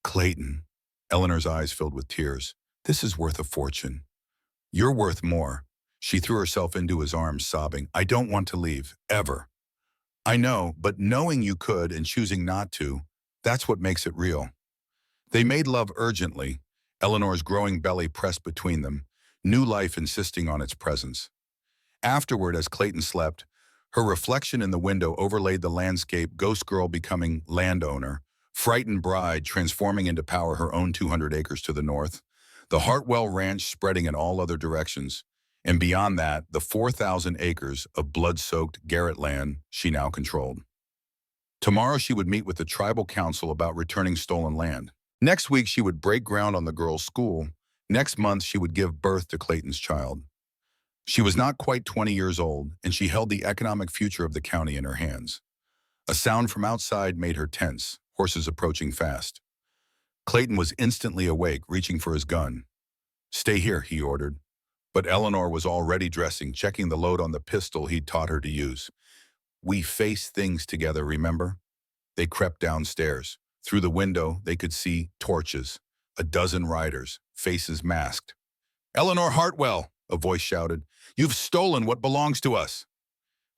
"Clayton," Eleanor's eyes filled with tears, "this is worth a fortune." "You're worth more." She threw herself into his arms, sobbing. "I don't want to leave, ever." "I know, but knowing you could and choosing not to, that's what makes it real." They made love urgently, Eleanor's growing belly pressed between them, new life insisting on its presence. Afterward, as Clayton slept, her reflection in the window overlaid the landscape, ghost girl becoming landowner, frightened bride transforming into power her own 200 acres to the north, the Hartwell Ranch spreading in all other directions, and beyond that, the 4,000 acres of blood-soaked Garrett land she now controlled. Tomorrow she would meet with the tribal council about returning stolen land. Next week she would break ground on the girls' school. Next month she would give birth to Clayton's child. She was not quite 20 years old, and she held the economic future of the county in her hands. A sound from outside made her tense, horses approaching fast. Clayton was instantly awake, reaching for his gun. "Stay here," he ordered. But Eleanor was already dressing, checking the load on the pistol he'd taught her to use. "We face things together, remember?" They crept downstairs. Through the window, they could see torches, a dozen riders, faces masked. "Eleanor Hartwell," a voice shouted, "you've stolen what belongs to us."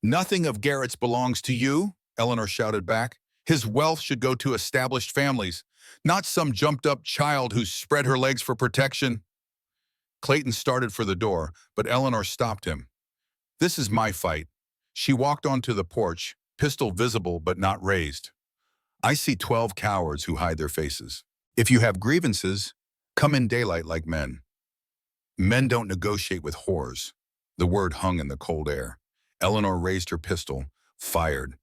"Nothing of Garrett's belongs to you," Eleanor shouted back. "His wealth should go to established families, not some jumped-up child who's spread her legs for protection." Clayton started for the door, but Eleanor stopped him. "This is my fight." She walked onto the porch, pistol visible but not raised. "I see 12 cowards who hide their faces. If you have grievances, come in daylight like men. Men don't negotiate with whores." The word hung in the cold air. Eleanor raised her pistol, fired.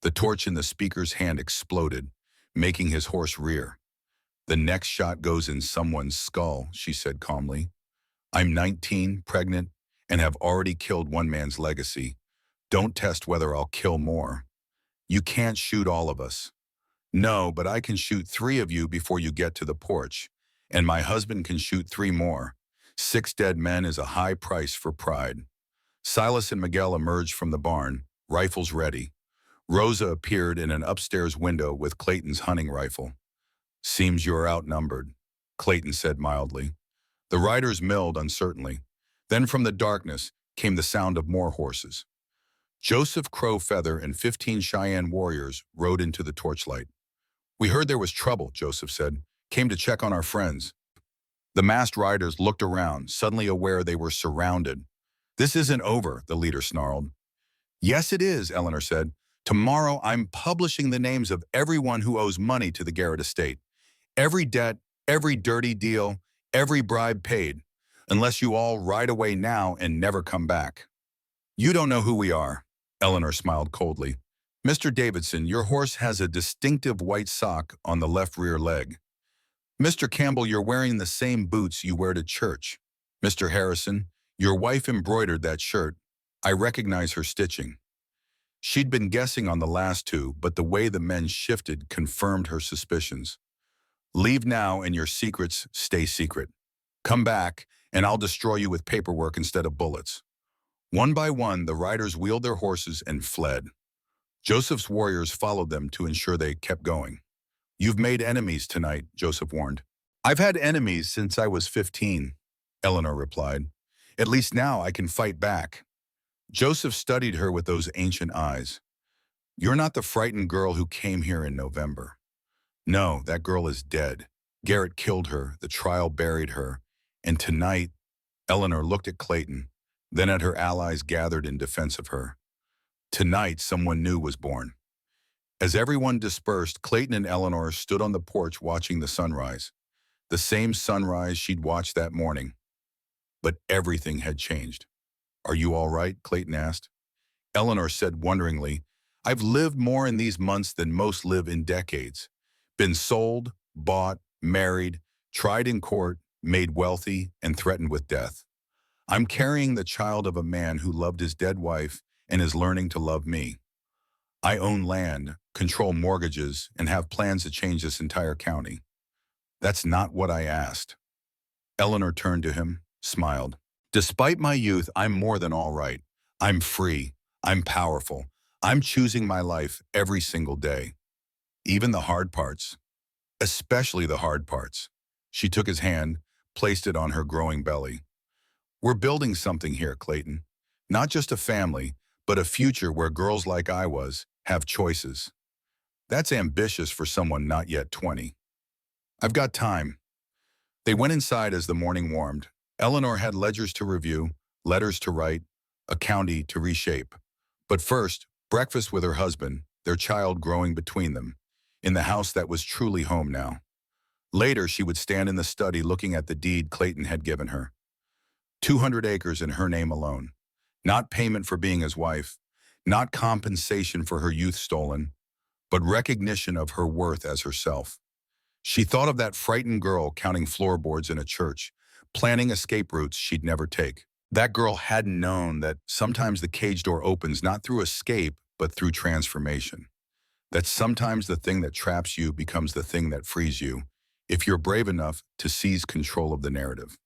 The torch in the speaker's hand exploded, making his horse rear. "The next shot goes in someone's skull," she said calmly. "I'm 19, pregnant, and have already killed one man's legacy. Don't test whether I'll kill more. You can't shoot all of us." "No, but I can shoot 3 of you before you get to the porch, and my husband can shoot 3 more. 6 dead men is a high price for pride." Silas and Miguel emerged from the barn, rifles ready. Rosa appeared in an upstairs window with Clayton's hunting rifle. "Seems you're outnumbered," Clayton said mildly. The riders milled uncertainly. Then from the darkness came the sound of more horses. Joseph Crow Feather and 15 Cheyenne warriors rode into the torchlight. "We heard there was trouble," Joseph said. "Came to check on our friends." The masked riders looked around, suddenly aware they were surrounded. "This isn't over," the leader snarled. "Yes, it is," Eleanor said. "Tomorrow I'm publishing the names of everyone who owes money to the Garrett estate. Every debt, every dirty deal, every bribe paid, unless you all ride away now and never come back." "You don't know who we are," Eleanor smiled coldly. "Mr. Davidson, your horse has a distinctive white sock on the left rear leg. Mr. Campbell, you're wearing the same boots you wear to church. Mr. Harrison, your wife embroidered that shirt. I recognize her stitching." She'd been guessing on the last 2, but the way the men shifted confirmed her suspicions. "Leave now and your secrets stay secret. Come back, and I'll destroy you with paperwork instead of bullets." One by one, the riders wheeled their horses and fled. Joseph's warriors followed them to ensure they kept going. "You've made enemies tonight," Joseph warned. "I've had enemies since I was 15, Eleanor replied. "At least now I can fight back." Joseph studied her with those ancient eyes. "You're not the frightened girl who came here in November. No, that girl is dead. Garrett killed her, the trial buried her, and tonight," Eleanor looked at Clayton, then at her allies gathered in defense of her. "Tonight, someone new was born." As everyone dispersed, Clayton and Eleanor stood on the porch watching the sunrise. The same sunrise she'd watched that morning. But everything had changed. "Are you all right?" Clayton asked. Eleanor said wonderingly, "I've lived more in these months than most live in decades. Been sold, bought, married, tried in court, made wealthy, and threatened with death. I'm carrying the child of a man who loved his dead wife and is learning to love me. I own land, control mortgages, and have plans to change this entire county. That's not what I asked." Eleanor turned to him, smiled. "Despite my youth, I'm more than all right. I'm free. I'm powerful. I'm choosing my life every single day. Even the hard parts. Especially the hard parts." She took his hand, placed it on her growing belly. "We're building something here, Clayton. Not just a family, but a future where girls like I was have choices. That's ambitious for someone not yet 20. I've got time." They went inside as the morning warmed. Eleanor had ledgers to review, letters to write, a county to reshape. But first, breakfast with her husband, their child growing between them, in the house that was truly home now. Later, she would stand in the study looking at the deed Clayton had given her. 200 acres in her name alone. Not payment for being his wife, not compensation for her youth stolen, but recognition of her worth as herself. She thought of that frightened girl counting floorboards in a church, planning escape routes she'd never take. That girl hadn't known that sometimes the cage door opens not through escape, but through transformation. That sometimes the thing that traps you becomes the thing that frees you, if you're brave enough to seize control of the narrative.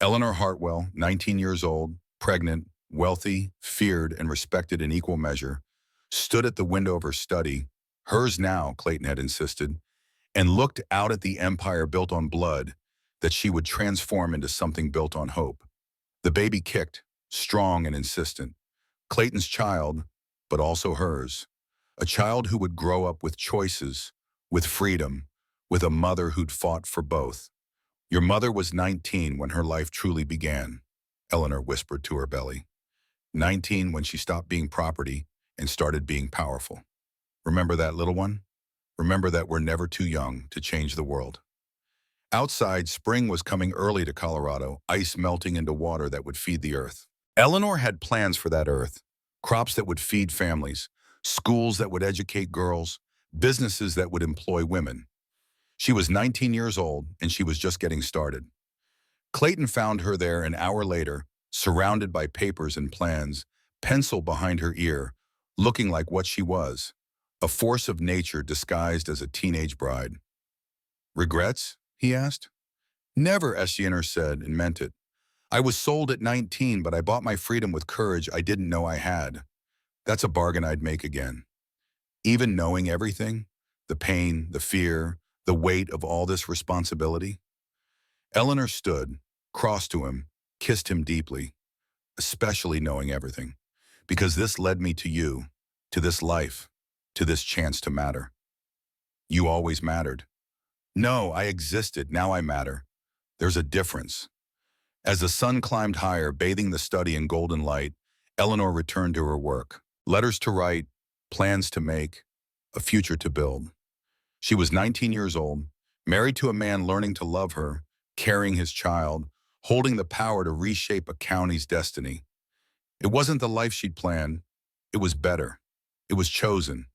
Eleanor Hartwell, 19 years old, pregnant, wealthy, feared, and respected in equal measure, stood at the window of her study, Hers now, Clayton had insisted, and looked out at the empire built on blood that she would transform into something built on hope. The baby kicked, strong and insistent. Clayton's child, but also hers. A child who would grow up with choices, with freedom, with a mother who'd fought for both. Your mother was 19 when her life truly began, Eleanor whispered to her belly. 19 when she stopped being property and started being powerful. Remember that, little one? Remember that we're never too young to change the world. Outside, spring was coming early to Colorado, ice melting into water that would feed the earth. Eleanor had plans for that earth, crops that would feed families, schools that would educate girls, businesses that would employ women. She was 19 years old, and she was just getting started. Clayton found her there an hour later, surrounded by papers and plans, pencil behind her ear, looking like what she was, a force of nature disguised as a teenage bride. Regrets? He asked. Never, Estienner said, and meant it. I was sold at 19, but I bought my freedom with courage I didn't know I had. That's a bargain I'd make again. Even knowing everything, the pain, the fear, the weight of all this responsibility. Eleanor stood, crossed to him, kissed him deeply, especially knowing everything, because this led me to you, to this life, to this chance to matter. You always mattered. No, I existed, now I matter. There's a difference. As the sun climbed higher, bathing the study in golden light, Eleanor returned to her work. Letters to write, plans to make, a future to build. She was 19 years old, married to a man learning to love her, carrying his child, holding the power to reshape a county's destiny. It wasn't the life she'd planned. It was better. It was chosen.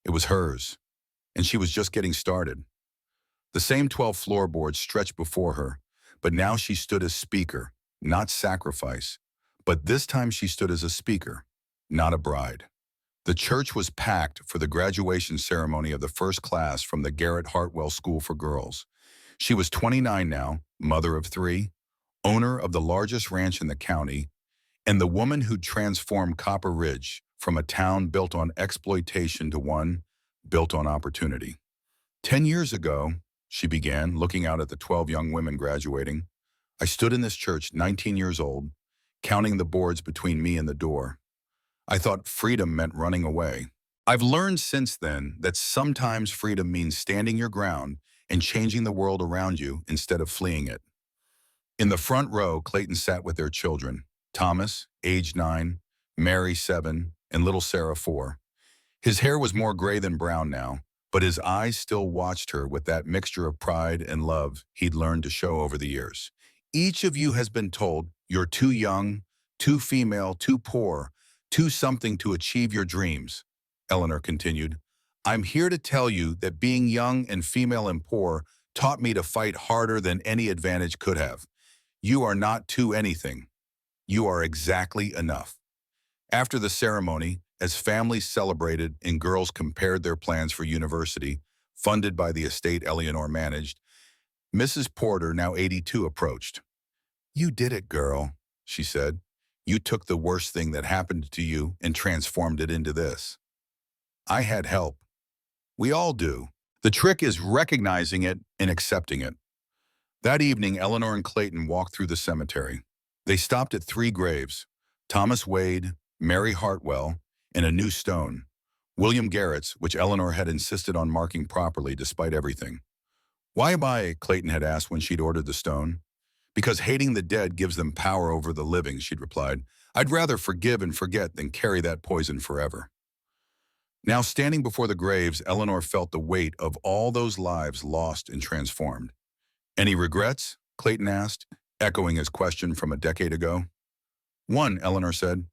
It was hers. And she was just getting started. The same 12 floorboards stretched before her, but now she stood as speaker, not sacrifice. But this time she stood as a speaker, not a bride. The church was packed for the graduation ceremony of the first class from the Garrett Hartwell School for Girls. She was 29 now, mother of 3, owner of the largest ranch in the county, and the woman who'd transformed Copper Ridge from a town built on exploitation to one built on opportunity. 10 years ago, she began, looking out at the 12 young women graduating, I stood in this church, 19 years old, counting the boards between me and the door. I thought freedom meant running away. I've learned since then that sometimes freedom means standing your ground and changing the world around you instead of fleeing it. In the front row, Clayton sat with their children, Thomas, age 9, Mary, 7, and little Sarah, 4. His hair was more gray than brown now, but his eyes still watched her with that mixture of pride and love he'd learned to show over the years. Each of you has been told you're too young, too female, too poor, too something to achieve your dreams, Eleanor continued. I'm here to tell you that being young and female and poor taught me to fight harder than any advantage could have. You are not too anything. You are exactly enough. After the ceremony, as families celebrated and girls compared their plans for university, funded by the estate Eleanor managed, Mrs. Porter, now 82, approached. You did it, girl, she said. You took the worst thing that happened to you and transformed it into this. I had help. We all do. The trick is recognizing it and accepting it. That evening, Eleanor and Clayton walked through the cemetery. They stopped at 3 graves, Thomas Wade, Mary Hartwell, and a new stone, William Garrett's, which Eleanor had insisted on marking properly despite everything. Why am I? Clayton had asked when she'd ordered the stone. Because hating the dead gives them power over the living, she'd replied. I'd rather forgive and forget than carry that poison forever. Now, standing before the graves, Eleanor felt the weight of all those lives lost and transformed. Any regrets? Clayton asked, echoing his question from a decade ago. One, Eleanor said.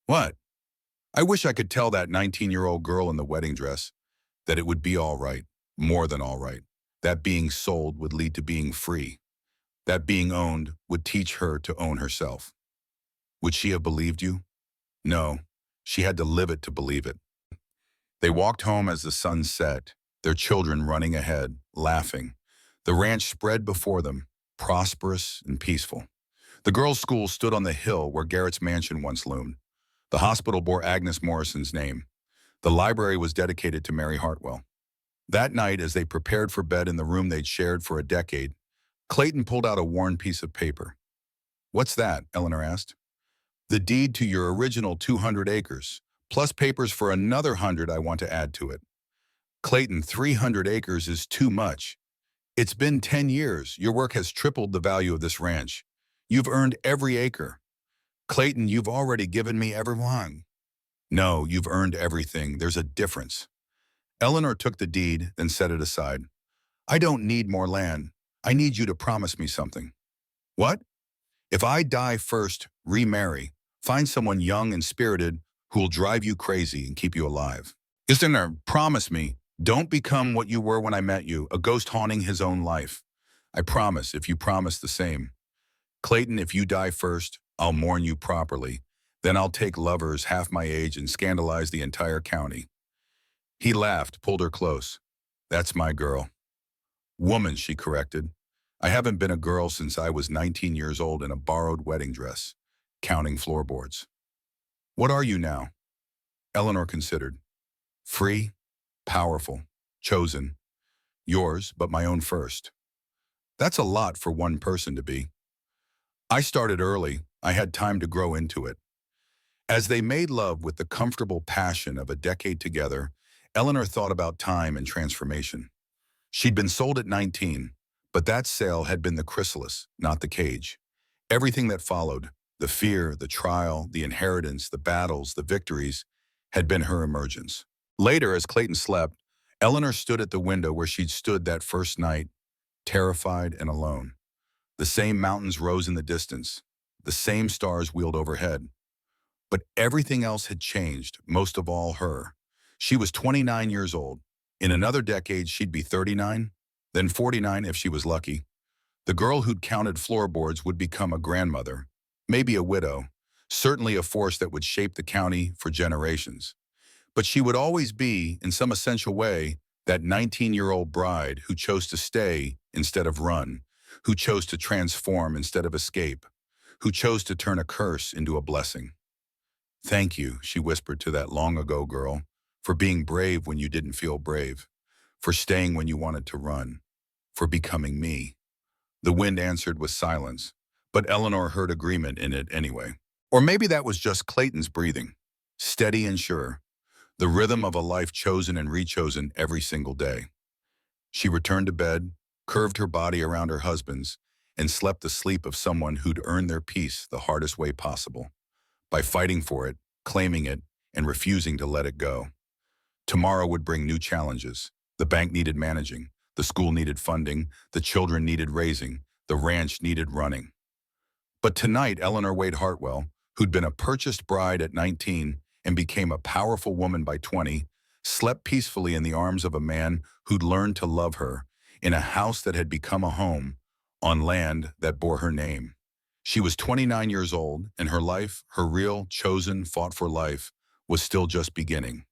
What? I wish I could tell that 19-year-old girl in the wedding dress that it would be all right, more than all right, that being sold would lead to being free, that being owned would teach her to own herself. Would she have believed you? No, she had to live it to believe it. They walked home as the sun set, their children running ahead, laughing. The ranch spread before them, prosperous and peaceful. The girls' school stood on the hill where Garrett's mansion once loomed. The hospital bore Agnes Morrison's name. The library was dedicated to Mary Hartwell. That night, as they prepared for bed in the room they'd shared for a decade, Clayton pulled out a worn piece of paper. "What's that?" Eleanor asked. "The deed to your original 200 acres, plus papers for another 100 I want to add to it." "Clayton, 300 acres is too much. It's been 10 years. Your work has tripled the value of this ranch. You've earned every acre." "Clayton, you've already given me everyone." "No, you've earned everything. There's a difference." Eleanor took the deed, then set it aside. "I don't need more land. I need you to promise me something." "What?" "If I die first, remarry. Find someone young and spirited who'll drive you crazy and keep you alive. Promise me, don't become what you were when I met you, a ghost haunting his own life." "I promise, if you promise the same." "Clayton, if you die first, I'll mourn you properly. Then I'll take lovers half my age and scandalize the entire county." He laughed, pulled her close. "That's my girl." "Woman," she corrected. "I haven't been a girl since I was 19 years old in a borrowed wedding dress, counting floorboards." "What are you now?" Eleanor considered. "Free, powerful, chosen. Yours, but my own first." "That's a lot for one person to be." "I started early. I had time to grow into it." As they made love with the comfortable passion of a decade together, Eleanor thought about time and transformation. She'd been sold at 19, but that sale had been the chrysalis, not the cage. Everything that followed, the fear, the trial, the inheritance, the battles, the victories, had been her emergence. Later, as Clayton slept, Eleanor stood at the window where she'd stood that first night, terrified and alone. The same mountains rose in the distance. The same stars wheeled overhead. But everything else had changed, most of all her. She was 29 years old. In another decade, she'd be 39, then 49 if she was lucky. The girl who'd counted floorboards would become a grandmother, maybe a widow, certainly a force that would shape the county for generations. But she would always be, in some essential way, that 19-year-old bride who chose to stay instead of run, who chose to transform instead of escape, who chose to turn a curse into a blessing. "Thank you," she whispered to that long-ago girl, "for being brave when you didn't feel brave, for staying when you wanted to run, for becoming me." The wind answered with silence, but Eleanor heard agreement in it anyway. Or maybe that was just Clayton's breathing, steady and sure, the rhythm of a life chosen and rechosen every single day. She returned to bed, curved her body around her husband's, and slept the sleep of someone who'd earned their peace the hardest way possible, by fighting for it, claiming it, and refusing to let it go. Tomorrow would bring new challenges. The bank needed managing, the school needed funding, the children needed raising, the ranch needed running. But tonight, Eleanor Wade Hartwell, who'd been a purchased bride at 19 and became a powerful woman by 20, slept peacefully in the arms of a man who'd learned to love her, in a house that had become a home, on land that bore her name. She was 29 years old, and her life, her real, chosen, fought-for life, was still just beginning.